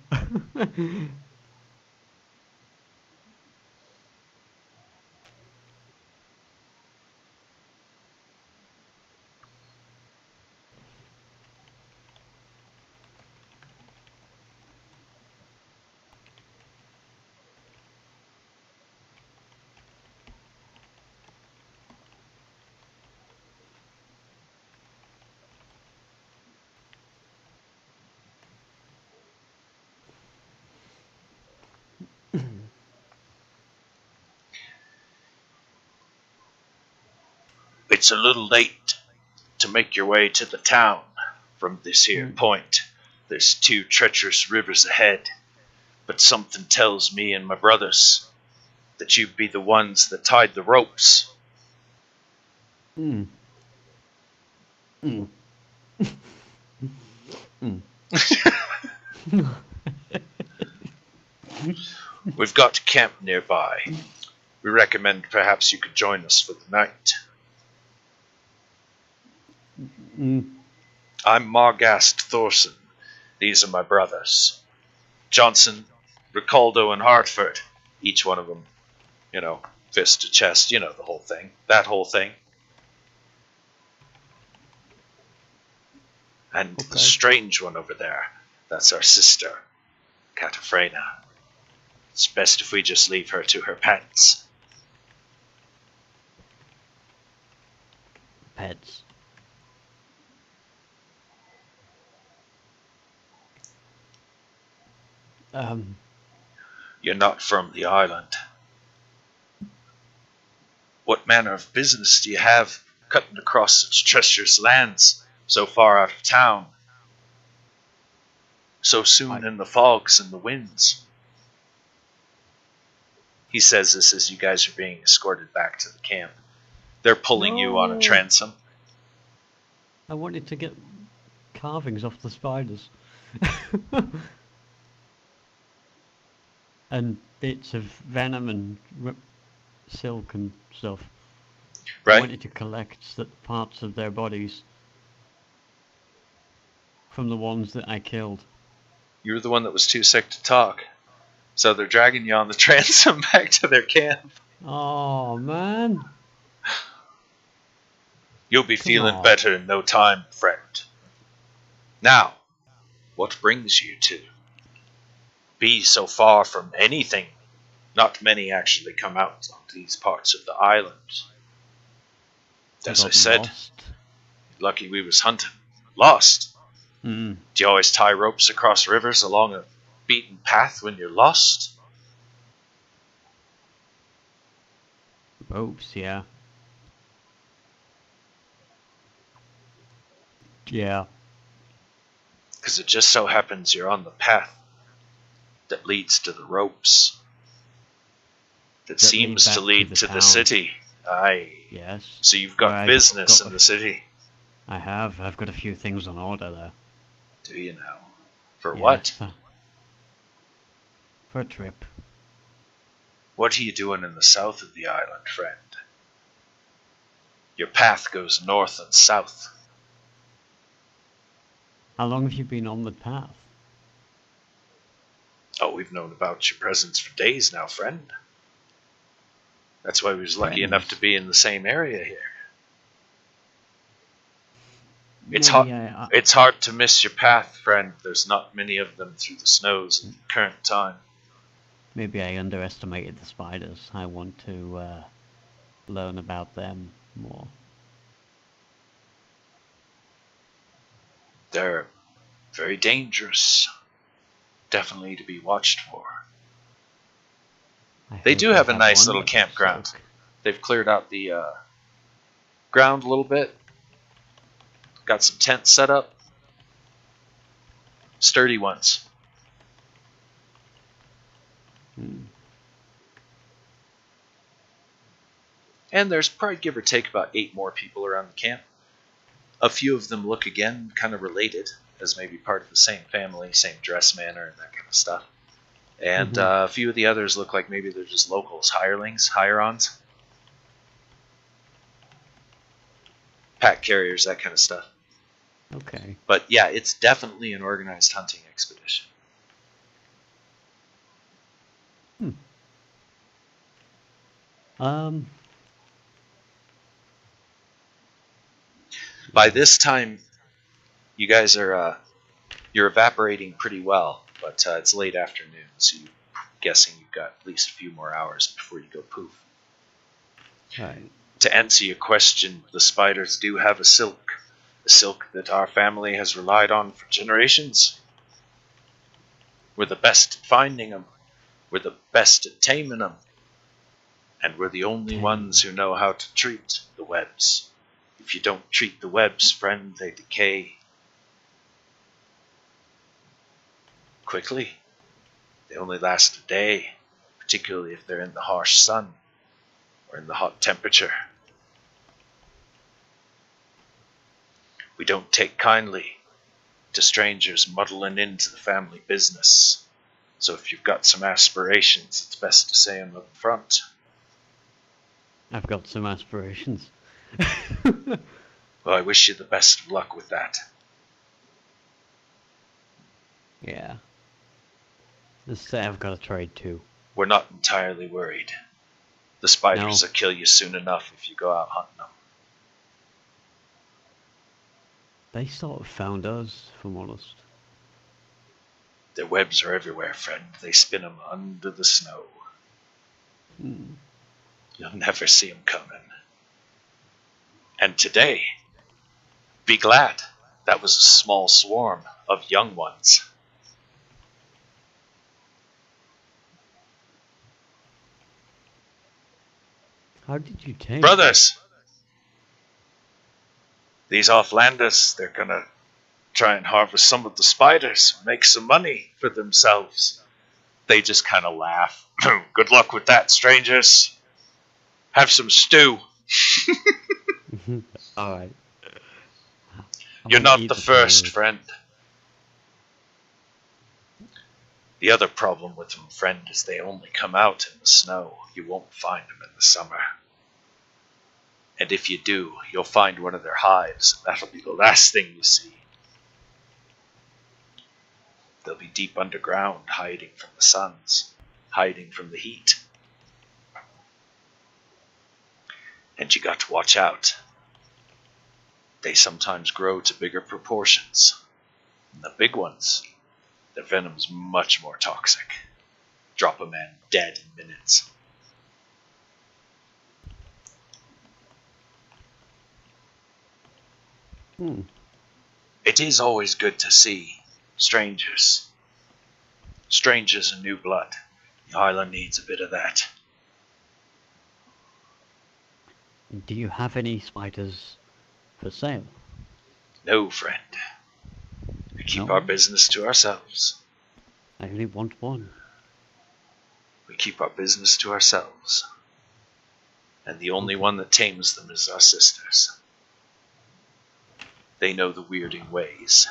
It's a little late to make your way to the town from this here point. There's 2 treacherous rivers ahead, but something tells me and my brothers that you'd be the ones that tied the ropes. We've got a camp nearby. We recommend perhaps you could join us for the night. I'm Margast Thorson. These are my brothers. Johnson, Ricaldo, and Hartford. Each one of them, fist to chest, the whole thing. That whole thing. And the strange one over there, that's our sister, Catafrena. It's best if we just leave her to her pets. Pets. You're not from the island. What manner of business do you have cutting across such treacherous lands so far out of town? So soon in the fogs and the winds? He says this as you guys are being escorted back to the camp. They're pulling you on a No! transom. I wanted to get carvings off the spiders. And bits of venom and silk and stuff. I Right? wanted to collect parts of their bodies from the ones that I killed. You were the one that was too sick to talk. So they're dragging you on the transom back to their camp. Oh, man. You'll be Come feeling on. better in no time, friend. Now, what brings you to be so far from anything? Not many actually come out on these parts of the island. As I said, Lost. lucky we was hunting. Lost. Mm. Do you always tie ropes across rivers along a beaten path when you're lost? Ropes, yeah. Yeah. Because it just so happens you're on the path that leads to the ropes. That seems to lead to the city. Aye. Yes. So you've got business in the city. I have. I've got a few things on order there. Do you now? For Yes, what? For a trip. What are you doing in the south of the island, friend? Your path goes north and south. How long have you been on the path? Oh, we've known about your presence for days now, friend. That's why we was lucky enough to be in the same area here. It's hard to miss your path, friend. There's not many of them through the snows in the current time. Maybe I underestimated the spiders. I want to learn about them more. They're very dangerous. Definitely to be watched for. They do have a nice little campground. They've cleared out the ground a little bit. Got some tents set up. Sturdy ones. And there's probably, give or take, about 8 more people around the camp. A few of them look again kind of related, as maybe part of the same family, same dress manner, and that kind of stuff. And a few of the others look like maybe they're just locals, hirelings, hire-ons. Pack carriers, that kind of stuff. Okay. But yeah, it's definitely an organized hunting expedition. By this time, you guys are you're evaporating pretty well, but it's late afternoon, so I'm guessing you've got at least a few more hours before you go poof. Right. To answer your question, the spiders do have a silk that our family has relied on for generations. We're the best at finding them. We're the best at taming them. And we're the only ones who know how to treat the webs. If you don't treat the webs, friend, they decay quickly. They only last a day, particularly if they're in the harsh sun or in the hot temperature. We don't take kindly to strangers muddling into the family business. So if you've got some aspirations, it's best to say them up front. I've got some aspirations. Well, I wish you the best of luck with that. Yeah. Let's say I've got a trade too. We're not entirely worried. The spiders will kill you soon enough if you go out hunting them. They sort of found us, if I'm honest. Their webs are everywhere, friend. They spin them under the snow. You'll never see them coming. And today, be glad that was a small swarm of young ones. How did you take? Brothers! These offlanders, they're gonna try and harvest some of the spiders, make some money for themselves. They just kind of laugh. Good luck with that, strangers. Have some stew. Alright. You're not the first, friend. The other problem with them, friend, is they only come out in the snow. You won't find them in the summer. And if you do, you'll find one of their hives, and that'll be the last thing you see. They'll be deep underground, hiding from the suns, hiding from the heat. And you got to watch out. They sometimes grow to bigger proportions. And the big ones, their venom's much more toxic. Drop a man dead in minutes. It is always good to see strangers. Strangers and new blood. The island needs a bit of that. Do you have any spiders for sale? No, friend. We keep our business to ourselves. I only want one. We keep our business to ourselves. And the only one that tames them is our sisters. They know the weirding ways.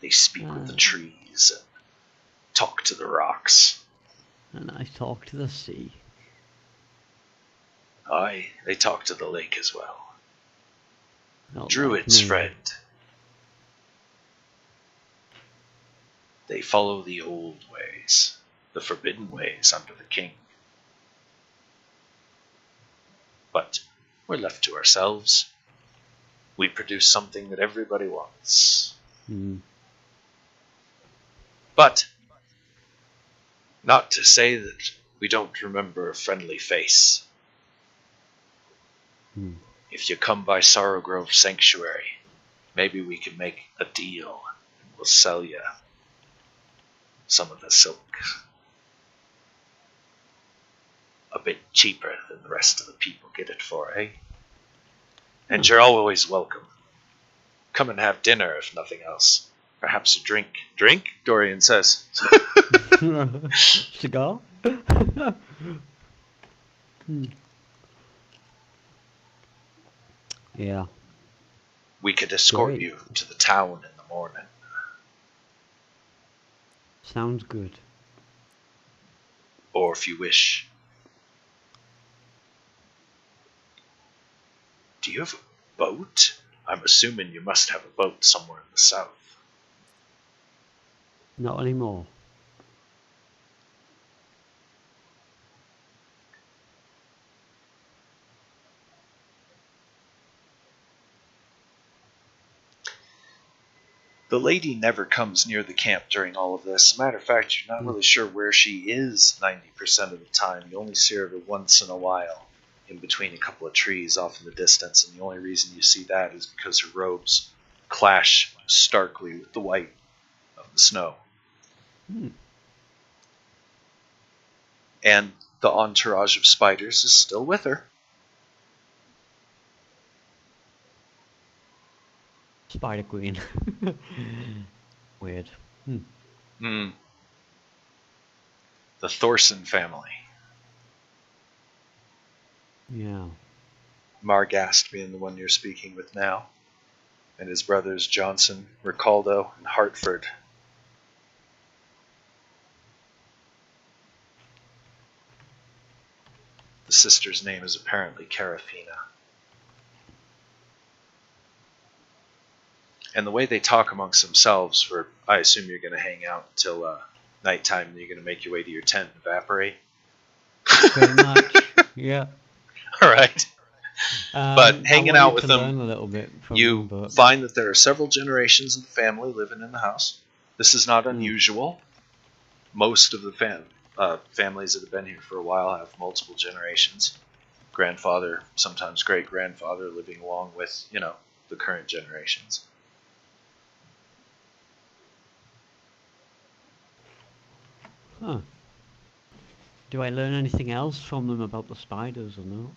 They speak with the trees and talk to the rocks. And I talk to the sea. Aye, they talk to the lake as well. Not Druids, like friend. They follow the old ways, the forbidden ways under the king. But we're left to ourselves. We produce something that everybody wants. But not to say that we don't remember a friendly face. If you come by Sorrow Grove Sanctuary, maybe we can make a deal and we'll sell you some of the silk a bit cheaper than the rest of the people get it for, eh? And you're always welcome. Come and have dinner, if nothing else. Perhaps a drink. Drink? Dorian says. Cigar? Yeah. We could escort you to the town in the morning. Sounds good. Or if you wish. Do you have a boat? I'm assuming you must have a boat somewhere in the south. Not anymore. The lady never comes near the camp during all of this. As a matter of fact, you're not really sure where she is 90% of the time. You only see her every once in a while, in between a couple of trees off in the distance, and the only reason you see that is because her robes clash starkly with the white of the snow. And the entourage of spiders is still with her. Spider Queen. Weird. The Thorson family. Yeah. Margast being the one you're speaking with now, and his brothers Johnson, Ricaldo, and Hartford. The sister's name is apparently Carafina. And the way they talk amongst themselves, for I assume you're going to hang out until nighttime, and you're going to make your way to your tent and evaporate. Pretty much. Yeah. All right. But hanging out with them, a little bit you find that there are several generations of the family living in the house. This is not unusual. Most of the families that have been here for a while have multiple generations. Grandfather, sometimes great-grandfather, living along with, the current generations. Huh. Do I learn anything else from them about the spiders or no?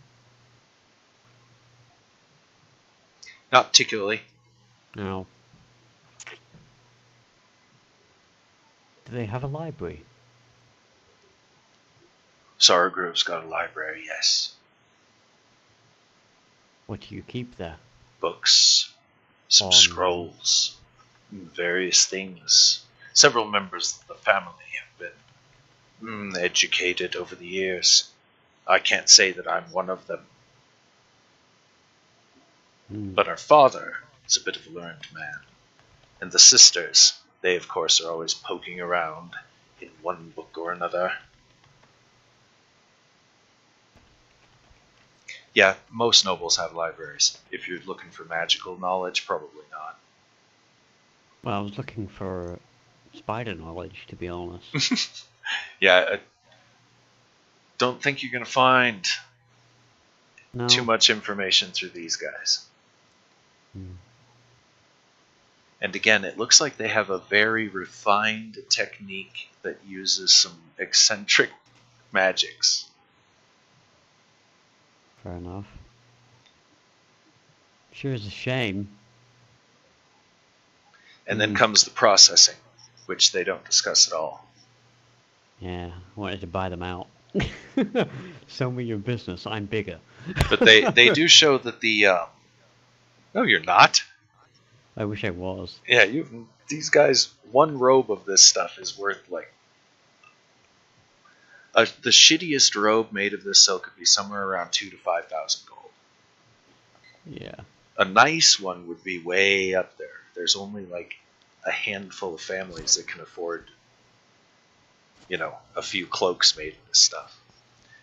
Not particularly. No. Do they have a library? Sorrow got a library, yes. What do you keep there? Books, some scrolls, various things. Several members of the family have been educated over the years. I can't say that I'm one of them. But our father is a bit of a learned man. And the sisters, they of course are always poking around in one book or another. Yeah, most nobles have libraries. If you're looking for magical knowledge, probably not. Well, I was looking for spider knowledge, to be honest. Yeah, I don't think you're going to find too much information through these guys. And again, it looks like they have a very refined technique that uses some eccentric magics. Fair enough. Sure is a shame. And then comes the processing, which they don't discuss at all. Yeah, I wanted to buy them out. Sell me your business, I'm bigger. But they do show that the... No, you're not. I wish I was. Yeah, these guys, one robe of this stuff is worth, like... the shittiest robe made of this silk could be somewhere around 2,000 to 5,000 gold. Yeah. A nice one would be way up there. There's only like a handful of families that can afford, a few cloaks made of this stuff.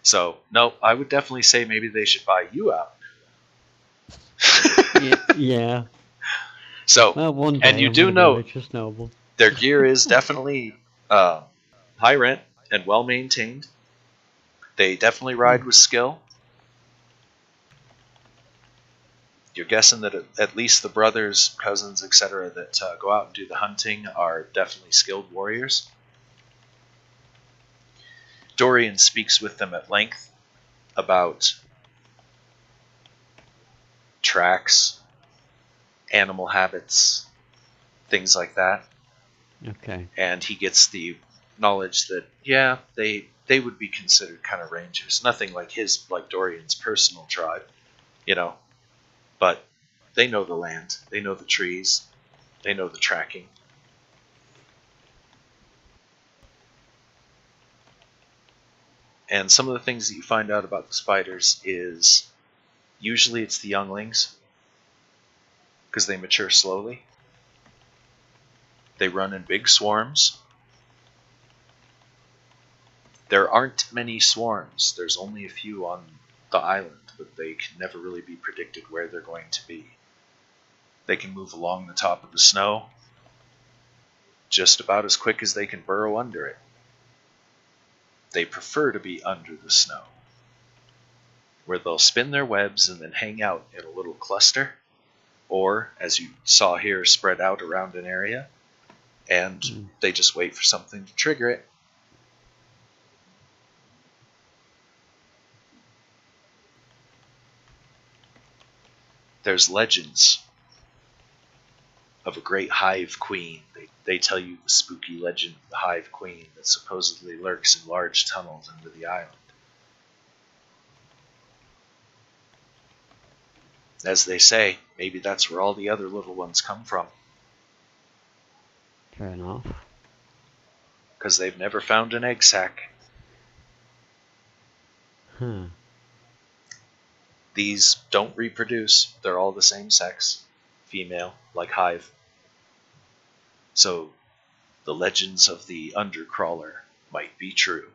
So, no, I would definitely say maybe they should buy you out. Yeah. So, well, one day and you do know their gear is definitely high rent and well maintained. They definitely ride with skill. You're guessing that at least the brothers, cousins, etc. that go out and do the hunting are definitely skilled warriors. Dorian speaks with them at length about tracks, animal habits, things like that. Okay. And he gets the knowledge that, yeah, they would be considered kind of rangers. Nothing like Dorian's personal tribe, but they know the land, they know the trees, they know the tracking. And some of the things that you find out about the spiders is usually it's the younglings, because they mature slowly. They run in big swarms. There aren't many swarms. There's only a few on the island, but they can never really be predicted where they're going to be. They can move along the top of the snow just about as quick as they can burrow under it. They prefer to be under the snow, where they'll spin their webs and then hang out in a little cluster, or, as you saw here, spread out around an area, and they just wait for something to trigger it. There's legends of a great hive queen. They tell you the spooky legend of the hive queen that supposedly lurks in large tunnels under the island. As they say, maybe that's where all the other little ones come from. Fair enough. Because they've never found an egg sac. These don't reproduce. They're all the same sex. Female, like hive. So, the legends of the undercrawler might be true.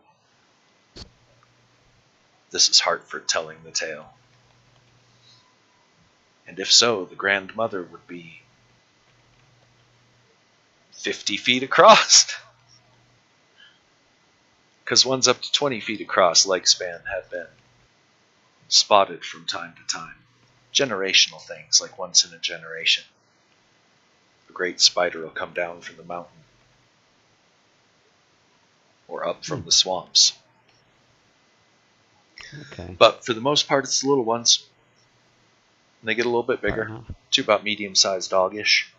This is Hartford telling the tale. And if so, the grandmother would be 50 feet across. Because ones up to 20 feet across lifespan have been spotted from time to time. Generational things, like once in a generation. A great spider will come down from the mountain. Or up from the swamps. Okay. But for the most part, it's the little ones. And they get a little bit bigger. To about medium-sized dog-ish.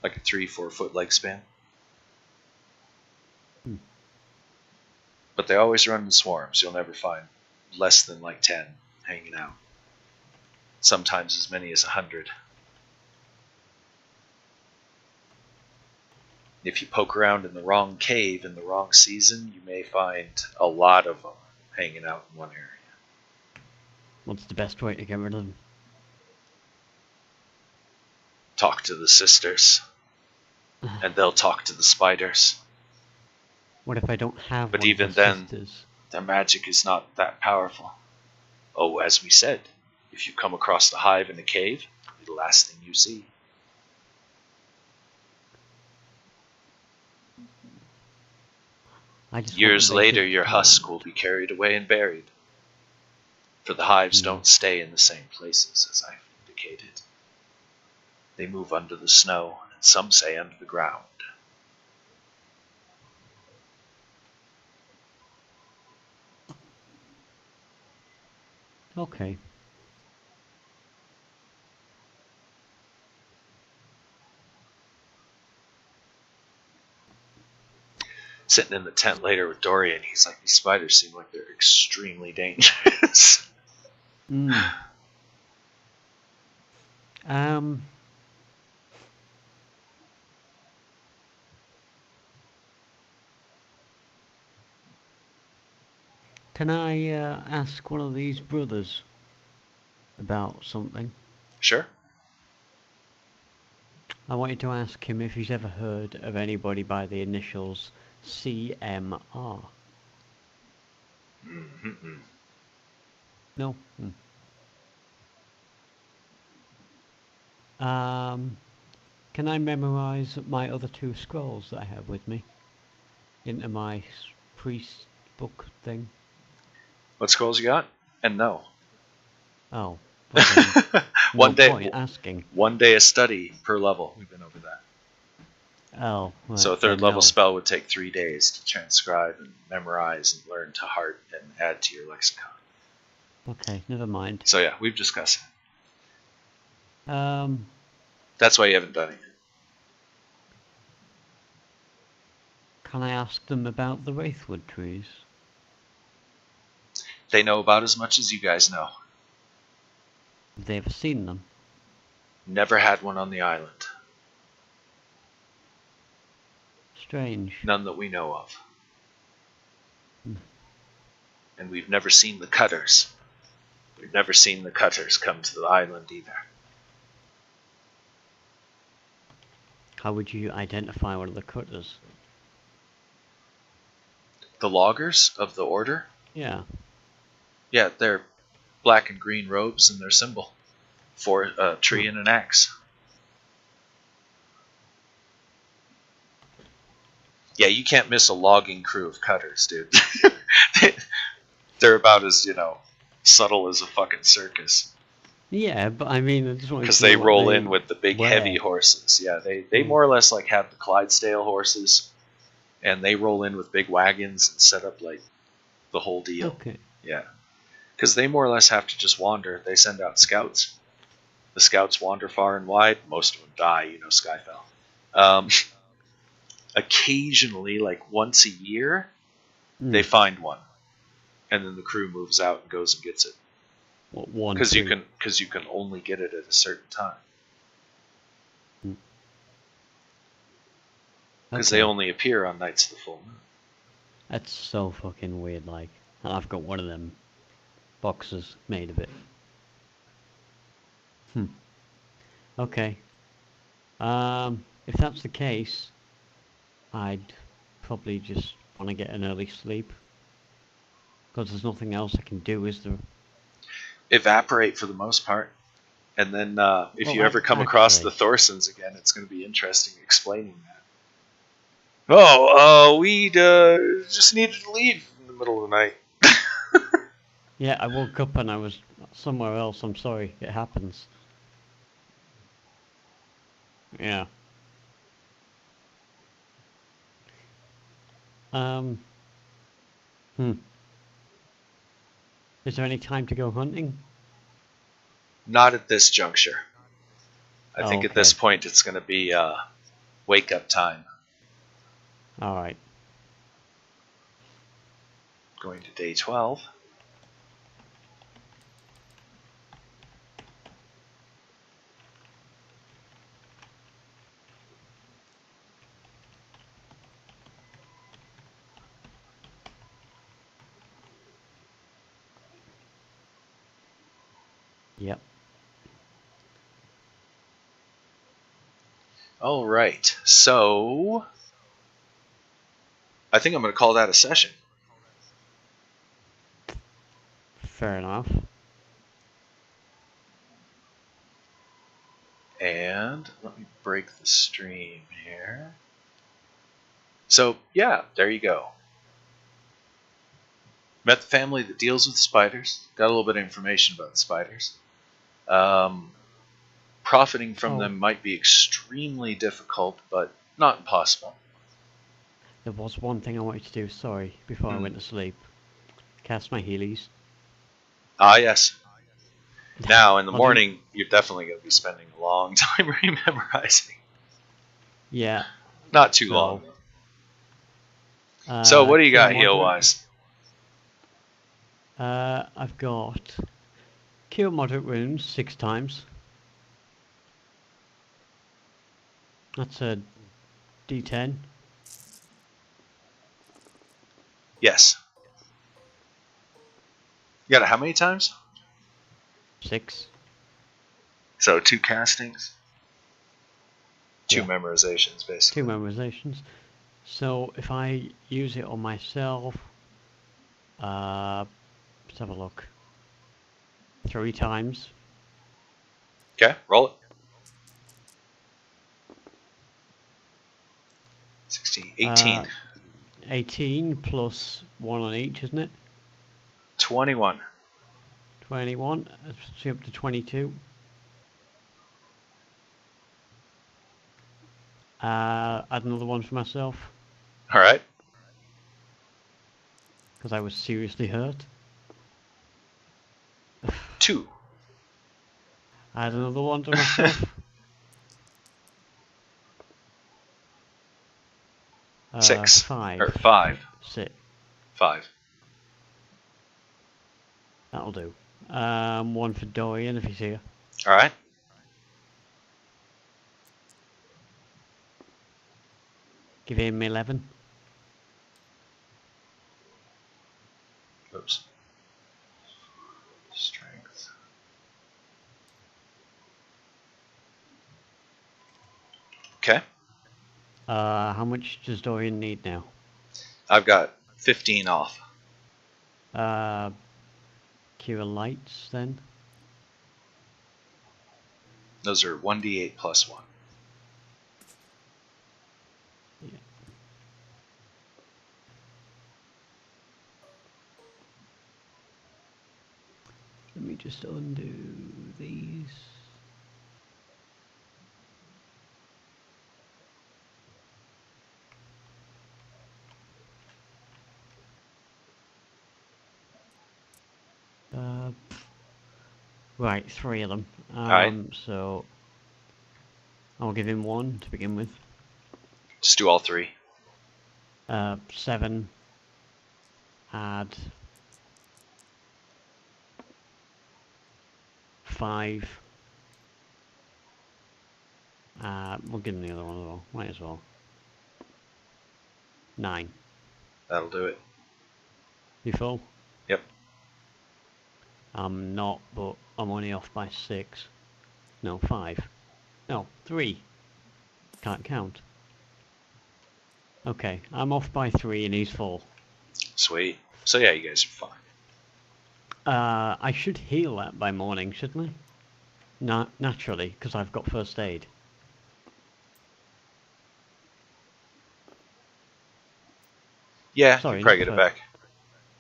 Like a 3-4 foot lifespan. But they always run in swarms. You'll never find less than like 10 hanging out. Sometimes as many as 100. If you poke around in the wrong cave in the wrong season, you may find a lot of them hanging out in one area. What's the best way to get rid of them? Talk to the sisters, and they'll talk to the spiders. What if I don't have But one even of the then, sisters? their magic is not that powerful. Oh, as we said, if you come across the hive in a cave, it'll be the last thing you see. Years later, your husk will be carried away and buried. For the hives don't stay in the same places, as I've indicated. They move under the snow, and some say under the ground. Okay. Sitting in the tent later with Dorian, he's like, these spiders seem like they're extremely dangerous. Can I ask one of these brothers about something? Sure. I wanted to ask him if he's ever heard of anybody by the initials CMR. Mm-hmm. No? Can I memorize my other 2 scrolls that I have with me into my priest book thing? What scrolls you got? And no. Oh. One day a study per level. We've been over that. Oh. Right, so a 3rd level spell would take 3 days to transcribe and memorize and learn to heart and add to your lexicon. Okay, never mind. So yeah, we've discussed it. That's why you haven't done it. Can I ask them about the Wraithwood trees? They know about as much as you guys know. Have they ever seen them? Never had one on the island. Strange. None that we know of. And we've never seen the cutters. We've never seen the cutters come to the island either. How would you identify one of the cutters? The loggers of the order? Yeah. Yeah, they're black and green robes and their symbol. For a tree and an axe. Yeah, you can't miss a logging crew of cutters, dude. They're about as, subtle as a fucking circus. Yeah, but I mean, I just want to because they roll in with the big heavy horses. Yeah, they more or less like have the Clydesdale horses, and they roll in with big wagons and set up like the whole deal. Okay. Yeah, because they more or less have to just wander. They send out scouts. The scouts wander far and wide. Most of them die, Skyfell. Occasionally, like once a year, they find one, and then the crew moves out and goes and gets it. One? Because you can only get it at a certain time. Because they only appear on nights of the full moon. That's so fucking weird. Like, I've got one of them boxes made of it. Okay. If that's the case, I'd probably just want to get an early sleep. Because there's nothing else I can do, is there? Evaporate for the most part. And then if you ever come across the Thorsons again, it's going to be interesting explaining that. We just needed to leave in the middle of the night. Yeah, I woke up and I was somewhere else. I'm sorry. It happens. Yeah. Is there any time to go hunting? Not at this juncture. I think at this point it's going to be wake up time. Alright. Going to day 12. Yep. All right, so I think I'm going to call that a session. Fair enough. And let me break the stream here. So, yeah, there you go. Met the family that deals with spiders. Got a little bit of information about the spiders. Profiting from them might be extremely difficult, but not impossible. There was one thing I wanted to do, sorry, before I went to sleep. Cast my Heelys. Ah, yes. Now, in the morning, you're definitely going to be spending a long time rememorizing. Yeah. Not too long. So, what do you got heal-wise? I've got Cure Moderate Wounds 6 times. That's a D10. Yes. You got it how many times? 6. So 2 castings. 2 memorizations, basically. 2 memorizations. So if I use it on myself, let's have a look. 3 times. Okay, roll it. 16, 18. 18 plus 1 on each, isn't it? 21. 21. Let's see up to 22. Add another one for myself. Alright. Because I was seriously hurt. 2. Add another one to myself. 6. 5. Or 5. 6. 5. That'll do. 1 for Dorian if he's here. Alright. Give him 11. Oops. Strength. Okay. How much does Dorian need now? I've got 15 off. Cure Lights then. Those are 1d8 plus 1. Yeah. Let me just undo these. Right, 3 of them. Alright. So I'll give him 1 to begin with. Just do all 3. 7. Add 5. We'll give him the other one as well. Might as well. 9. That'll do it. You full? Yep. I'm not, but I'm only off by 6. No, 5. No, 3. Can't count. Okay, I'm off by 3 and he's full. Sweet. So yeah, you guys are fine. I should heal that by morning, shouldn't I? Naturally, because I've got first aid. Yeah, Sorry, you probably get it back.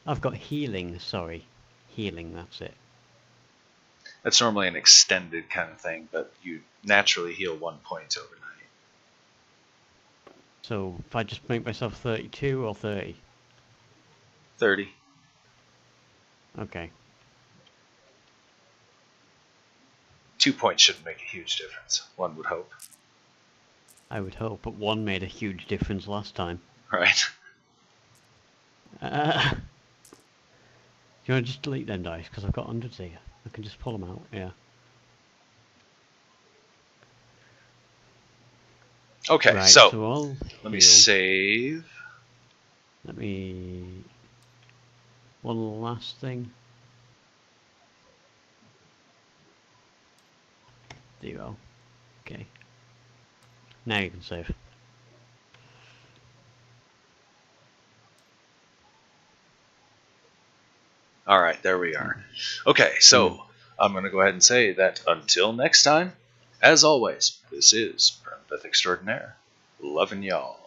I've got healing, sorry. Healing, that's it. That's normally an extended kind of thing, but you naturally heal 1 point overnight. So, if I just make myself 32 or 30? 30. Okay. 2 points shouldn't make a huge difference, one would hope. I would hope, but 1 made a huge difference last time. Right. you want to just delete them dice? Because I've got hundreds here. I can just pull them out, yeah. Okay, right, so let me save. Let me... One last thing. 0. Okay. Now you can save. All right, there we are. Okay, so I'm going to go ahead and say that until next time, as always, this is Prempeth Extraordinaire. Loving y'all.